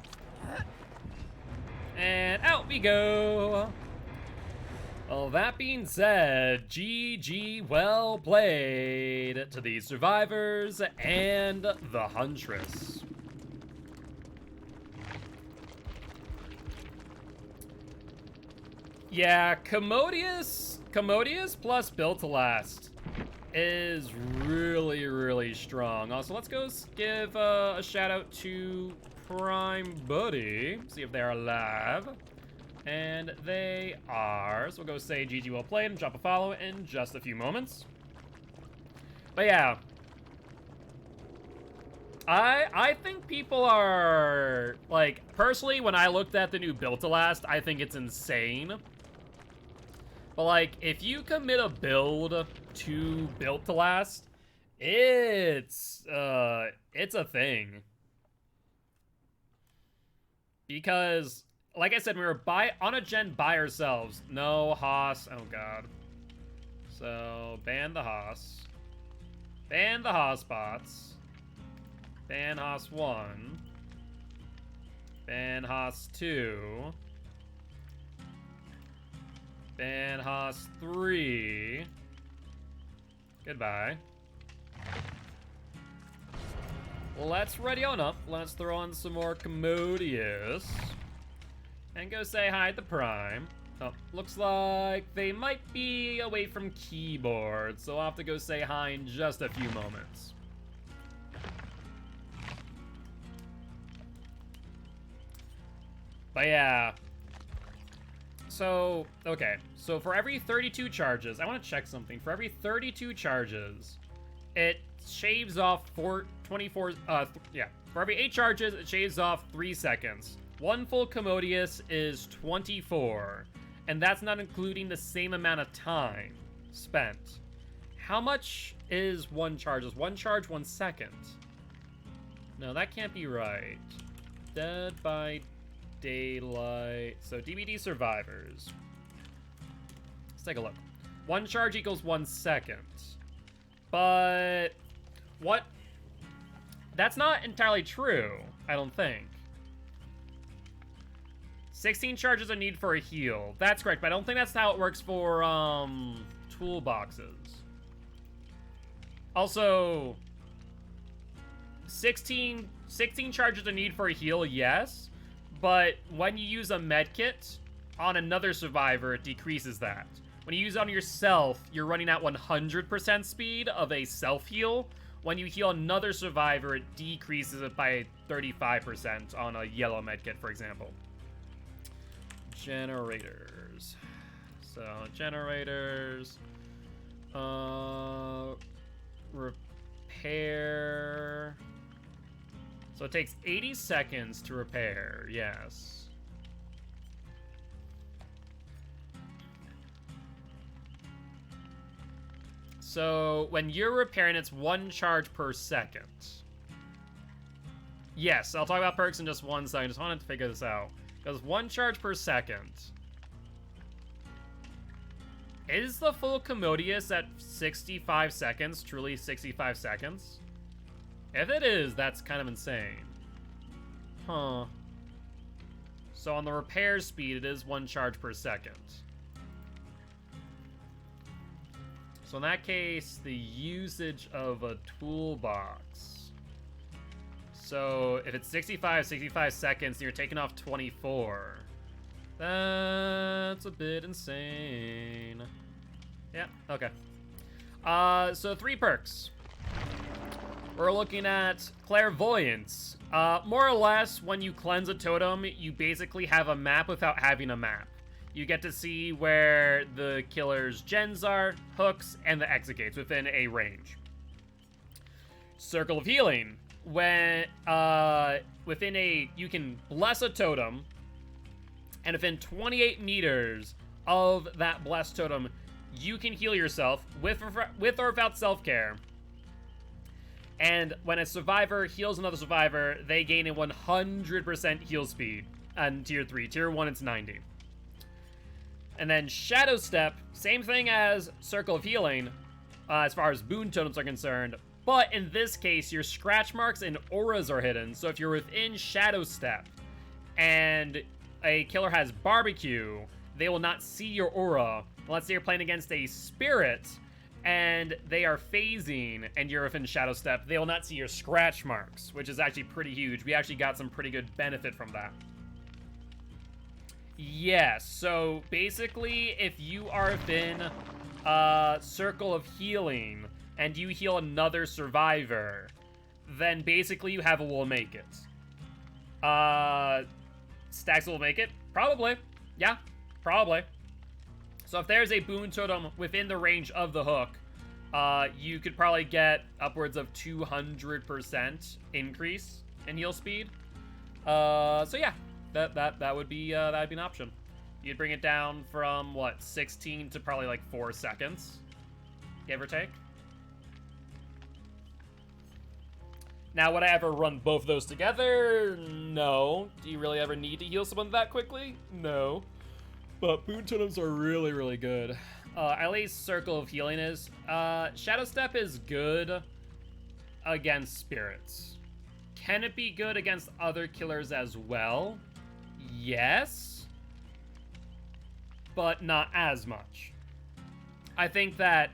And out we go. Well, that being said, GG, well played to the survivors and the Huntress. Yeah, Commodious plus Built to Last is really strong. Also, let's go give a shout out to Prime Buddy, see if they're alive. And they are. So we'll go say GG well played and drop a follow in just a few moments. But yeah, I think people are, like, personally, when I looked at the new Built to Last, I think it's insane. But like, if you commit a build to Built to Last, it's a thing. Because, like I said, we were on a gen by ourselves. No Haas. Oh god. So ban the Haas. Ban the Haas bots. Ban Haas 1. Ban Haas 2. Ban Haas 3. Goodbye. Let's ready on up. Let's throw on some more Commodious. And go say hi to Prime. Oh, looks like they might be away from keyboard, so I'll have to go say hi in just a few moments. But yeah. So, okay. So for every 32 charges, I want to check something. For every 32 charges, it shaves off for every 8 charges, it shaves off 3 seconds. One full Commodious is 24, and that's not including the same amount of time spent. How much is one charge? Is one charge 1 second? No, that can't be right. Dead by Daylight. So DBD survivors. Let's take a look. One charge equals 1 second. But what? That's not entirely true, I don't think. 16 charges are needed for a heal. That's correct, but I don't think that's how it works for toolboxes. Also, 16 charges are needed for a heal, yes. But when you use a medkit on another survivor, it decreases that. When you use it on yourself, you're running at 100% speed of a self-heal. When you heal another survivor, it decreases it by 35% on a yellow medkit, for example. Generators. So, generators. Repair. So it takes 80 seconds to repair, yes. So when you're repairing, it's 1 charge per second. Yes, I'll talk about perks in just 1 second. I just wanted to figure this out. Because 1 charge per second. Is the full Commodious at 65 seconds truly 65 seconds? If it is, that's kind of insane. Huh. So on the repair speed, it is 1 charge per second. So in that case, the usage of a toolbox. So if it's 65 seconds, and you're taking off 24. That's a bit insane. Yeah, okay. So 3 perks. We're looking at Clairvoyance. More or less, when you cleanse a totem, you basically have a map without having a map. You get to see where the killer's gens are, hooks, and the exit gates within a range. Circle of Healing. When, you can bless a totem, and within 28 meters of that blessed totem, you can heal yourself with or without self-care. And when a survivor heals another survivor, they gain a 100% heal speed on tier 3. Tier 1, it's 90. And then Shadow Step, same thing as Circle of Healing, as far as boon totems are concerned. But in this case, your scratch marks and auras are hidden. So if you're within Shadow Step and a killer has barbecue, they will not see your aura. Let's say you're playing against a spirit and they are phasing and you're within Shadow Step, they will not see your scratch marks, which is actually pretty huge. We actually got some pretty good benefit from that. Yes, so basically if you are within Circle of Healing and you heal another survivor, then basically you have a will make it. Stacks will make it? Probably. Yeah, probably. So if there's a boon totem within the range of the hook, you could probably get upwards of 200% increase in heal speed. So yeah, that would be an option. You'd bring it down from what, 16 to probably like 4 seconds, give or take. Now, would I ever run both of those together? No. Do you really ever need to heal someone that quickly? No. But boon totems are really, really good. At least Circle of Healing is. Shadow Step is good against spirits. Can it be good against other killers as well? Yes. But not as much. I think that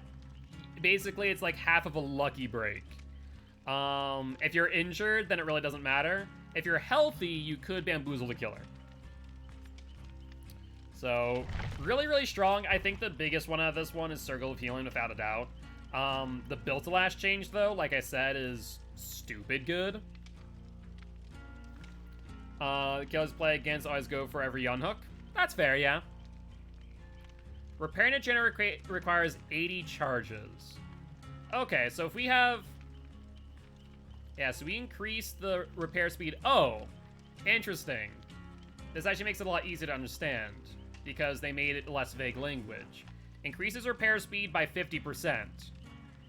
basically it's like half of a lucky break. If you're injured, then it really doesn't matter. If you're healthy, you could bamboozle the killer. So, really, really strong. I think the biggest one out of this one is Circle of Healing, without a doubt. The Built-to-Last change, though, like I said, is stupid good. Killers play against always go for every unhook. That's fair, yeah. Repairing a generator requires 80 charges. Okay, so if we have... Yeah, so we increase the repair speed. Oh, interesting. This actually makes it a lot easier to understand, because they made it less vague language. Increases repair speed by 50%.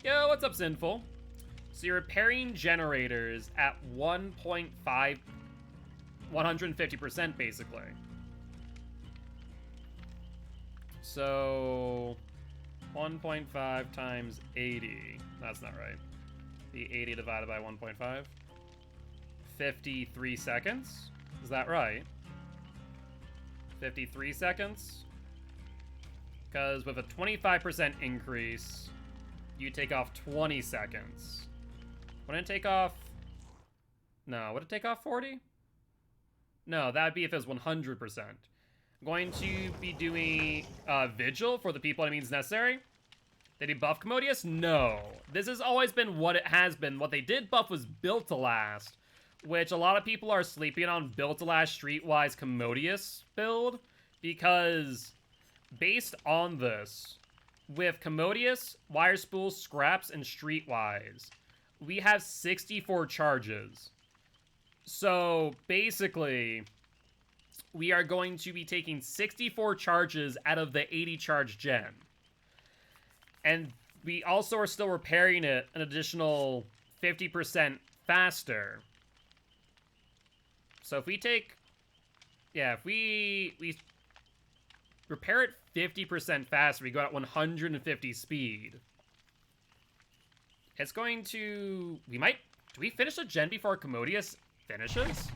Yo, what's up, Sinful? So you're repairing generators at 150% basically. So 1.5 times 80. That's not right. The 80 divided by 1.5. 53 seconds? Is that right? 53 seconds? Because with a 25% increase, you take off 20 seconds. Wouldn't it take off... No, would it take off 40? No, that would be if it was 100%. I'm going to be doing Vigil for the people it means necessary. Did he buff Commodious? No. This has always been what it has been. What they did buff was Built-to-Last, which a lot of people are sleeping on Built-to-Last Streetwise Commodious build, because based on this, with Commodious, Wire Spool, Scraps, and Streetwise, we have 64 charges. So basically, we are going to be taking 64 charges out of the 80 charge gen. And we also are still repairing it an additional 50% faster. So if we take... Yeah, if we repair it 50% faster, we go at 150 speed. It's going to... We might... Do we finish the gen before Commodious finishes?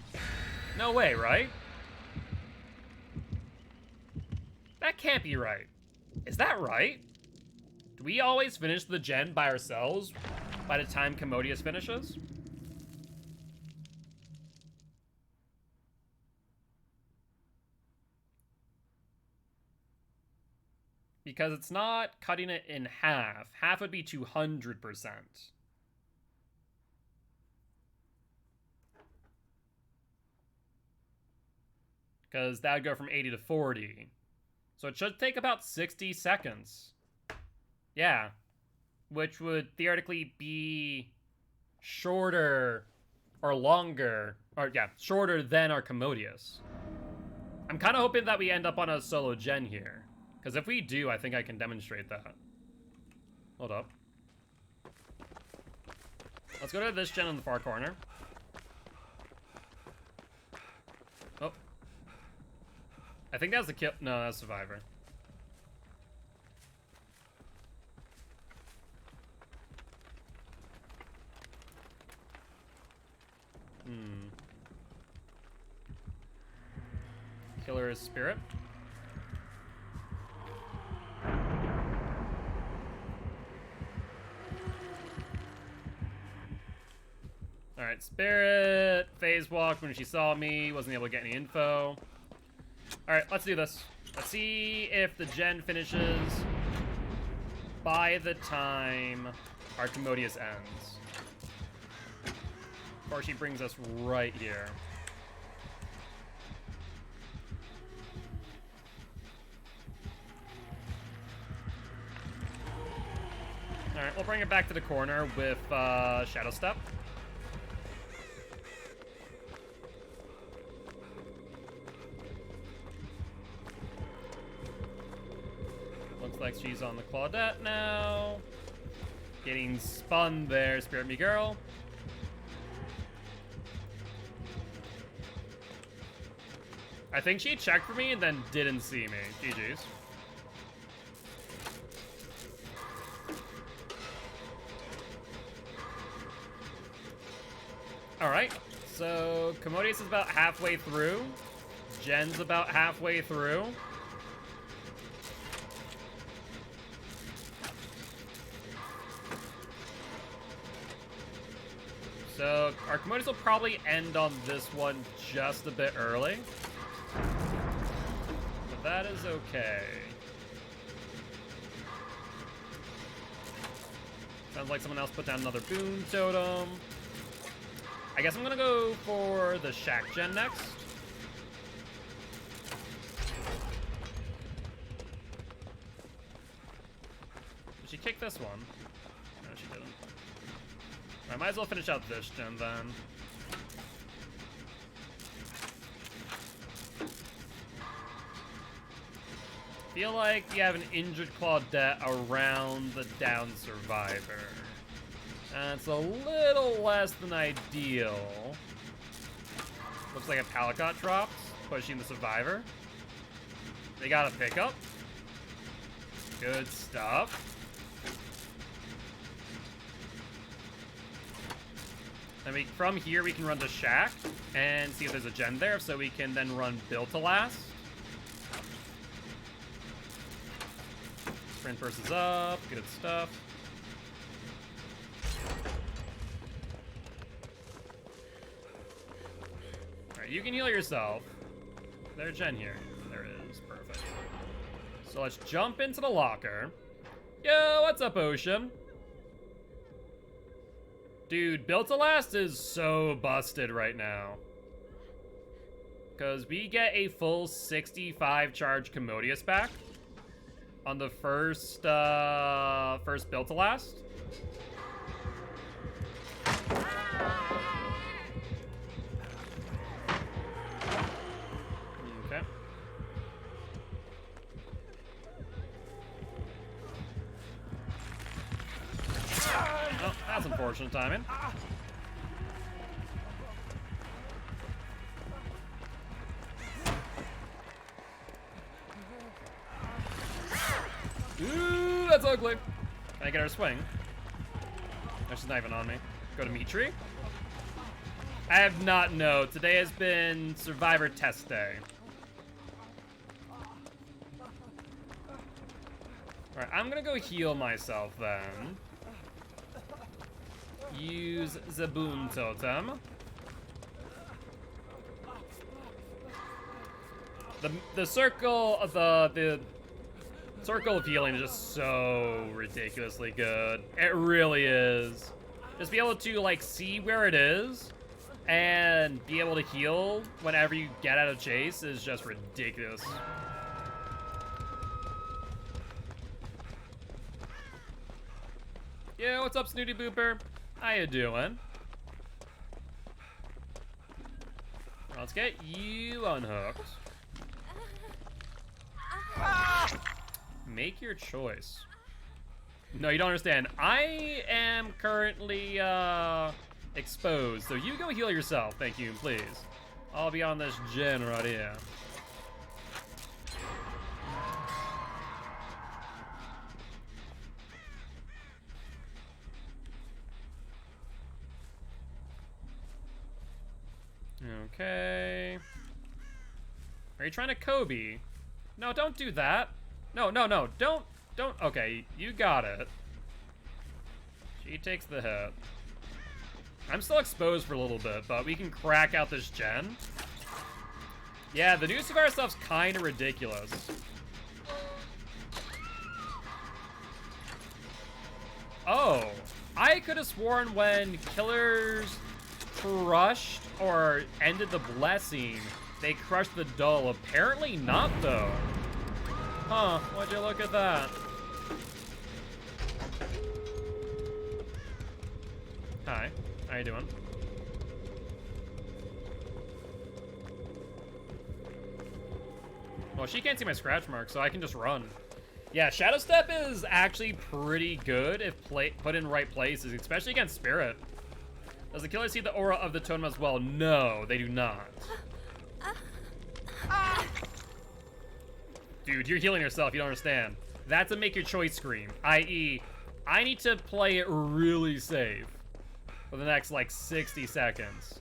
No way, right? That can't be right. Is that right? Do we always finish the gen by ourselves by the time Commodious finishes? Because it's not cutting it in half. Half would be 200%. Because that would go from 80 to 40. So it should take about 60 seconds. Yeah. Which would theoretically be shorter or longer. Or yeah, shorter than our Commodious. I'm kind of hoping that we end up on a solo gen here. Because if we do, I think I can demonstrate that. Hold up. Let's go to this gen in the far corner. Oh. I think that's the kill. No, that's Survivor. Killer is Spirit. Alright, Spirit phase walked when she saw me, wasn't able to get any info. Alright, let's do this. Let's see if the gen finishes by the time our Commodious ends. Or she brings us right here. Alright, we'll bring it back to the corner with Shadow Step. Looks like she's on the Claudette now. Getting spun there, Spirit Me Girl. I think she checked for me and then didn't see me. GG's. Alright, so Commodious is about halfway through. Jen's about halfway through. So our Commodious will probably end on this one just a bit early. But that is okay. Sounds like someone else put down another Boon Totem. I guess I'm gonna go for the Shack gen next. Did she kick this one? No, she didn't. I might as well finish out this gen then. Feel like we have an injured Claudette around the down Survivor. It's a little less than ideal. Looks like a Palicot drops, pushing the Survivor. They got a pickup. Good stuff. And from here we can run to Shack and see if there's a gen there, so we can then run Built to Last. Sprint versus up, good stuff. Alright, you can heal yourself. There's gen here. There it is, perfect. So let's jump into the locker. Yo, what's up, Ocean? Dude, Built to Last is so busted right now. Because we get a full 65 charge Commodious back on the first Built to Last. Okay. Oh, that's unfortunate timing. that's ugly. Can I get her swing? No, she's not even on me. Go to Mitri. I have not, no. Today has been Survivor Test Day. Alright, I'm gonna go heal myself then. Use the Boon Totem. The circle of the circle of healing is just so ridiculously good. It really is. Just be able to like see where it is and be able to heal whenever you get out of chase is just ridiculous. Yeah, what's up, Snooty Booper? How you doing? Let's get you unhooked. Make your choice. No, you don't understand. I am currently exposed, so you go heal yourself. Thank you, please. I'll be on this gen right here. Okay. Are you trying to Kobe? No, don't do that. No, no, no. Don't. Okay, you got it. She takes the hit. I'm still exposed for a little bit, but we can crack out this gen. Yeah, the new Survivor stuff's kind of ridiculous. Oh, I could have sworn when killers crushed or ended the blessing, they crushed the dull. Apparently not, though. Huh, would you look at that? Hi, how you doing? Well, she can't see my scratch mark, so I can just run. Yeah, Shadow Step is actually pretty good if put in right places, especially against Spirit. Does the killer see the aura of the totem as well? No, they do not. Dude, you're healing yourself, you don't understand. That's a make your choice screen, i.e., I need to play it really safe for the next, like, 60 seconds.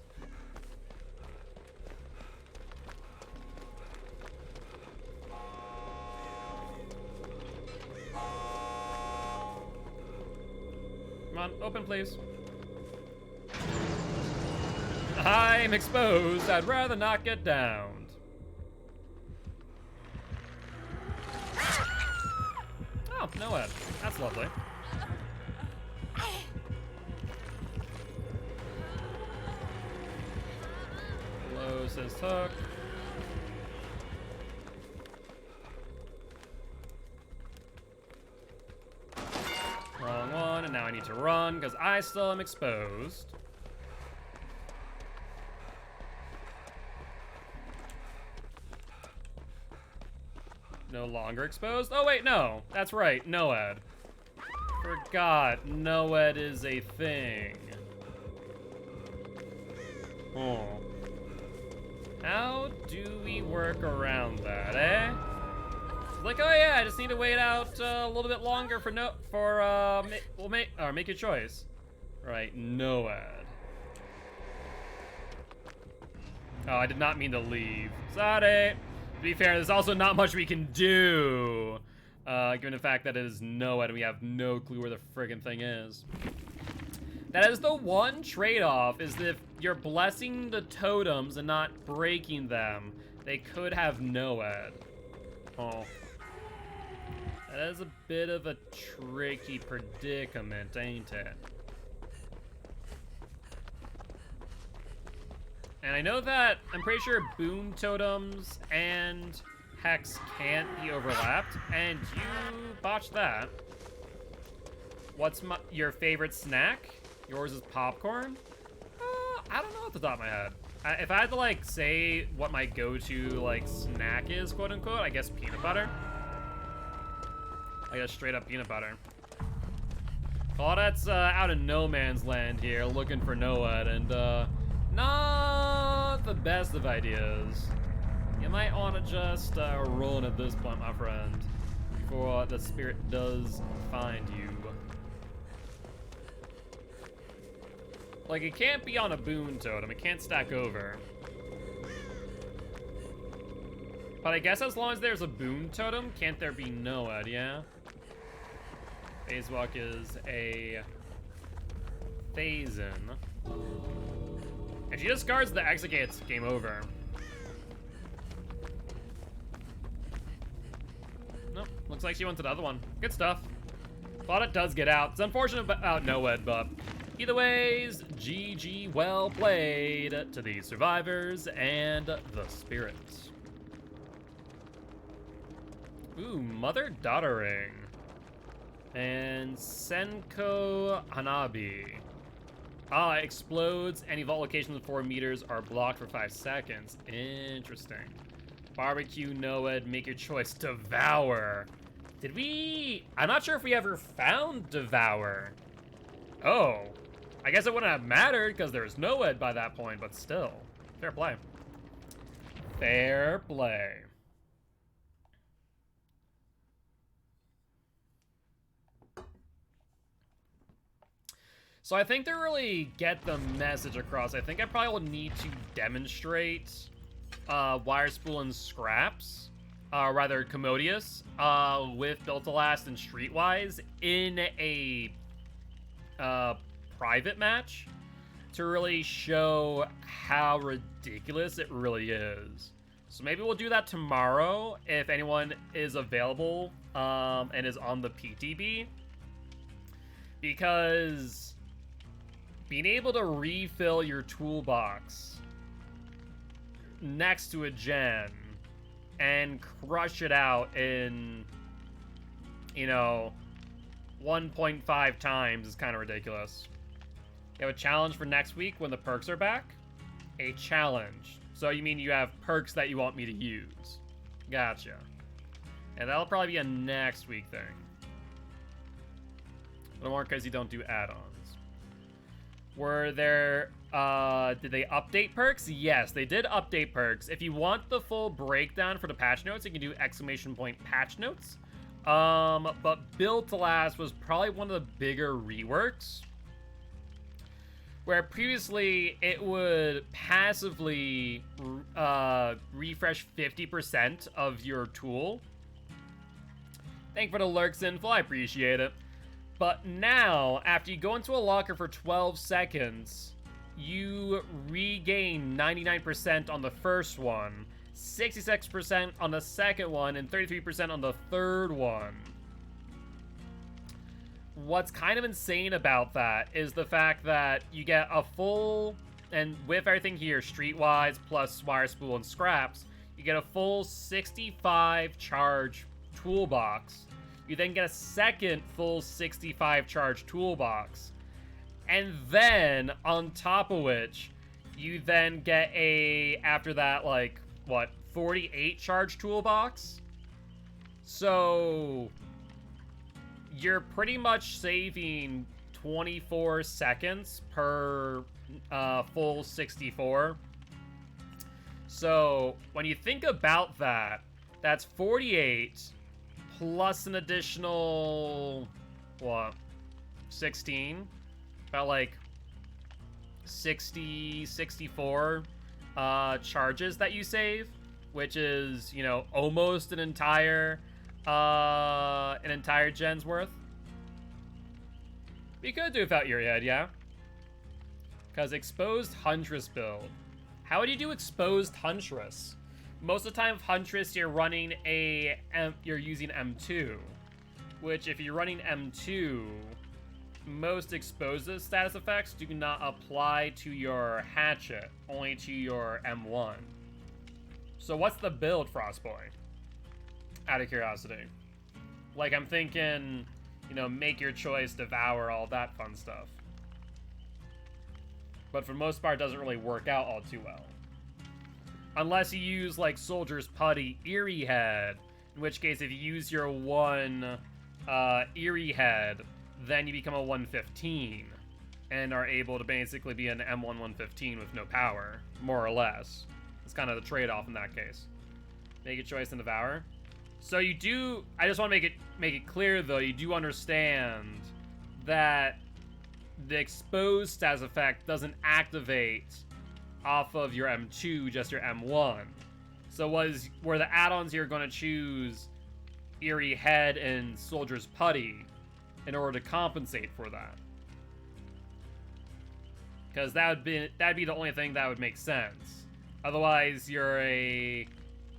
Come on, open, please. I'm exposed. I'd rather not get downed. Oh, no Ed. That's lovely. Close his hook. Wrong one, and now I need to run because I still am exposed. No longer exposed? Oh wait, no. That's right, Noed. Forgot, Noed is a thing. Oh. How do we work around that, eh? Like, oh yeah, I just need to wait out a little bit longer for make your choice. Right, Noed. Oh, I did not mean to leave. Sorry. To be fair, there's also not much we can do, given the fact that it is Noed and we have no clue where the friggin' thing is. That is the one trade-off, is that if you're blessing the totems and not breaking them, they could have Noed. Oh. That is a bit of a tricky predicament, ain't it? And I know that, I'm pretty sure Boon Totems and Hex can't be overlapped, and you botched that. What's your favorite snack? Yours is popcorn? I don't know off the top of my head. If I had to, like, say what my go-to, like, snack is, quote-unquote, I guess peanut butter. I guess straight-up peanut butter. Claudette's out in no man's land here, looking for Noed, and, not the best of ideas. You might want to just run at this point, my friend. before the spirit does find you. Like, it can't be on a boon totem. It can't stack over. But I guess as long as there's a boon totem, can't there be Noed, yeah? Phase Walk is a Phase-in. If she discards the Exegate, it's game over. Nope, looks like she went to the other one. Good stuff. Thought it does get out. It's unfortunate about Noed, but either ways, GG, well played to the survivors and the spirits. Ooh, mother-daughter ring. And Senko Hanabi. Ah, explodes. Any vault locations with 4 meters are blocked for 5 seconds. Interesting. Barbecue, Noed, make your choice. Devour. Did we... I'm not sure if we ever found Devour. Oh. I guess it wouldn't have mattered because there's Noed by that point, but still. Fair play. Fair play. So I think to really get the message across, I think I probably will need to demonstrate Wire Spool and Scraps, rather Commodious, with Built to Last and Streetwise in a private match to really show how ridiculous it really is. So maybe we'll do that tomorrow if anyone is available and is on the PTB, because being able to refill your toolbox next to a gen and crush it out in, you know, 1.5 times is kind of ridiculous. You have a challenge for next week when the perks are back? A challenge. So you mean you have perks that you want me to use? Gotcha. And that'll probably be a next week thing. No more because you don't do add-ons. Were there, did they update perks? Yes, they did update perks. If you want the full breakdown for the patch notes, you can do !patch notes. But Build to Last was probably one of the bigger reworks, where previously it would passively refresh 50% of your tool. Thank you for the lurks info, I appreciate it. But now, after you go into a locker for 12 seconds, you regain 99% on the first one, 66% on the second one, and 33% on the third one. What's kind of insane about that is the fact that you get a full, and with everything here, Streetwise plus Wire Spool and Scraps, you get a full 65 charge toolbox. You then get a second full 65 charge toolbox. And then, on top of which, you then get a, after that, like, what, 48 charge toolbox? So, you're pretty much saving 24 seconds per full 64. So, when you think about that, that's 48... plus an additional, what, 16? About like 60, 64 charges that you save, which is, you know, almost an entire gen's worth. We could do without your head, yeah? Because Exposed Huntress build. How would you do Exposed Huntress? Most of the time, with Huntress, you're running you're using M2, which if you're running M2, most exposed status effects do not apply to your hatchet, only to your M1. So what's the build, Frostboy? Out of curiosity. Like, I'm thinking, you know, make your choice, devour, all that fun stuff. But for the most part, it doesn't really work out all too well. Unless you use, like, Soldier's Putty Eerie Head, in which case, if you use your one Eerie Head, then you become a 115, and are able to basically be an M1 115 with no power, more or less. It's kind of the trade-off in that case. Make a choice and devour. So you do, I just want to make it clear though, you do understand that the exposed status effect doesn't activate off of your M2, just your M1. So were the add-ons you're going to choose Eerie Head and Soldier's Putty in order to compensate for that? Because that'd be the only thing that would make sense. Otherwise, you're a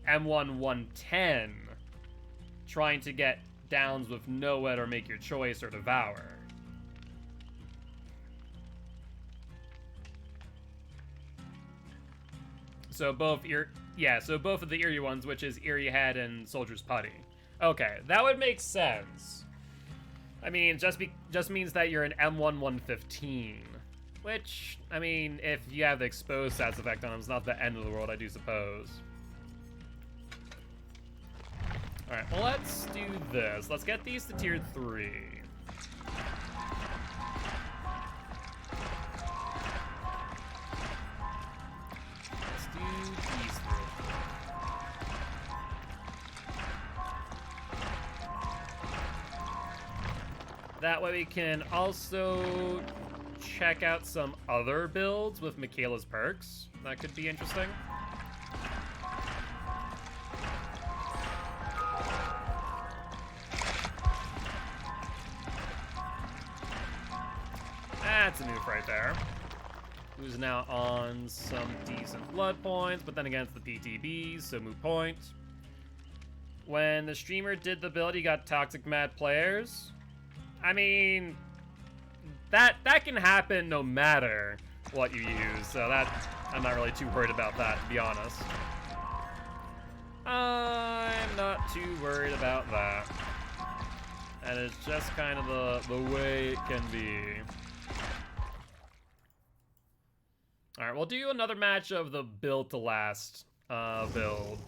M1 110 trying to get downs with Know It or Make Your Choice or Devour. So both of the Eerie ones, which is Eerie Head and Soldier's Putty. Okay, that would make sense. I mean, just means that you're an M1 115. Which, I mean, if you have the exposed stats effect on them, it's not the end of the world, I do suppose. Alright, well, let's do this. Let's get these to tier 3. Let's do these 3. That way we can also check out some other builds with Michaela's perks. That could be interesting. That's a noof right there. Who's now on some decent blood points, but then again, it's the PTBs, so moot point. When the streamer did the build, he got toxic mad players. I mean, that can happen no matter what you use, so I'm not really too worried about that, to be honest. I'm not too worried about that. And it's just kind of the way it can be. Alright, we'll do another match of the build to last build.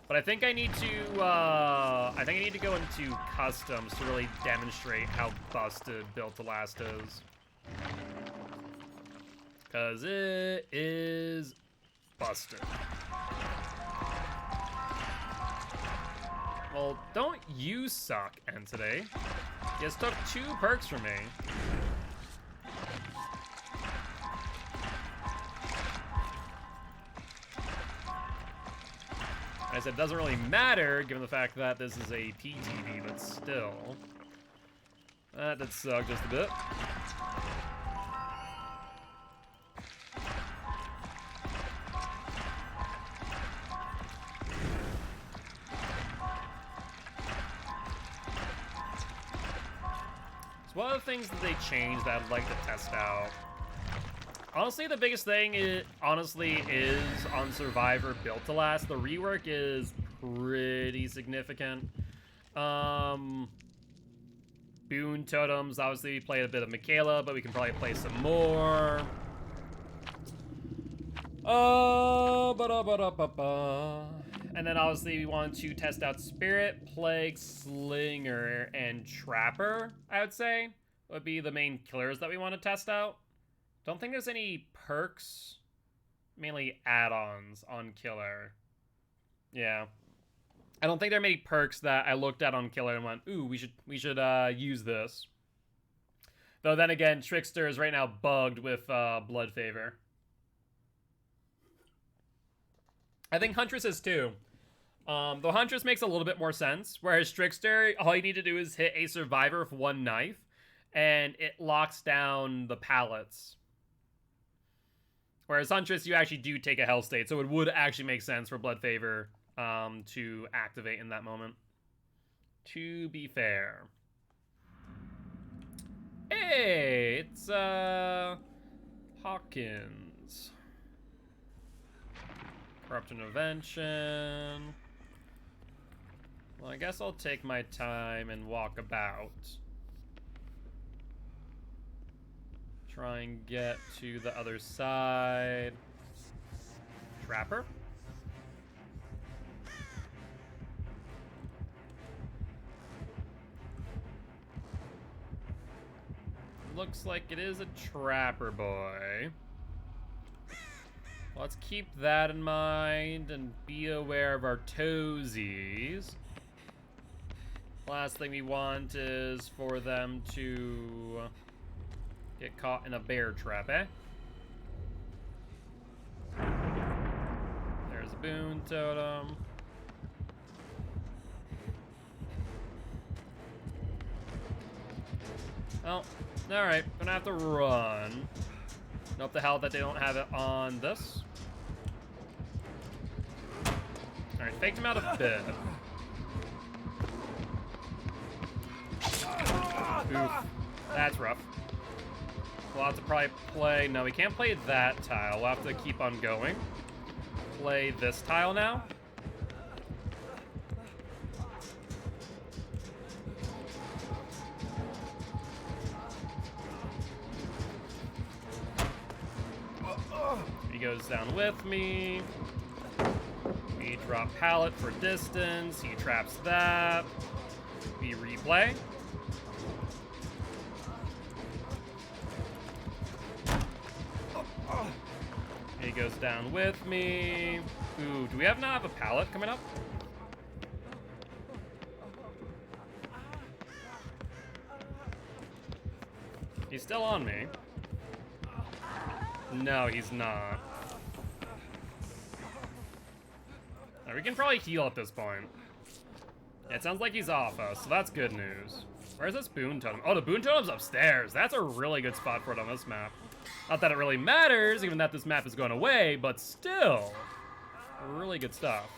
But I think I need to go into customs to really demonstrate how busted build to last is. Cause it is busted. Well, don't you suck, Entity. You just took 2 perks from me. I said it doesn't really matter, given the fact that this is a PTB, but still. That did suck just a bit. So one of the things that they changed that I'd like to test out. Honestly, the biggest thing is on Survivor Built to Last. The rework is pretty significant. Boon totems. Obviously, we played a bit of Michaela, but we can probably play some more. And then obviously we want to test out Spirit, Plague, Slinger, and Trapper, I would say, would be the main killers that we want to test out. Don't think there's any perks, mainly add-ons on Killer. Yeah. I don't think there are many perks that I looked at on Killer and went, ooh, we should use this. Though then again, Trickster is right now bugged with Blood Favor. I think Huntress is too. Though Huntress makes a little bit more sense, whereas Trickster, all you need to do is hit a Survivor with 1 knife, and it locks down the pallets. Whereas Huntress, you actually do take a Hell State, so it would actually make sense for Blood Favor to activate in that moment. To be fair. Hey, it's Hawkins. Corrupt Intervention. Well, I guess I'll take my time and walk about. Try and get to the other side. Trapper. Looks like it is a Trapper boy. Let's keep that in mind and be aware of our toesies. Last thing we want is for them to get caught in a bear trap, eh? There's a boon totem. Oh, alright. Gonna have to run. Note the hell that they don't have it on this. Alright, faked him out a bit. Oof. That's rough. We'll have to probably play... No, we can't play that tile. We'll have to keep on going. Play this tile now. He goes down with me. We drop pallet for distance. He traps that. We replay. He goes down with me. Ooh, do we not have a pallet coming up? He's still on me. No, he's not. Now, we can probably heal at this point. Yeah, it sounds like he's off us, so that's good news. Where's this boon totem? Oh, the boon totem's upstairs. That's a really good spot for it on this map. Not that it really matters, even that this map is going away, but still. Really good stuff.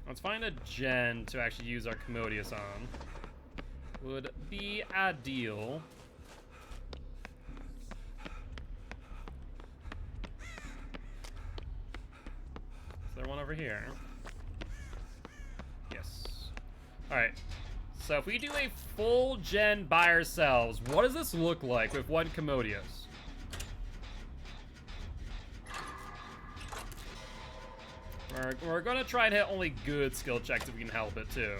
Let's find a gen to actually use our Commodious on. Would be ideal. Is there one over here? Yes. Alright. So if we do a full gen by ourselves, what does this look like with one Commodious? We're gonna try and hit only good skill checks if we can help it too.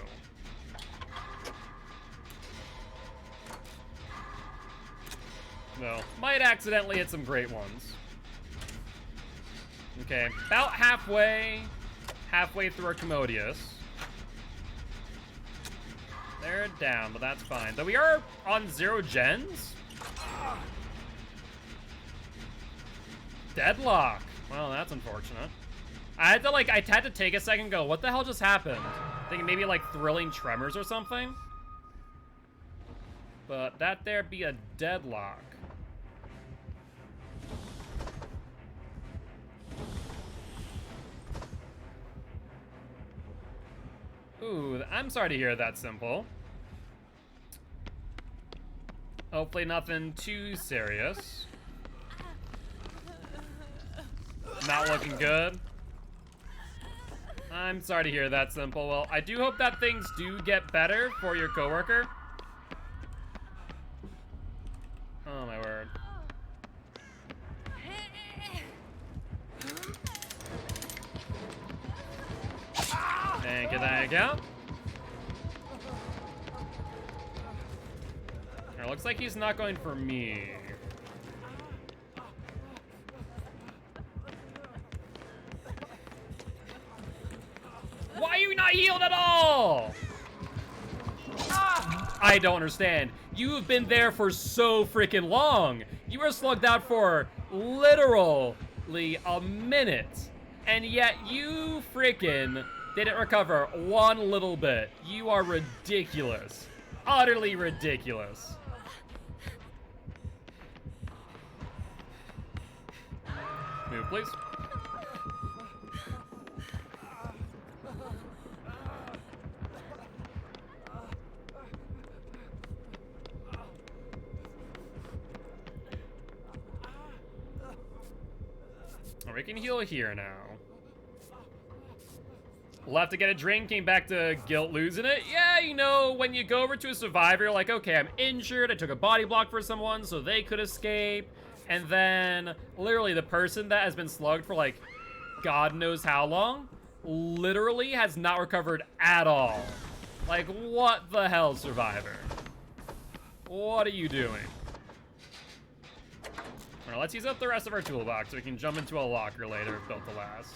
No, might accidentally hit some great ones. Okay, about halfway through our Commodious. They're down, but that's fine. Though we are on 0 gens. Deadlock. Well, that's unfortunate. I had to take a second and go, what the hell just happened? Thinking maybe like thrilling tremors or something. But that there be a deadlock. Ooh, I'm sorry to hear that, Simple. Hopefully nothing too serious. Not looking good. I'm sorry to hear that, Simple. Well, I do hope that things do get better for your coworker. Oh, my word. Thank you, thank you. It looks like he's not going for me. Why are you not healed at all? I don't understand. You have been there for so freaking long. You were slugged out for literally a minute. And yet you freaking didn't recover one little bit. You are ridiculous. Utterly ridiculous. Move, please. We can heal here now. Left to get a drink, came back to guilt losing it. Yeah, you know, when you go over to a survivor, you're like, okay, I'm injured. I took a body block for someone so they could escape. And then literally the person that has been slugged for like God knows how long literally has not recovered at all. Like, what the hell, survivor? What are you doing? Alright, let's use up the rest of our toolbox so we can jump into a locker later if built to last.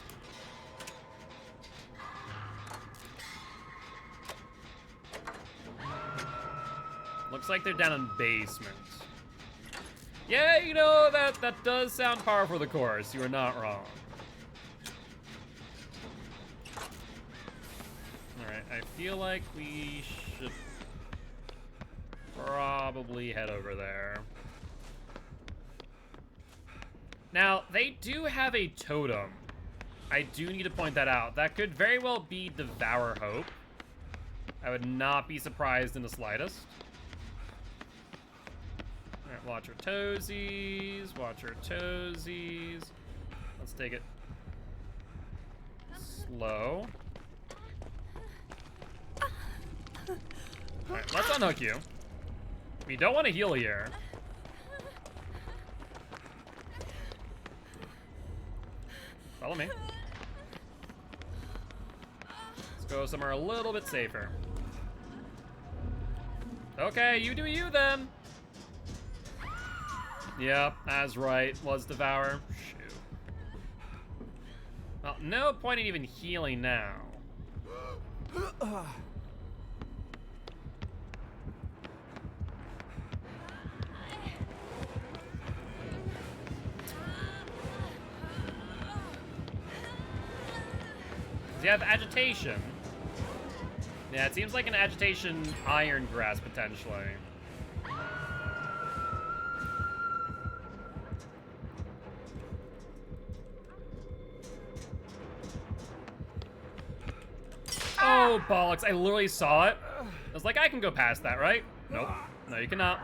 Looks like they're down in basement. Yeah, you know, that does sound par for the course. You are not wrong. Alright, I feel like we should probably head over there. Now, they do have a totem. I do need to point that out. That could very well be Devour Hope. I would not be surprised in the slightest. Alright, watch our toesies. Watch our toesies. Let's take it slow. Alright, let's unhook you. We don't want to heal here. Follow me. Let's go somewhere a little bit safer. Okay, you do you then. Yep, as right, was Devour. Shoot. Well, no point in even healing now. Does he have agitation? Yeah, it seems like an agitation iron grasp, potentially. Oh, bollocks. I literally saw it. I was like, I can go past that, right? Nope. No, you cannot.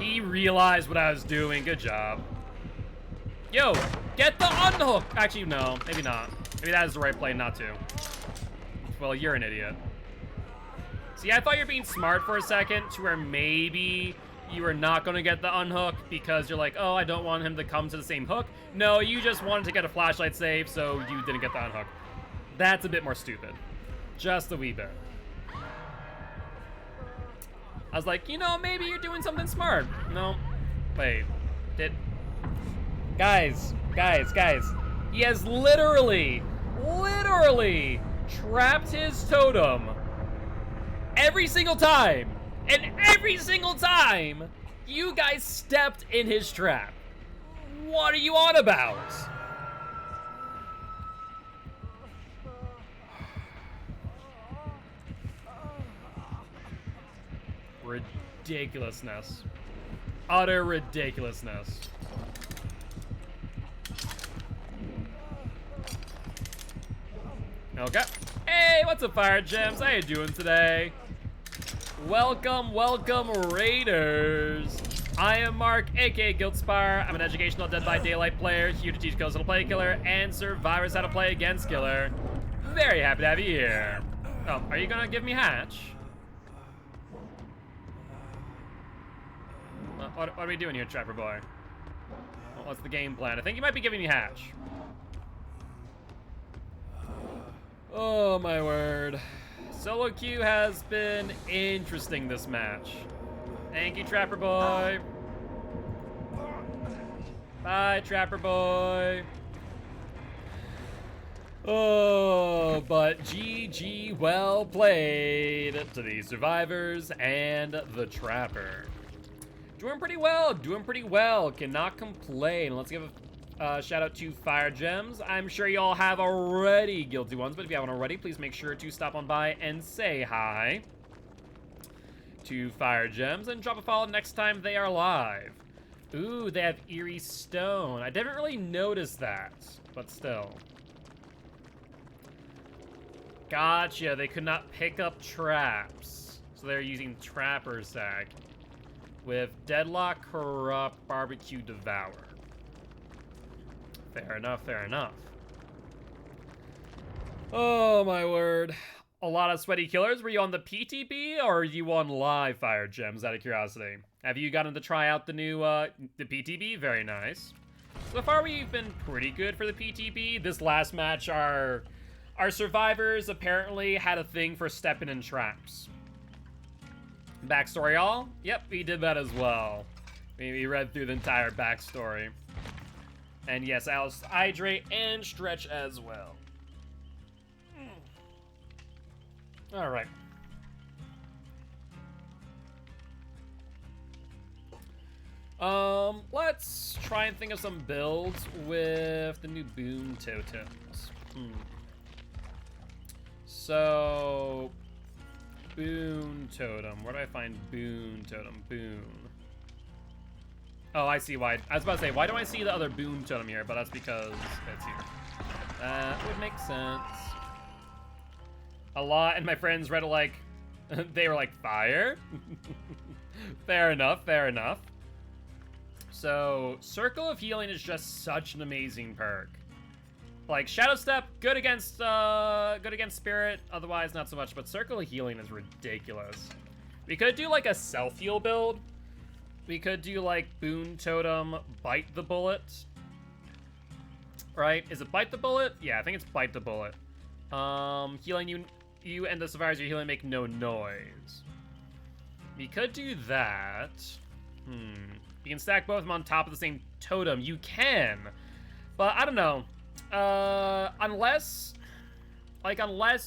He realized what I was doing. Good job. Yo, get the unhook. Actually, no, maybe not. Maybe that is the right play not to. Well, you're an idiot. See, I thought you were being smart for a second to where maybe you were not going to get the unhook because you're like, oh, I don't want him to come to the same hook. No, you just wanted to get a flashlight save, so you didn't get the unhook. That's a bit more stupid. Just a wee bit. I was like, you know, maybe you're doing something smart. No. Wait. Guys. He has literally trapped his totem every single time. And every single time, you guys stepped in his trap. What are you on about? Ridiculousness. Utter ridiculousness. Okay. Hey, what's up, Fire Gems? How you doing today? Welcome, Raiders. I am Mark, aka Giltspire. I'm an educational Dead by Daylight player, here to teach kills how to play Killer and survivors how to play against Killer. Very happy to have you here. Oh, are you gonna give me Hatch? What are we doing here, Trapper Boy? What's the game plan? I think you might be giving me Hatch. Oh, my word. Solo queue has been interesting this match. Thank you, Trapper Boy. Bye, Trapper Boy. Oh, but GG, well played to the survivors and the Trapper. Doing pretty well. Cannot complain. Let's give a shout out to Fire Gems. I'm sure y'all have already guilty ones, but if you haven't already, please make sure to stop on by and say hi to Fire Gems and drop a follow next time they are live. Ooh, they have Eerie Stone. I didn't really notice that, but still. Gotcha, they could not pick up traps, so they're using Trapper Sack with Deadlock, Corrupt, Barbecue, Devour. Fair enough. Oh, my word. A lot of sweaty killers. Were you on the PTB or are you on live, Fire Gems, out of curiosity? Have you gotten to try out the new, the PTB? Very nice. So far, we've been pretty good for the PTB. This last match, our survivors apparently had a thing for stepping in traps. Backstory all? Yep, we did that as well. We read through the entire backstory. And yes, I'll hydrate and stretch as well. All right. Let's try and think of some builds with the new boon totems. So, boon totem. Where do I find boon totem? Boon. Oh, I see why. I was about to say, why do I see the other boon totem here? But that's because it's here. That would make sense. A lot, and my friends read it like, they were like, fire? Fair enough, fair enough. So, Circle of Healing is just such an amazing perk. Like, Shadow Step, good against Spirit, otherwise not so much, but Circle of Healing is ridiculous. We could do, like, a self-heal build. We could do, like, Boon Totem, Bite the Bullet. Right? Is it Bite the Bullet? Yeah, I think it's Bite the Bullet. Healing you and the survivors you're healing make no noise. We could do that. You can stack both of them on top of the same totem. You can. But I don't know. Unless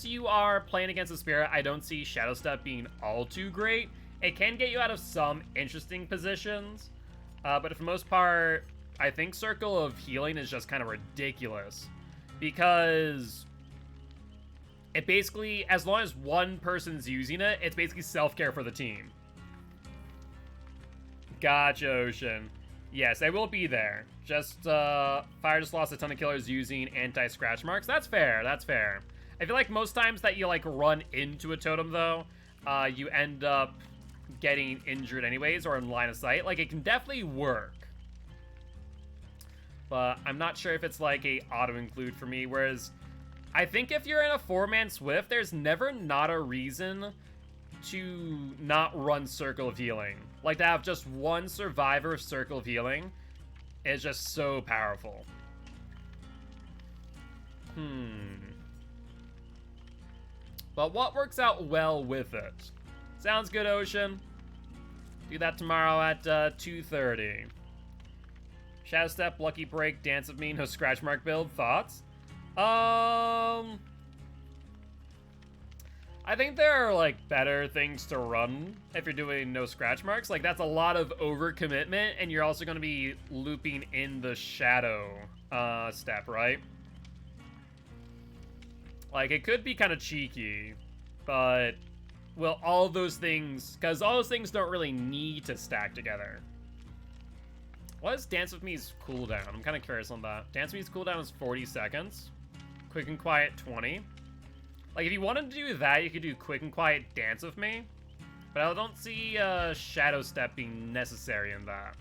you are playing against a spirit, I don't see Shadow Step being all too great. It can get you out of some interesting positions. But for the most part, I think Circle of Healing is just kind of ridiculous. Because it basically, as long as one person's using it, it's basically self-care for the team. Gotcha, Ocean. Yes, I will be there. Just, Fire just lost a ton of killers using anti-scratch marks. That's fair, that's fair. I feel like most times that you, like, run into a totem, though, you end up getting injured anyways, or in line of sight. Like, it can definitely work. But I'm not sure if it's, like, a auto-include for me, whereas I think if you're in a 4-man Swift, there's never not a reason to not run Circle of Healing. Like, to have just one survivor of Circle of Healing is just so powerful. But what works out well with it? Sounds good, Ocean. Do that tomorrow at 2:30. Shadow Step, Lucky Break, Dance with Me, no scratch mark build. Thoughts? I think there are, like, better things to run if you're doing no scratch marks. Like, that's a lot of overcommitment, and you're also going to be looping in the Shadow Step, right? Like, it could be kind of cheeky, but will all those things... Because all those things don't really need to stack together. What is Dance With Me's cooldown? I'm kind of curious on that. Dance With Me's cooldown is 40 seconds. Quick and Quiet, 20. Like, if you wanted to do that, you could do Quick and Quiet Dance With Me. But I don't see Shadow Step being necessary in that.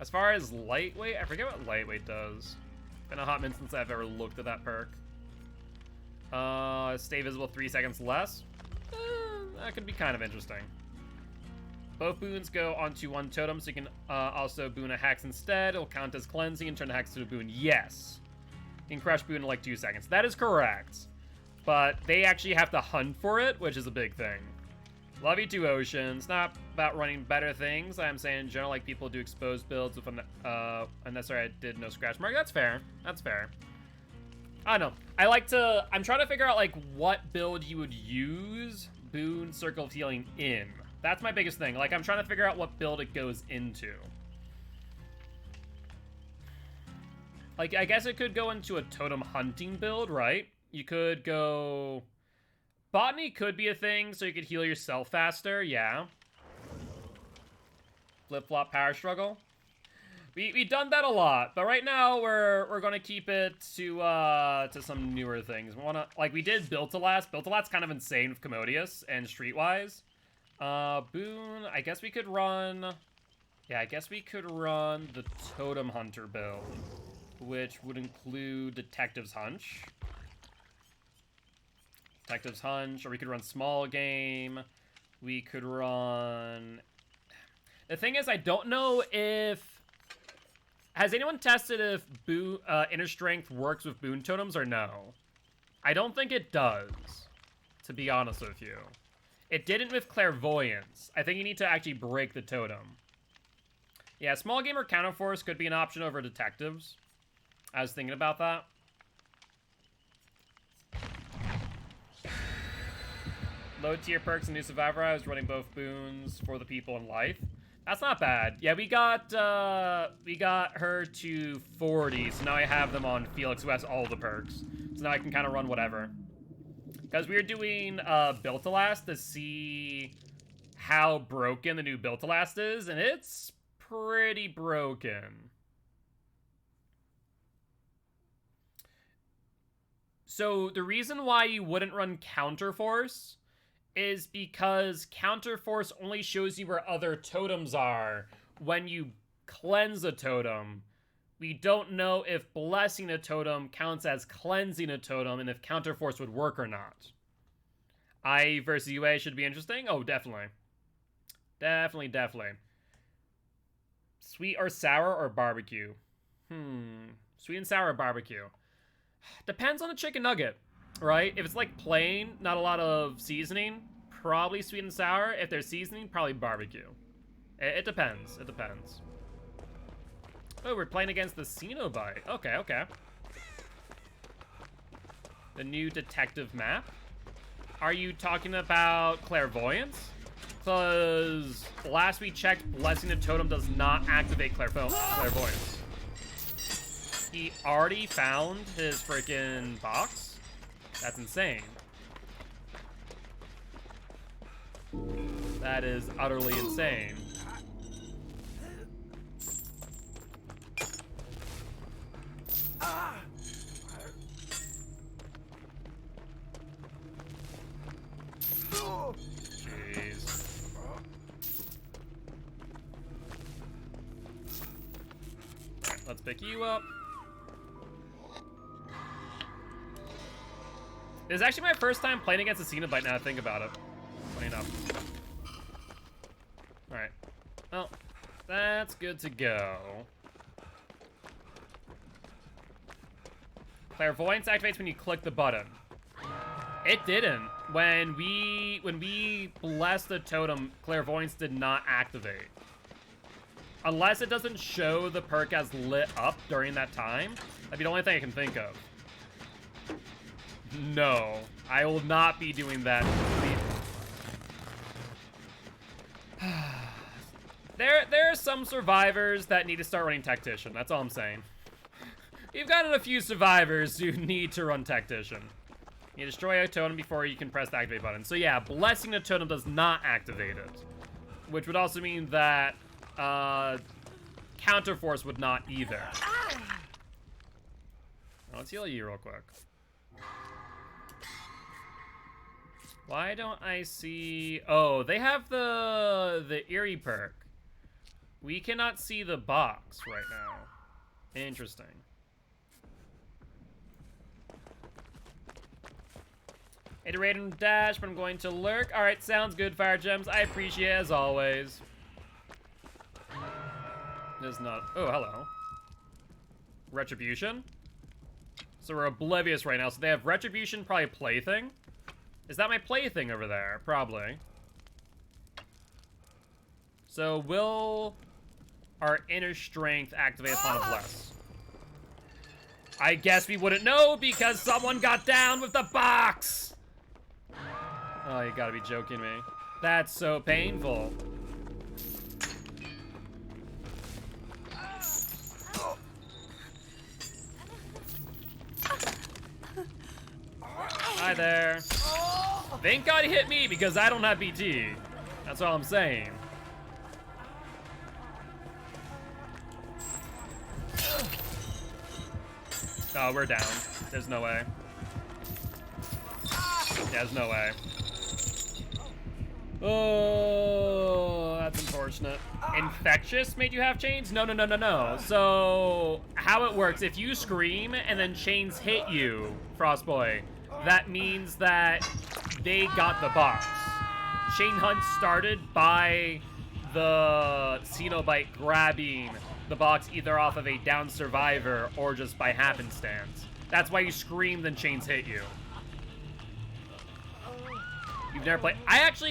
As far as Lightweight, I forget what Lightweight does. Been a hot minute since I've ever looked at that perk. Stay visible 3 seconds less. That could be kind of interesting. Both boons go onto one totem, so you can also boon a Hex instead. It'll count as cleansing and turn the Hex to a boon. Yes. You can crush boon in like 2 seconds. That is correct. But they actually have to hunt for it, which is a big thing. Love you too, Ocean. It's not about running better things. I'm saying in general, like, people do exposed builds with unnecessary. I did no scratch mark. That's fair. That's fair. I don't know. I'm trying to figure out, like, what build you would use Boon Circle of Healing in. That's my biggest thing. Like, I'm trying to figure out what build it goes into. Like, I guess it could go into a totem hunting build, right? You could go... Botany could be a thing, so you could heal yourself faster, yeah. Flip-flop power struggle. We've done that a lot, but right now we're gonna keep it to some newer things. We did Built-A-Last. Built-A-Last's kind of insane with Commodious and Streetwise. Boon, I guess we could run... Yeah, I guess we could run the Totem Hunter build, which would include Detective's Hunch. Detective's Hunch, or we could run Small Game. We could run... The thing is, I don't know if... Has anyone tested if Inner Strength works with Boon Totems or no? I don't think it does, to be honest with you. It didn't with Clairvoyance. I think you need to actually break the totem. Yeah, small gamer counterforce could be an option over detectives. I was thinking about that. Low tier perks and new survivor. I was running both boons for the people in life. That's not bad. Yeah, we got her to 40, so now I have them on Felix, who has all the perks. So now I can kind of run whatever. Because we were doing Built-to-Last to see how broken the new Built-to-Last is, and it's pretty broken. So the reason why you wouldn't run Counterforce is because Counterforce only shows you where other totems are when you cleanse a totem. We don't know if blessing a totem counts as cleansing a totem and if Counterforce would work or not. I versus UA should be interesting. Oh, definitely. Definitely. Sweet or sour or barbecue? Sweet and sour or barbecue? Depends on the chicken nugget, right? If it's like plain, not a lot of seasoning, probably sweet and sour. If there's seasoning, probably barbecue. It depends. It depends. Oh, we're playing against the Cenobite. Okay. The new detective map? Are you talking about clairvoyance? Because last we checked, blessing a totem does not activate clairvoyance. He already found his freaking box? That's insane. That is utterly insane. Jeez. Alright, let's pick you up. This is actually my first time playing against a Cenobite now I think about it. Funny enough. Alright. Well, that's good to go. Clairvoyance activates when you click the button. It didn't. When we blessed the totem, Clairvoyance did not activate. Unless it doesn't show the perk as lit up during that time. That'd be the only thing I can think of. No, I will not be doing that. There are some survivors that need to start running Tactician. That's all I'm saying. You've gotten a few survivors who need to run Tactician. You destroy a totem before you can press the activate button. So yeah, blessing a totem does not activate it. Which would also mean that Counterforce would not either. Let's heal you real quick. Why don't I see... Oh, they have the Eerie perk. We cannot see the box right now. Interesting. Hate to raid and dash, but I'm going to lurk. Alright, sounds good, Fire Gems. I appreciate it as always. There's not... Oh, hello. Retribution? So we're oblivious right now. So they have Retribution, probably Plaything. Is that my Plaything over there? Probably. So will our inner strength activate upon a bless? I guess we wouldn't know because someone got down with the box! Oh, you gotta be joking me. That's so painful. Hi there. Thank God he hit me because I don't have BT. That's all I'm saying. Oh, we're down. There's no way. Yeah, there's no way. Oh, that's unfortunate. Infectious made you have chains? No. So, how it works, if you scream and then chains hit you, Frostboy, that means that they got the box. Chain hunt started by the Cenobite grabbing the box either off of a down survivor or just by happenstance. That's why you scream, then chains hit you. You've never played...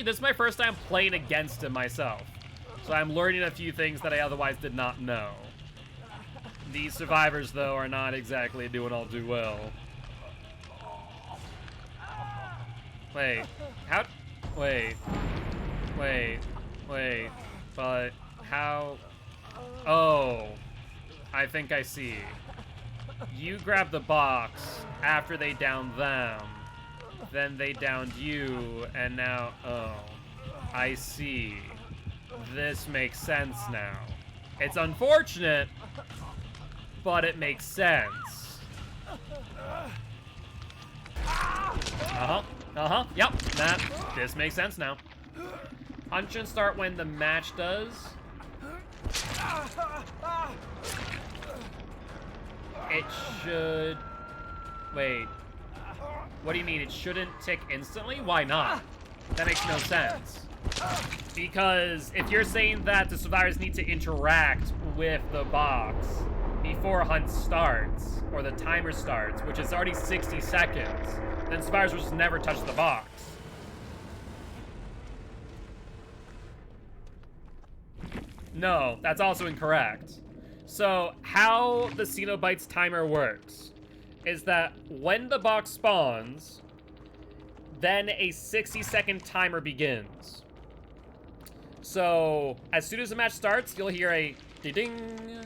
this is my first time playing against him myself. So I'm learning a few things that I otherwise did not know. These survivors, though, are not exactly doing all too well. Wait, how? Wait, but how? Oh, I think I see. You grabbed the box after they downed them, then they downed you, and now, oh, I see. This makes sense now. It's unfortunate, but it makes sense. Yep, this makes sense now. Punch and start when the match does. It should... Wait. What do you mean? It shouldn't tick instantly? Why not? That makes no sense. Because if you're saying that the survivors need to interact with the box before a hunt starts, or the timer starts, which is already 60 seconds, then survivors will just never touch the box. No, that's also incorrect. So, how the Cenobites timer works is that when the box spawns, then a 60-second timer begins. So, as soon as the match starts, you'll hear a ding.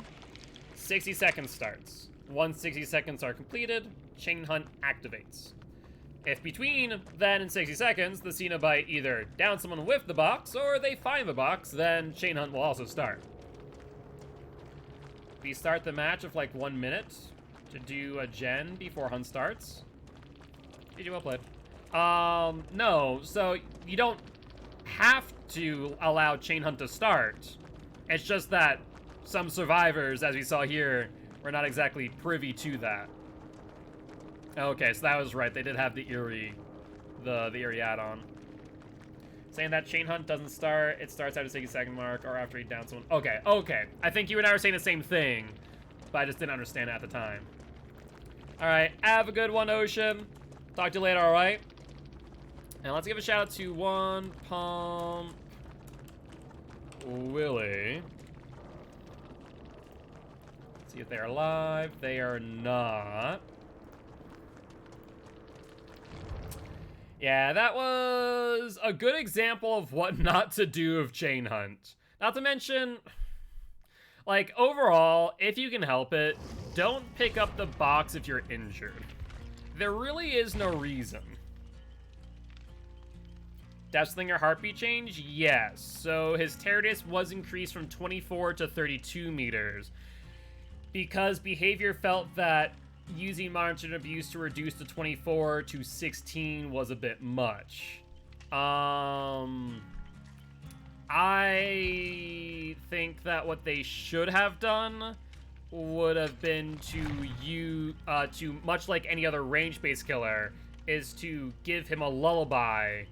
60 seconds starts. Once 60 seconds are completed, Chain Hunt activates. If between then and 60 seconds, the Cenobite either downs someone with the box or they find the box, then Chain Hunt will also start. We start the match with like 1 minute to do a gen before Hunt starts. GG, well played. No, so you don't have to allow Chain Hunt to start. It's just that some survivors, as we saw here, were not exactly privy to that. Okay, so that was right. They did have the Eerie add-on. Saying that Chain Hunt doesn't start, it starts at a 60-second mark or after he downs someone. Okay. I think you and I were saying the same thing, but I just didn't understand it at the time. Alright, have a good one, Ocean. Talk to you later, alright? And let's give a shout out to One Pump Willie. See if they are live. They are not. Yeah, that was a good example of what not to do of Chain Hunt. Not to mention, like, overall, if you can help it, don't pick up the box if you're injured. There really is no reason. Deathslinger heartbeat change? Yes. So his tear radius was increased from 24 to 32 meters. Because behavior felt that using monitored abuse to reduce to 24 to 16 was a bit much. I think that what they should have done would have been to much like any other range-based killer, is to give him a lullaby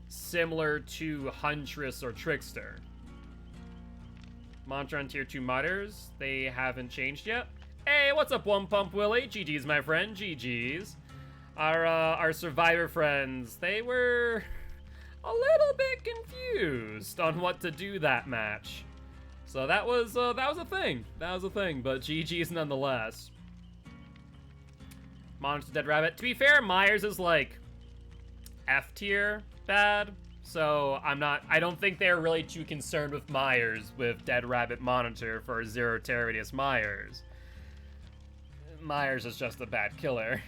similar to Huntress or Trickster. Mantra on tier 2 mutters, they haven't changed yet. Hey, what's up, One Pump Willie? GG's, my friend, GG's. Our survivor friends, they were a little bit confused on what to do that match. So that was a thing. That was a thing, but GG's nonetheless. Monster Dead Rabbit. To be fair, Myers is like F tier bad. So I don't think they're really too concerned with Myers with Dead Rabbit Monitor for 0 tear radius Myers. Myers is just a bad killer.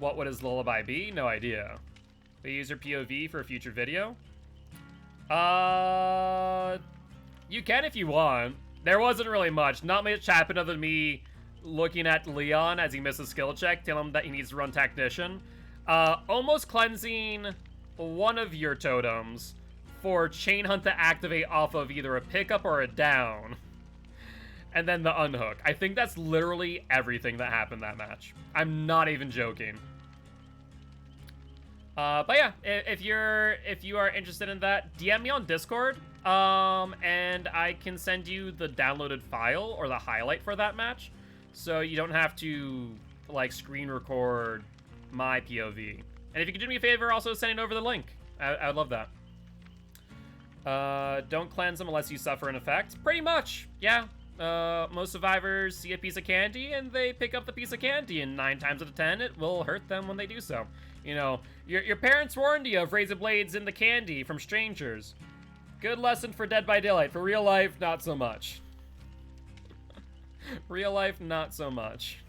What would his lullaby be? No idea. The user POV for a future video? You can if you want. There wasn't really much. Not much happened other than me looking at Leon as he missed a skill check, telling him that he needs to run Technician. Almost cleansing one of your totems for Chain Hunt to activate off of either a pickup or a down. And then the unhook. I think that's literally everything that happened that match. I'm not even joking. But yeah, if you are interested in that, DM me on Discord, and I can send you the downloaded file or the highlight for that match, so you don't have to like screen record my POV. And if you could do me a favor, also sending over the link. I would love that. Don't cleanse them unless you suffer an effect. Pretty much, yeah. Most survivors see a piece of candy and they pick up the piece of candy, and 9 times out of 10 it will hurt them when they do so. You know, your parents warned you of razor blades in the candy from strangers. Good lesson for Dead by Daylight. For real life, not so much. Real life, not so much.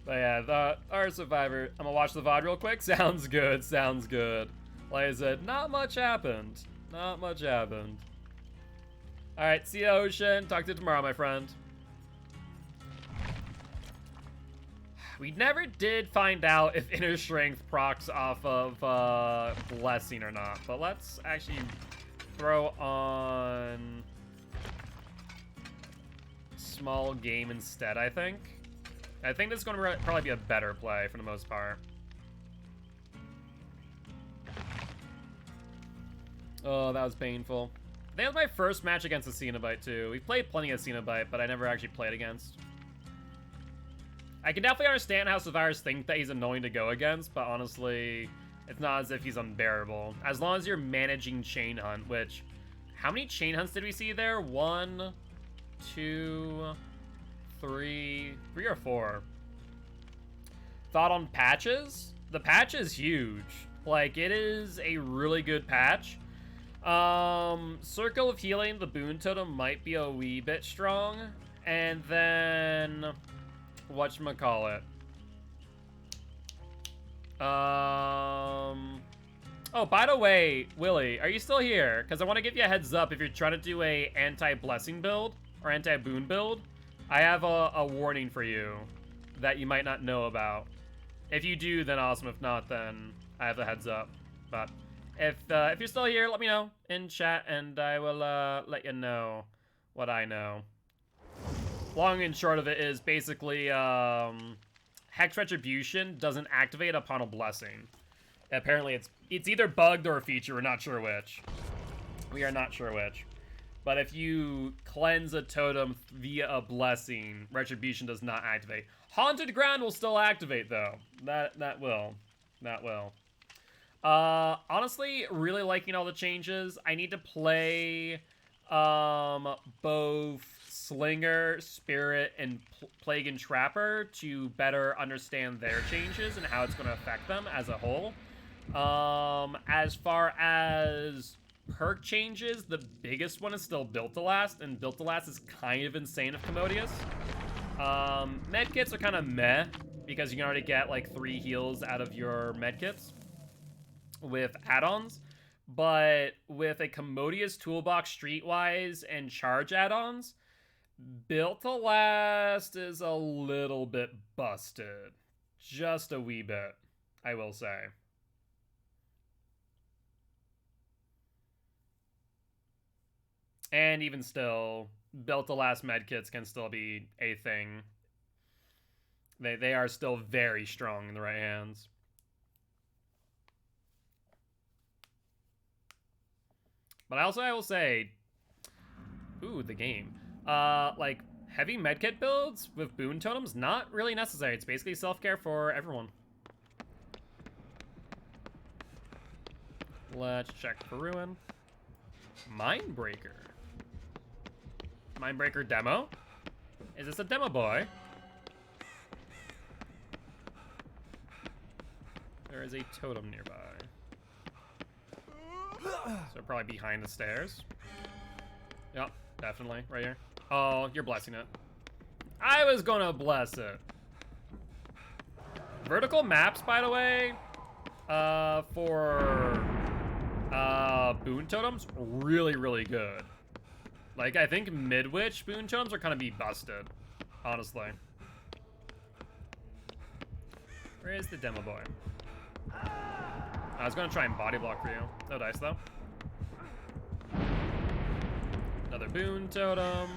But yeah, our survivor. I'm gonna watch the VOD real quick. Sounds good, sounds good. Like I said, not much happened. Not much happened. Alright, see ya, Ocean. Talk to you tomorrow, my friend. We never did find out if Inner Strength procs off of Blessing or not. But let's actually throw on Small Game instead, I think. I think this is going to probably be a better play for the most part. Oh, that was painful. I think that was my first match against a Cenobite, too. We played plenty of Cenobite, but I never actually played against. I can definitely understand how survivors think that he's annoying to go against, but honestly, it's not as if he's unbearable. As long as you're managing Chain Hunt, which... How many Chain Hunts did we see there? 1, 2... 3 or 4. Thought on patches? The patch is huge. Like, it is a really good patch. Circle of Healing, the Boon Totem might be a wee bit strong. And then... whatchamacallit? Oh, by the way, Willie, are you still here? Because I want to give you a heads up if you're trying to do a anti-blessing build or anti-boon build. I have a warning for you that you might not know about. If you do, then awesome. If not, then I have the heads up. But if you're still here, let me know in chat, and I will let you know what I know. Long and short of it is basically Hex Retribution doesn't activate upon a blessing. Apparently, it's either bugged or a feature. We're not sure which. We are not sure which. But if you cleanse a totem via a blessing, Retribution does not activate. Haunted Ground will still activate, though. That will. That will. Honestly, really liking all the changes. I need to play both Slinger, Spirit, and Plague and Trapper to better understand their changes and how it's going to affect them as a whole. As far as perk changes, the biggest one is still Built to Last, and Built to Last is kind of insane if Commodious. Medkits are kind of meh, because you can already get like 3 heals out of your medkits with add-ons. But with a Commodious toolbox streetwise and charge add-ons, Built to Last is a little bit busted. Just a wee bit, I will say. And even still, Built to Last medkits can still be a thing. They are still very strong in the right hands. But I will say, ooh, the game. Like, heavy medkit builds with boon totems, not really necessary. It's basically self-care for everyone. Let's check for Ruin. Mindbreaker. Mindbreaker demo? Is this a demo boy? There is a totem nearby. So probably behind the stairs. Yep, definitely. Right here. Oh, you're blessing it. I was gonna bless it. Vertical maps, by the way, for boon totems, really, really good. Like, I think mid-witch boon totems are gonna be busted, honestly. Where is the demo boy? I was gonna try and body block for you. No dice, though. Another boon totem.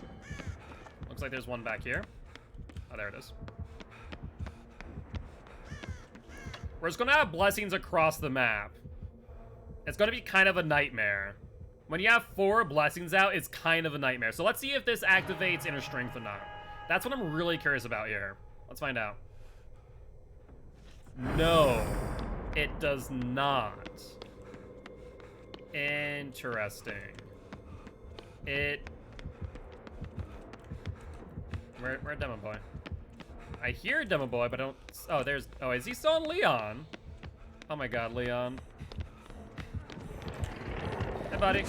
Looks like there's one back here. Oh, there it is. We're just gonna have blessings across the map. It's gonna be kind of a nightmare. When you have 4 blessings out, it's kind of a nightmare. So let's see if this activates Inner Strength or not. That's what I'm really curious about here. Let's find out. No. It does not. Interesting. Where Demo Boy? I hear Demo Boy, but I don't... Oh, there's... Oh, is he still on Leon? Oh my god, Leon. Hey, buddy.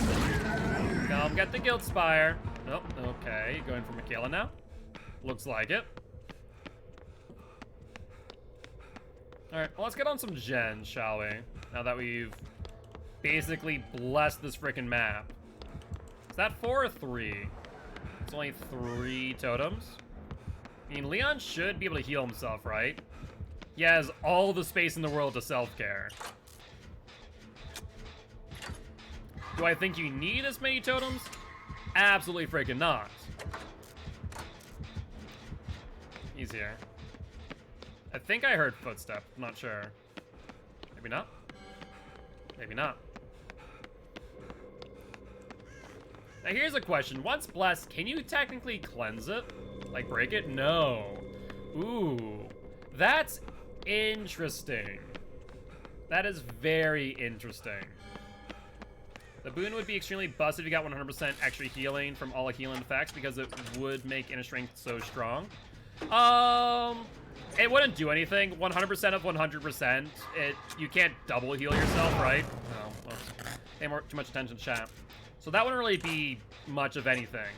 Come get the Guild Spire. Nope, okay. Going for Michaela now? Looks like it. Alright, well, let's get on some gens, shall we? Now that we've basically blessed this freaking map. Is that 4 or 3? It's only 3 totems. I mean, Leon should be able to heal himself, right? He has all the space in the world to self-care. Do I think you need as many totems? Absolutely freaking not. He's here. I think I heard footsteps. I'm not sure. Maybe not. Maybe not. Now here's a question. Once blessed, can you technically cleanse it? Like break it? No. Ooh. That's interesting. That is very interesting. The boon would be extremely busted if you got 100% extra healing from all healing effects because it would make inner strength so strong. It wouldn't do anything. 100% of 100%. You can't double heal yourself, right? No. Well, pay too much attention to chat. So that wouldn't really be much of anything.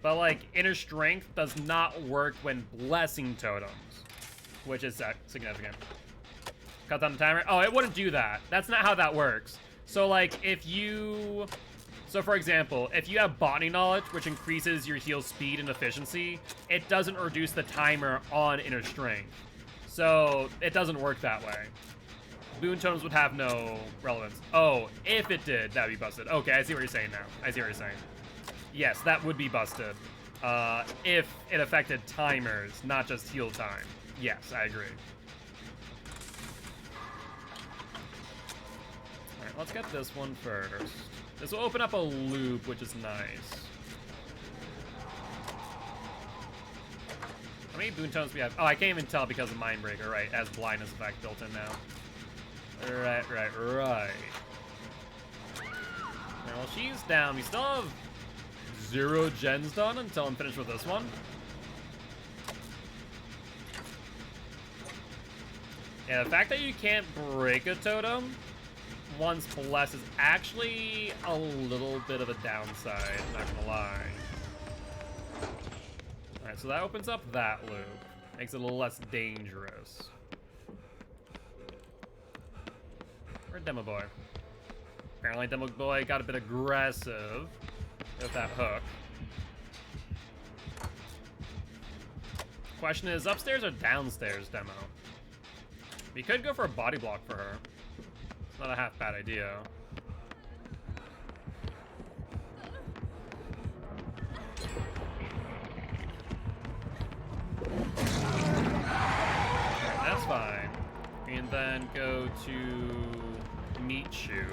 But like inner strength does not work when blessing totems, which is significant. Cut down the timer. Oh, it wouldn't do that. That's not how that works. So like so for example, if you have botany knowledge, which increases your heal speed and efficiency, it doesn't reduce the timer on inner strength. So it doesn't work that way. Boon totems would have no relevance. Oh, if it did, that'd be busted. Okay, I see what you're saying now. I see what you're saying. Yes, that would be busted. If it affected timers, not just heal time. Yes, I agree. Alright, let's get this one first. This will open up a loop, which is nice. How many boon totems we have? Oh, I can't even tell because of Mindbreaker, right? As blindness effect built in now. Right. Alright, well, she's down. We still have 0 gens done until I'm finished with this one. Yeah, the fact that you can't break a totem once blessed is actually a little bit of a downside, not gonna lie. Alright, so that opens up that loop. Makes it a little less dangerous. Where'd Demo Boy? Apparently Demo Boy got a bit aggressive with that hook. Question is, upstairs or downstairs, Demo? We could go for a body block for her. It's not a half bad idea. That's fine. And then go to meat shoot.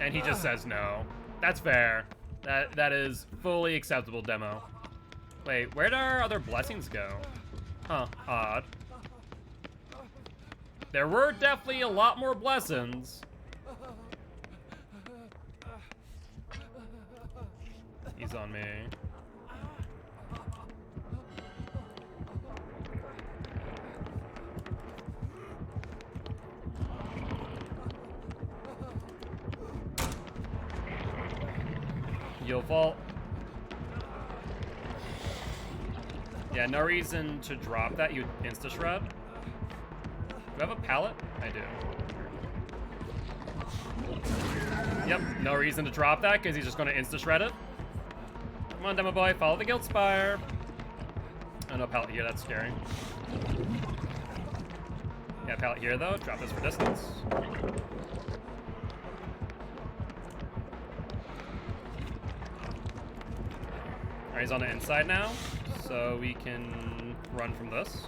And he just says no. That's fair. That is fully acceptable, Demo. Wait, where did our other blessings go? Huh, odd. There were definitely a lot more blessings. He's on me. You'll fall. Yeah, no reason to drop that. You insta-shred. Do I have a pallet? I do. Yep, no reason to drop that because he's just going to insta-shred it. Come on, Demo Boy, follow the Guild Spire. Oh, no pallet here, that's scary. Yeah, pallet here though. Drop this for distance. Alright, he's on the inside now, so we can run from this.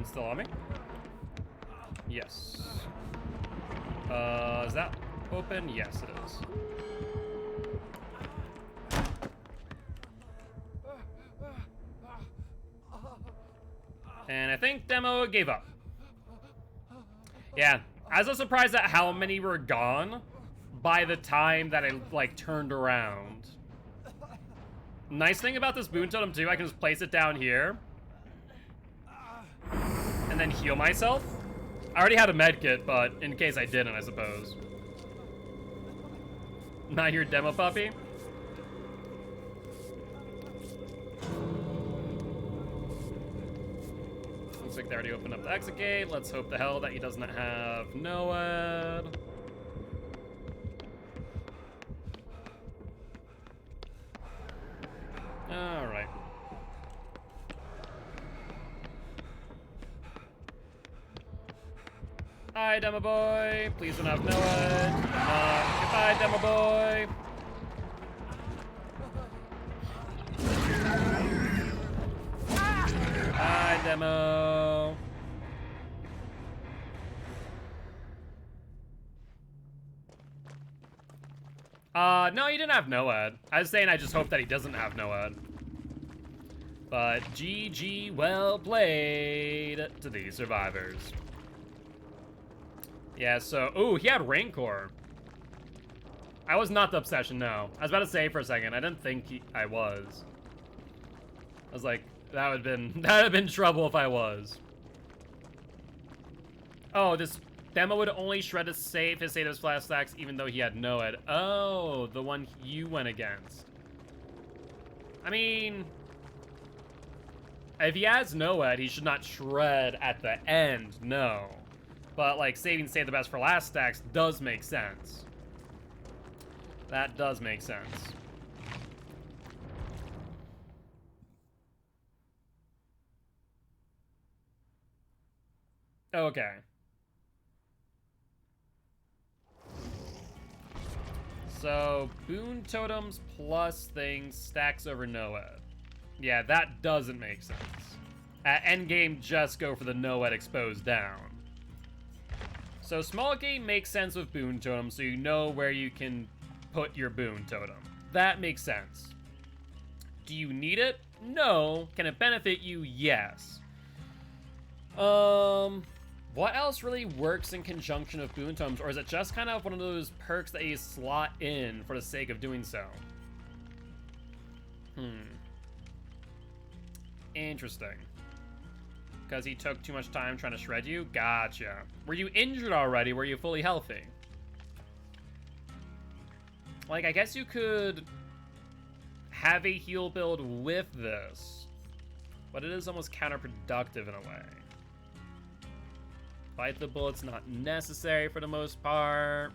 Still on me? Yes. Is that open? Yes, it is. And I think Demo gave up. Yeah, I was surprised at how many were gone by the time that I, like, turned around. Nice thing about this boon totem, too, I can just place it down here. And then heal myself. I already had a med kit, but in case I didn't, I suppose. Not your Demo puppy? Looks like they already opened up the exit gate. Let's hope the hell that he doesn't have Noed. Alright. Hi, Demo Boy. Please don't have Noed. Goodbye, Demo Boy. Hi, Demo. No, he didn't have Noed. I was saying I just hope that he doesn't have Noed. But GG, well played to these survivors. Yeah, so, ooh, he had Rancor. I was not the obsession, no. I was about to say for a second, I didn't think I was. I was like, that would have been trouble if I was. Oh, this Demo would only shred to save his Satos flash stacks even though he had Noed. Oh, the one you went against. I mean, if he has Noed, he should not shred at the end, no. But, like, saving save the best for last stacks does make sense. That does make sense. Okay. So, boon totems plus things stacks over Noed. Yeah, that doesn't make sense. At endgame, just go for the Noed exposed down. So small game makes sense with boon totem, so you know where you can put your boon totem. That makes sense. Do you need it? No. Can it benefit you? Yes. What else really works in conjunction with boon totems, or is it just kind of one of those perks that you slot in for the sake of doing so? Interesting. Because he took too much time trying to shred you? Gotcha. Were you injured already? Were you fully healthy? Like, I guess you could have a heal build with this, but it is almost counterproductive in a way. Fight the bullets, not necessary for the most part.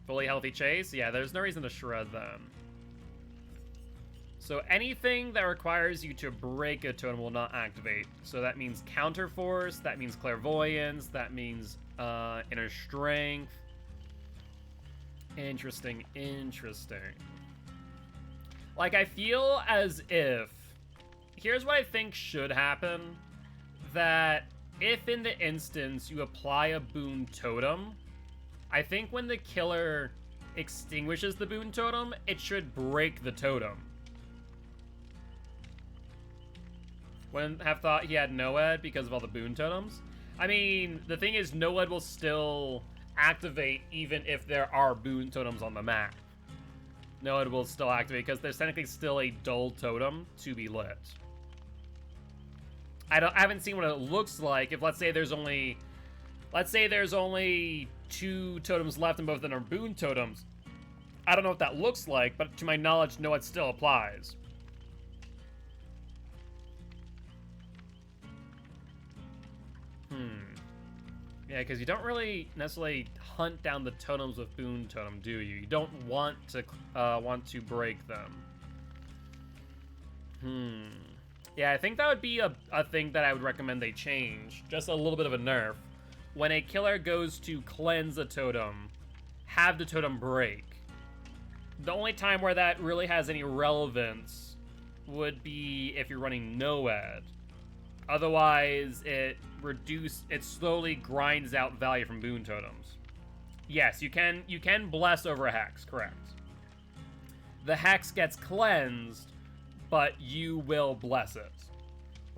Fully healthy chase? Yeah, there's no reason to shred them. So anything that requires you to break a totem will not activate. So that means counter force, that means clairvoyance, that means inner strength. Interesting, interesting. Like, I feel as if, here's what I think should happen, that if in the instance you apply a boon totem, I think when the killer extinguishes the boon totem, it should break the totem. Wouldn't have thought he had Noed because of all the boon totems. I mean, the thing is, Noed will still activate even if there are boon totems on the map. Noed will still activate because there's technically still a dull totem to be lit. I haven't seen what it looks like if, let's say there's only 2 totems left and both of them are boon totems. I don't know what that looks like, but to my knowledge, Noed still applies. Yeah, because you don't really necessarily hunt down the totems with boon totem, do you? You don't want to break them. Yeah, I think that would be a thing that I would recommend they change. Just a little bit of a nerf. When a killer goes to cleanse a totem, have the totem break. The only time where that really has any relevance would be if you're running Noed. Otherwise, it slowly grinds out value from boon totems. Yes, you can bless over a hex, correct. The hex gets cleansed, but you will bless it.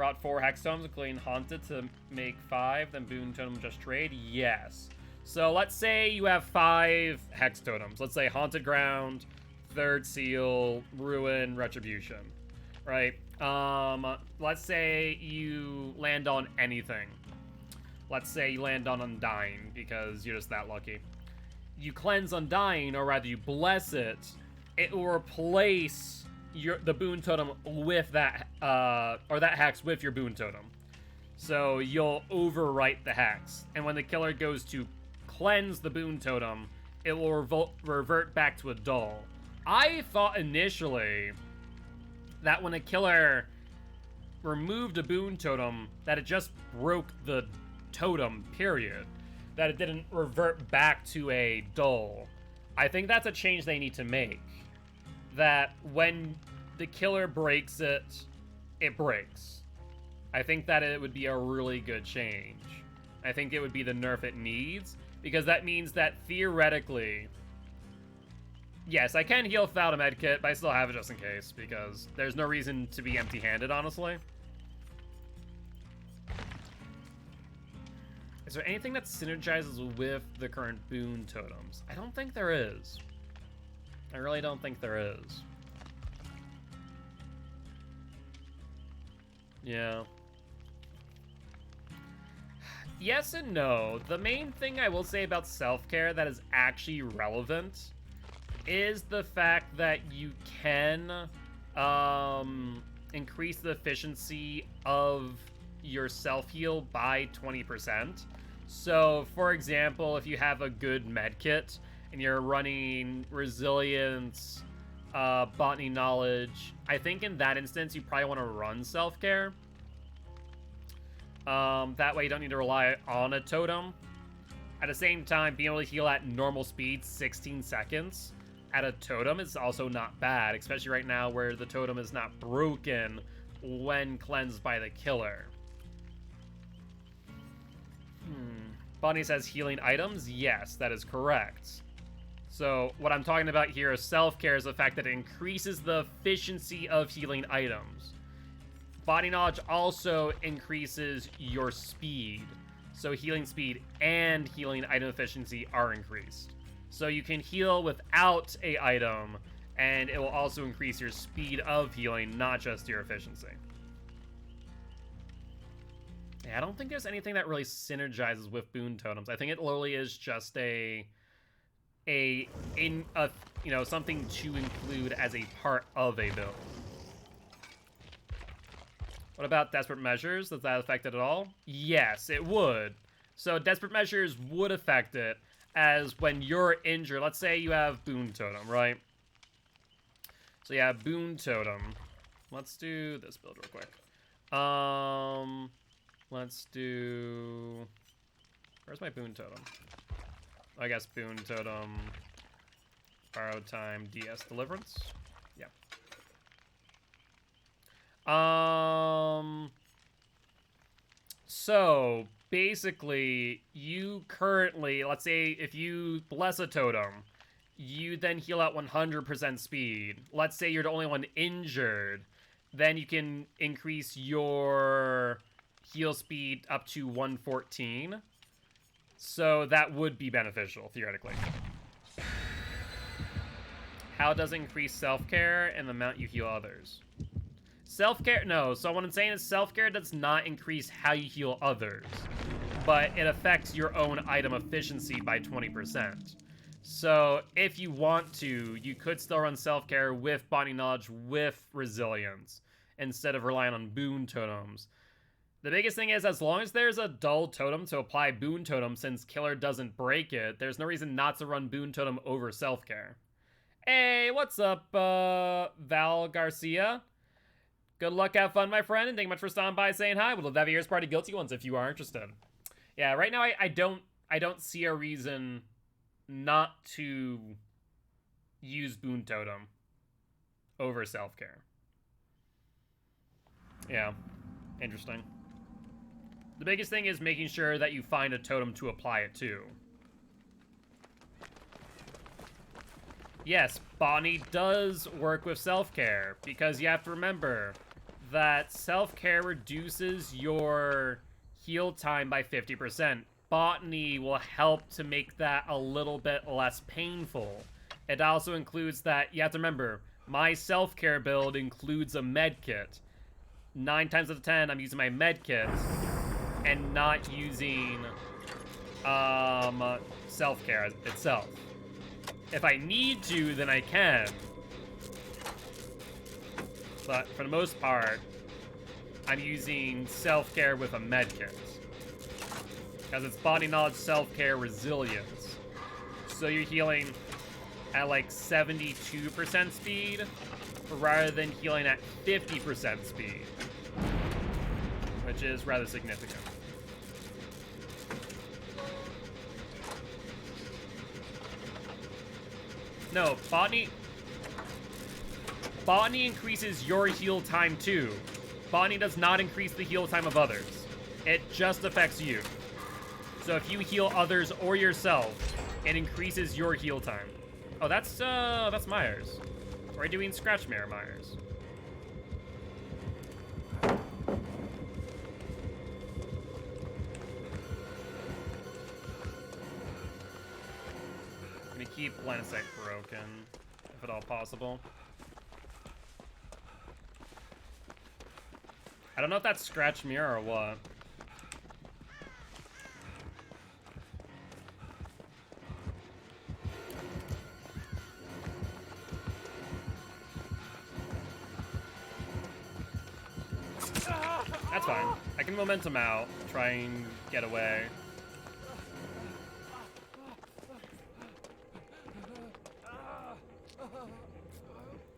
Brought 4 hex totems, including Haunted, to make 5, then Boon Totem just trade? Yes. So let's say you have 5 hex totems. Let's say Haunted Ground, Third Seal, Ruin, Retribution, right? Let's say you land on anything. Let's say you land on Undying, because you're just that lucky. You cleanse Undying, or rather you bless it, it will replace the Boon Totem with that, or that hex with your Boon Totem. So you'll overwrite the hex, and when the killer goes to cleanse the Boon Totem, it will revert back to a dull. I thought initially that when a killer removed a Boon Totem, that it just broke the totem, period. That it didn't revert back to a dull. I think that's a change they need to make. That when the killer breaks it, it breaks. I think that it would be a really good change. I think it would be the nerf it needs, because that means that theoretically, yes, I can heal without a medkit, but I still have it just in case, because there's no reason to be empty-handed, honestly. Is there anything that synergizes with the current Boon Totems? I don't think there is. I really don't think there is. Yeah. Yes and no. The main thing I will say about self-care that is actually relevant is the fact that you can increase the efficiency of your self-heal by 20%. So, for example, if you have a good medkit and you're running Resilience, Botany Knowledge, I think in that instance you probably want to run self-care. That way you don't need to rely on a totem. At the same time, being able to heal at normal speed, 16 seconds, at a totem is also not bad, especially right now where the totem is not broken when cleansed by the killer. Bonnie says healing items. Yes, that is correct. So what I'm talking about here is self-care is the fact that it increases the efficiency of healing items. Body knowledge also increases your speed. So healing speed and healing item efficiency are increased. So you can heal without a item, and it will also increase your speed of healing, not just your efficiency. Yeah, I don't think there's anything that really synergizes with Boon Totems. I think it literally is just something to include as a part of a build. What about Desperate Measures? Does that affect it at all? Yes, it would. So Desperate Measures would affect it, as when you're injured, let's say you have Boon Totem, right? So yeah, Boon Totem. Let's do this build real quick. Let's do... Where's my Boon Totem? I guess Boon Totem, Borrow Time, DS Deliverance. Yeah. So basically, you currently, let's say if you bless a totem, you then heal at 100% speed. Let's say you're the only one injured, then you can increase your heal speed up to 114. So that would be beneficial, theoretically. How does it increase self-care and the amount you heal others? Self-care, no. So what I'm saying is self-care does not increase how you heal others, but it affects your own item efficiency by 20%. So if you want to, you could still run self-care with Body Knowledge with Resilience instead of relying on Boon Totems. The biggest thing is, as long as there's a dull totem to apply Boon Totem, since Killer doesn't break it, there's no reason not to run Boon Totem over self-care. Hey, what's up, Val Garcia? Good luck, have fun, my friend, and thank you much for stopping by saying hi. We'll love to have your party Guilty ones if you are interested. Yeah, right now I don't see a reason not to use Boon Totem over self-care. Yeah, interesting. The biggest thing is making sure that you find a totem to apply it to. Yes, Bonnie does work with self-care, because you have to remember that self-care reduces your heal time by 50%. Botany will help to make that a little bit less painful. It also includes that, you have to remember, my self-care build includes a med kit. 9 times out of 10, I'm using my med kit and not using self-care itself. If I need to, then I can. But for the most part, I'm using self-care with a med kit. Because it's body knowledge, self-care, resilience. So you're healing at like 72% speed, rather than healing at 50% speed. Which is rather significant. No, Botany increases your heal time too. Botany does not increase the heal time of others. It just affects you. So if you heal others or yourself, it increases your heal time. Oh, that's Myers. We're doing Scratch Mare Myers. I'm gonna keep line of sight broken, if at all possible. I don't know if that's Scratch Mirror or what. That's fine. I can momentum out, try and get away.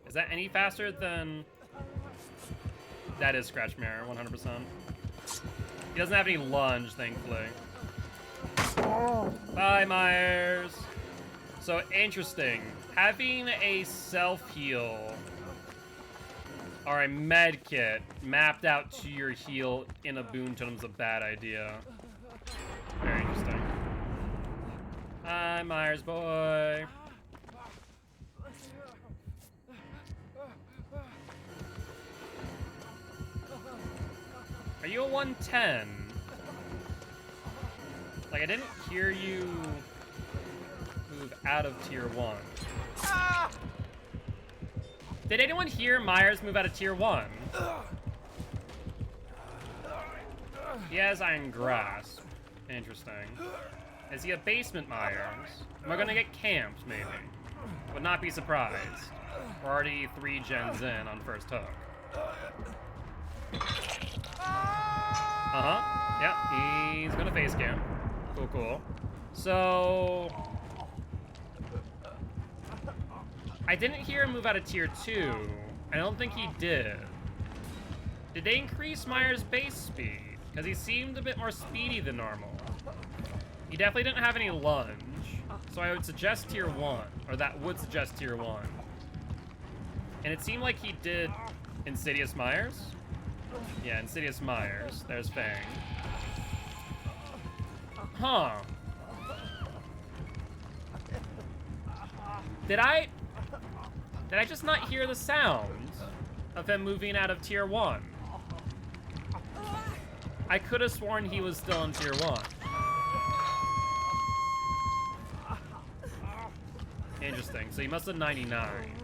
Is that any faster than... That is Scratch Mirror, 100%. He doesn't have any lunge, thankfully. Bye, Myers. So, interesting. Having a self-heal or a med kit mapped out to your heal in a boon totem is a bad idea. Very interesting. Hi, Myers boy. Are you a 110? Like, I didn't hear you move out of tier 1. Did anyone hear Myers move out of tier 1? He has Iron Grasp. Interesting. Is he a basement Myers? Am I gonna get camped, maybe? Would not be surprised. We're already 3 gens in on first hook. Uh-huh. Yeah, he's gonna face camp. Cool, cool. So... I didn't hear him move out of tier 2. I don't think he did. Did they increase Myers' base speed? Because he seemed a bit more speedy than normal. He definitely didn't have any lunge. So I would suggest tier 1. Or that would suggest tier 1. And it seemed like he did Insidious Myers. Yeah, Insidious Myers. There's Fang. Huh. Did I just not hear the sound of him moving out of tier 1? I could have sworn he was still in tier 1. Interesting. So he must have 99.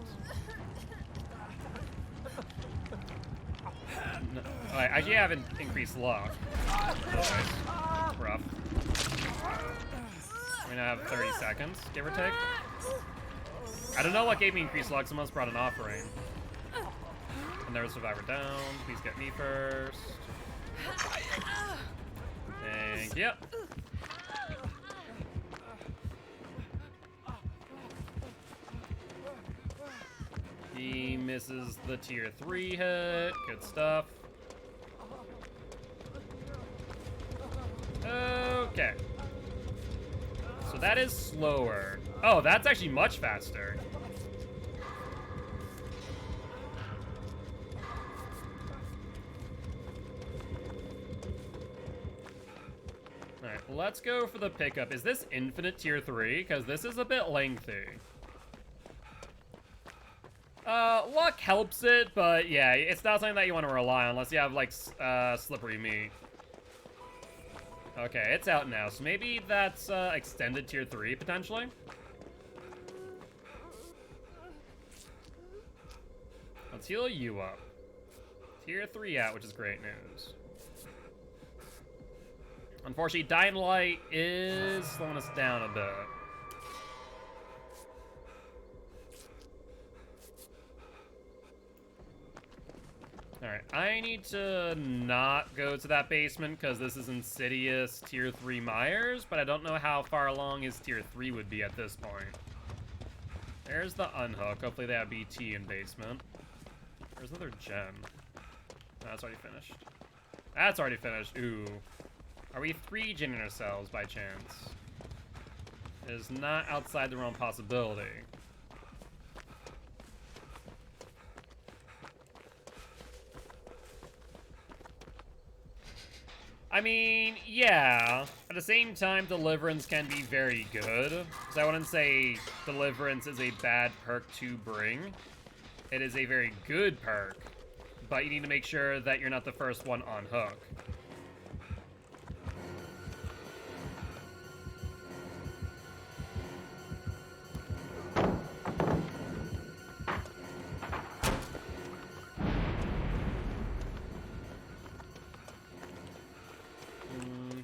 No, I actually haven't increased luck. Oh, rough. We're gonna have 30 seconds, give or take. I don't know what gave me increased luck. Someone's brought an offering. And there was Survivor down. Please get me first. Thank you. He misses the tier 3 hit. Good stuff. Okay. So that is slower. Oh, that's actually much faster. Alright, let's go for the pickup. Is this infinite tier 3? Because this is a bit lengthy. Luck helps it, but yeah, it's not something that you want to rely on unless you have, like, slippery meat. Okay, it's out now, so maybe that's, extended tier 3, potentially? Let's heal you up. Tier 3 out, which is great news. Unfortunately, Dying Light is slowing us down a bit. Alright, I need to not go to that basement because this is Insidious Tier 3 Myers, but I don't know how far along his Tier 3 would be at this point. There's the unhook. Hopefully they have BT in basement. There's another gem. No, that's already finished. That's already finished. Ooh. Are we 3-genning ourselves by chance? It is not outside the realm of possibility. I mean, yeah. At the same time, Deliverance can be very good. So I wouldn't say Deliverance is a bad perk to bring. It is a very good perk. But you need to make sure that you're not the first one on hook.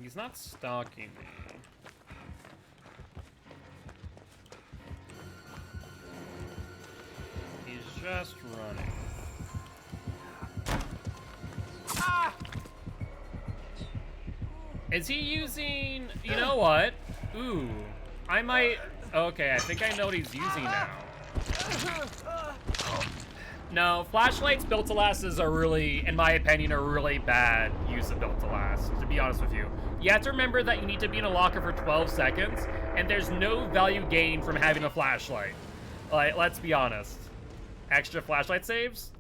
He's not stalking me. He's just running. Ah! Is he using... You know what? Ooh. I might... Okay, I think I know what he's using now. No, flashlights built to lasts are really, in my opinion, a really bad use of built to last, to be honest with you. You have to remember that you need to be in a locker for 12 seconds, and there's no value gained from having a flashlight. Like, let's be honest. Extra flashlight saves?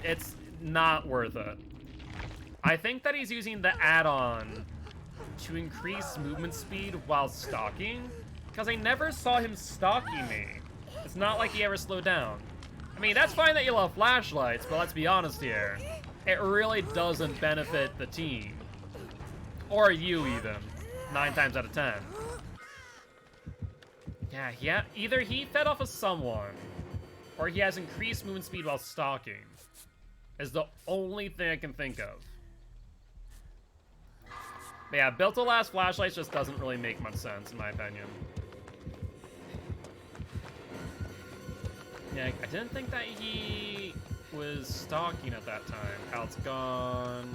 It's not worth it. I think that he's using the add-on to increase movement speed while stalking, because I never saw him stalking me. It's not like he ever slowed down. I mean, that's fine that you love flashlights, but let's be honest here. It really doesn't benefit the team. Or you, even. 9 times out of 10. Yeah, either he fed off of someone, or he has increased movement speed while stalking. Is the only thing I can think of. But yeah, built to last flashlights just doesn't really make much sense, in my opinion. Yeah, I didn't think that he was stalking at that time. Pal's gone.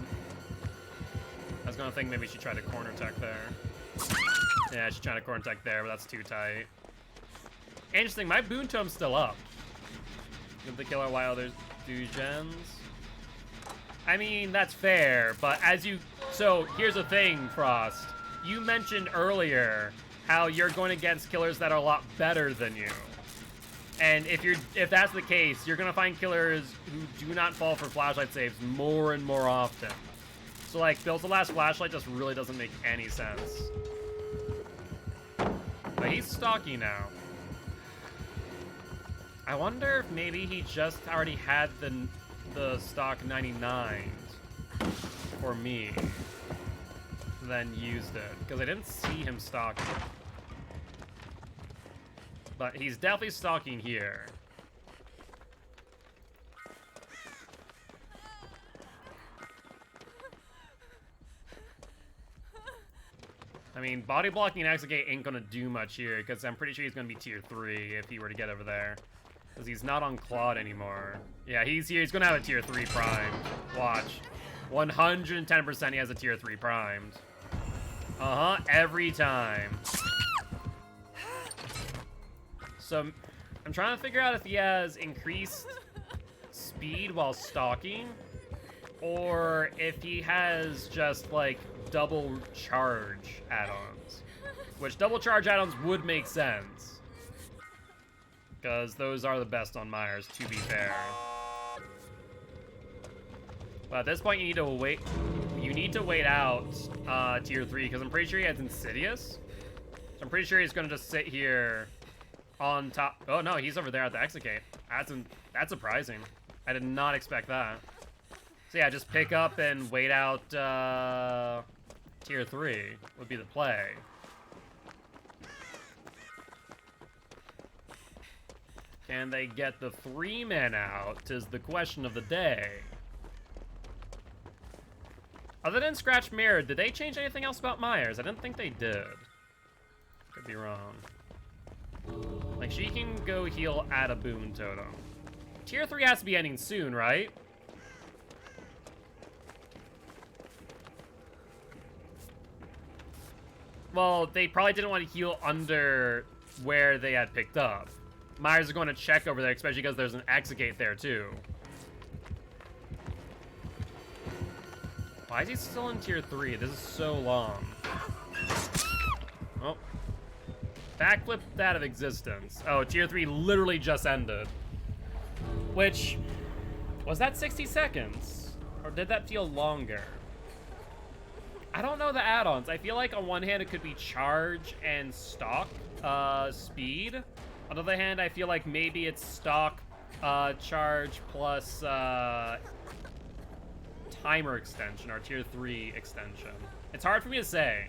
I was gonna think maybe she tried to corner tech there. Yeah, she's trying to corner tech there, but that's too tight. Interesting, my boon tome's still up. Give the killer while others do gens. I mean, that's fair, but as you... So, here's the thing, Frost. You mentioned earlier how you're going against killers that are a lot better than you. And if that's the case, you're gonna find killers who do not fall for flashlight saves more and more often. So like, built to last flashlight just really doesn't make any sense. But he's stalking now. I wonder if maybe he just already had the stock 99 for me, then used it, because I didn't see him stalking. But he's definitely stalking here. I mean, body blocking and Exegate ain't gonna do much here, because I'm pretty sure he's gonna be tier 3 if he were to get over there. Because he's not on Claude anymore. Yeah, he's here. He's gonna have a tier 3 primed. Watch. 110% he has a tier 3 primed. Uh-huh, every time. So, I'm trying to figure out if he has increased speed while stalking, or if he has just, like, double charge add-ons. Which double charge add-ons would make sense. Because those are the best on Myers, to be fair. But at this point, you need to wait. You need to wait out tier 3, because I'm pretty sure he has Insidious. So I'm pretty sure he's going to just sit here on top. Oh no, he's over there at the exit gate. That's surprising. I did not expect that. So yeah, just pick up and wait out tier 3 would be the play. Can they get the 3 men out is the question of the day. Other than Scratch Mirror, did they change anything else about Myers? I didn't think they did. Could be wrong. Like, she can go heal at a boon totem. Tier 3 has to be ending soon, right? Well, they probably didn't want to heal under where they had picked up. Myers is going to check over there, especially because there's an exit gate there, too. Why is he still in tier 3? This is so long. Oh. Backflip out of existence. Oh, tier 3 literally just ended. Which, was that 60 seconds? Or did that feel longer? I don't know the add-ons. I feel like on one hand it could be charge and stock speed. On the other hand, I feel like maybe it's stock charge plus timer extension or tier 3 extension. It's hard for me to say.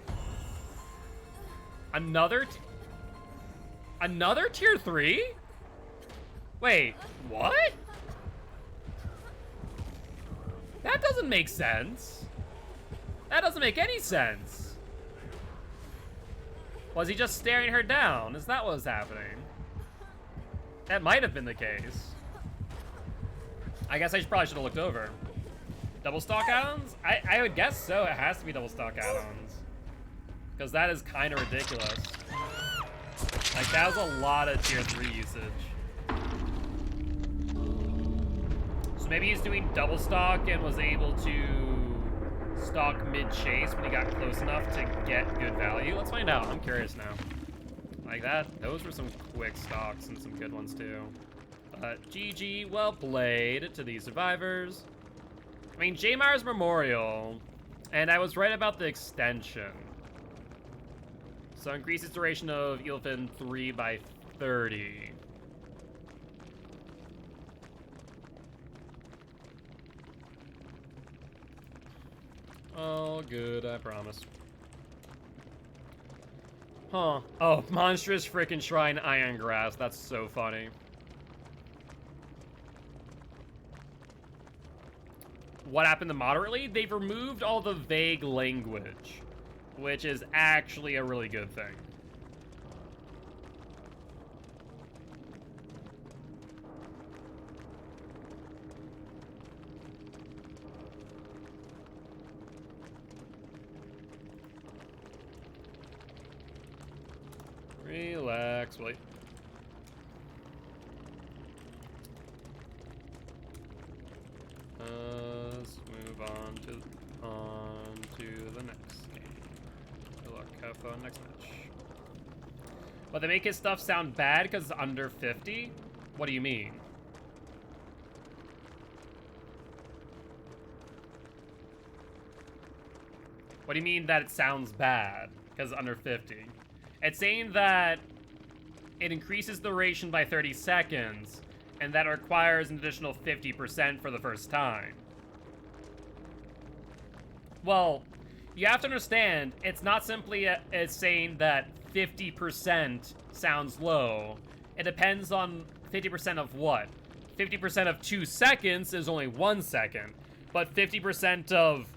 Another tier 3? Wait, what? That doesn't make sense. That doesn't make any sense. Was he just staring her down? Is that what was happening? That might have been the case. I guess I probably should have looked over. Double stock add-ons? I would guess so. It has to be double stock add-ons. Because that is kind of ridiculous. Like, that was a lot of tier 3 usage. So maybe he's doing double stock and was able to stock mid-chase when he got close enough to get good value. Let's find out. I'm curious now. Like that, those were some quick stocks and some good ones too. But GG, well played to these survivors. I mean, J. Myers Memorial, and I was right about the extension. So increases duration of Eelfin 3 by 30. Oh, good, I promise. Huh. Oh, monstrous frickin' shrine iron grass. That's so funny. What happened to moderately? They've removed all the vague language, which is actually a really good thing. Relax, wait. Let's move on to the next game. Good luck, have fun next match. But they make his stuff sound bad because it's under 50? What do you mean? What do you mean that it sounds bad because it's under 50? It's saying that it increases the duration by 30 seconds, and that requires an additional 50% for the first time. Well, you have to understand, it's not simply it's saying that 50% sounds low. It depends on 50% of what? 50% of 2 seconds is only 1 second, but 50% of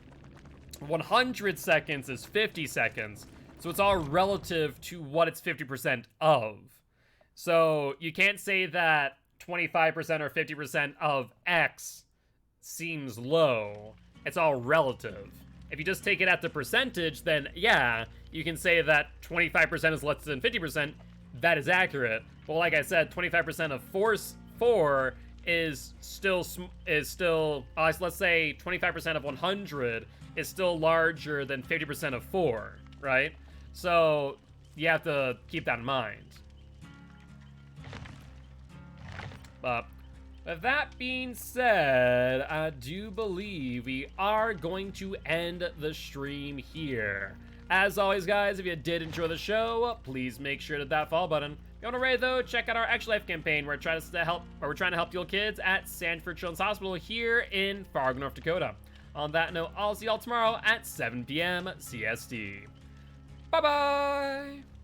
100 seconds is 50 seconds. So it's all relative to what it's 50% of. So you can't say that 25% or 50% of X seems low. It's all relative. If you just take it at the percentage, then yeah, you can say that 25% is less than 50%. That is accurate. But like I said, 25% of 4 is still, let's say 25% of 100 is still larger than 50% of 4, right? So you have to keep that in mind. But with that being said, I do believe we are going to end the stream here. As always, guys, if you did enjoy the show, please make sure to hit that follow button. If you want to raid though, check out our Extra Life campaign. We're trying to help your kids at Sanford Children's Hospital here in Fargo, North Dakota. On that note, I'll see y'all tomorrow at 7 p.m. CST. Bye bye.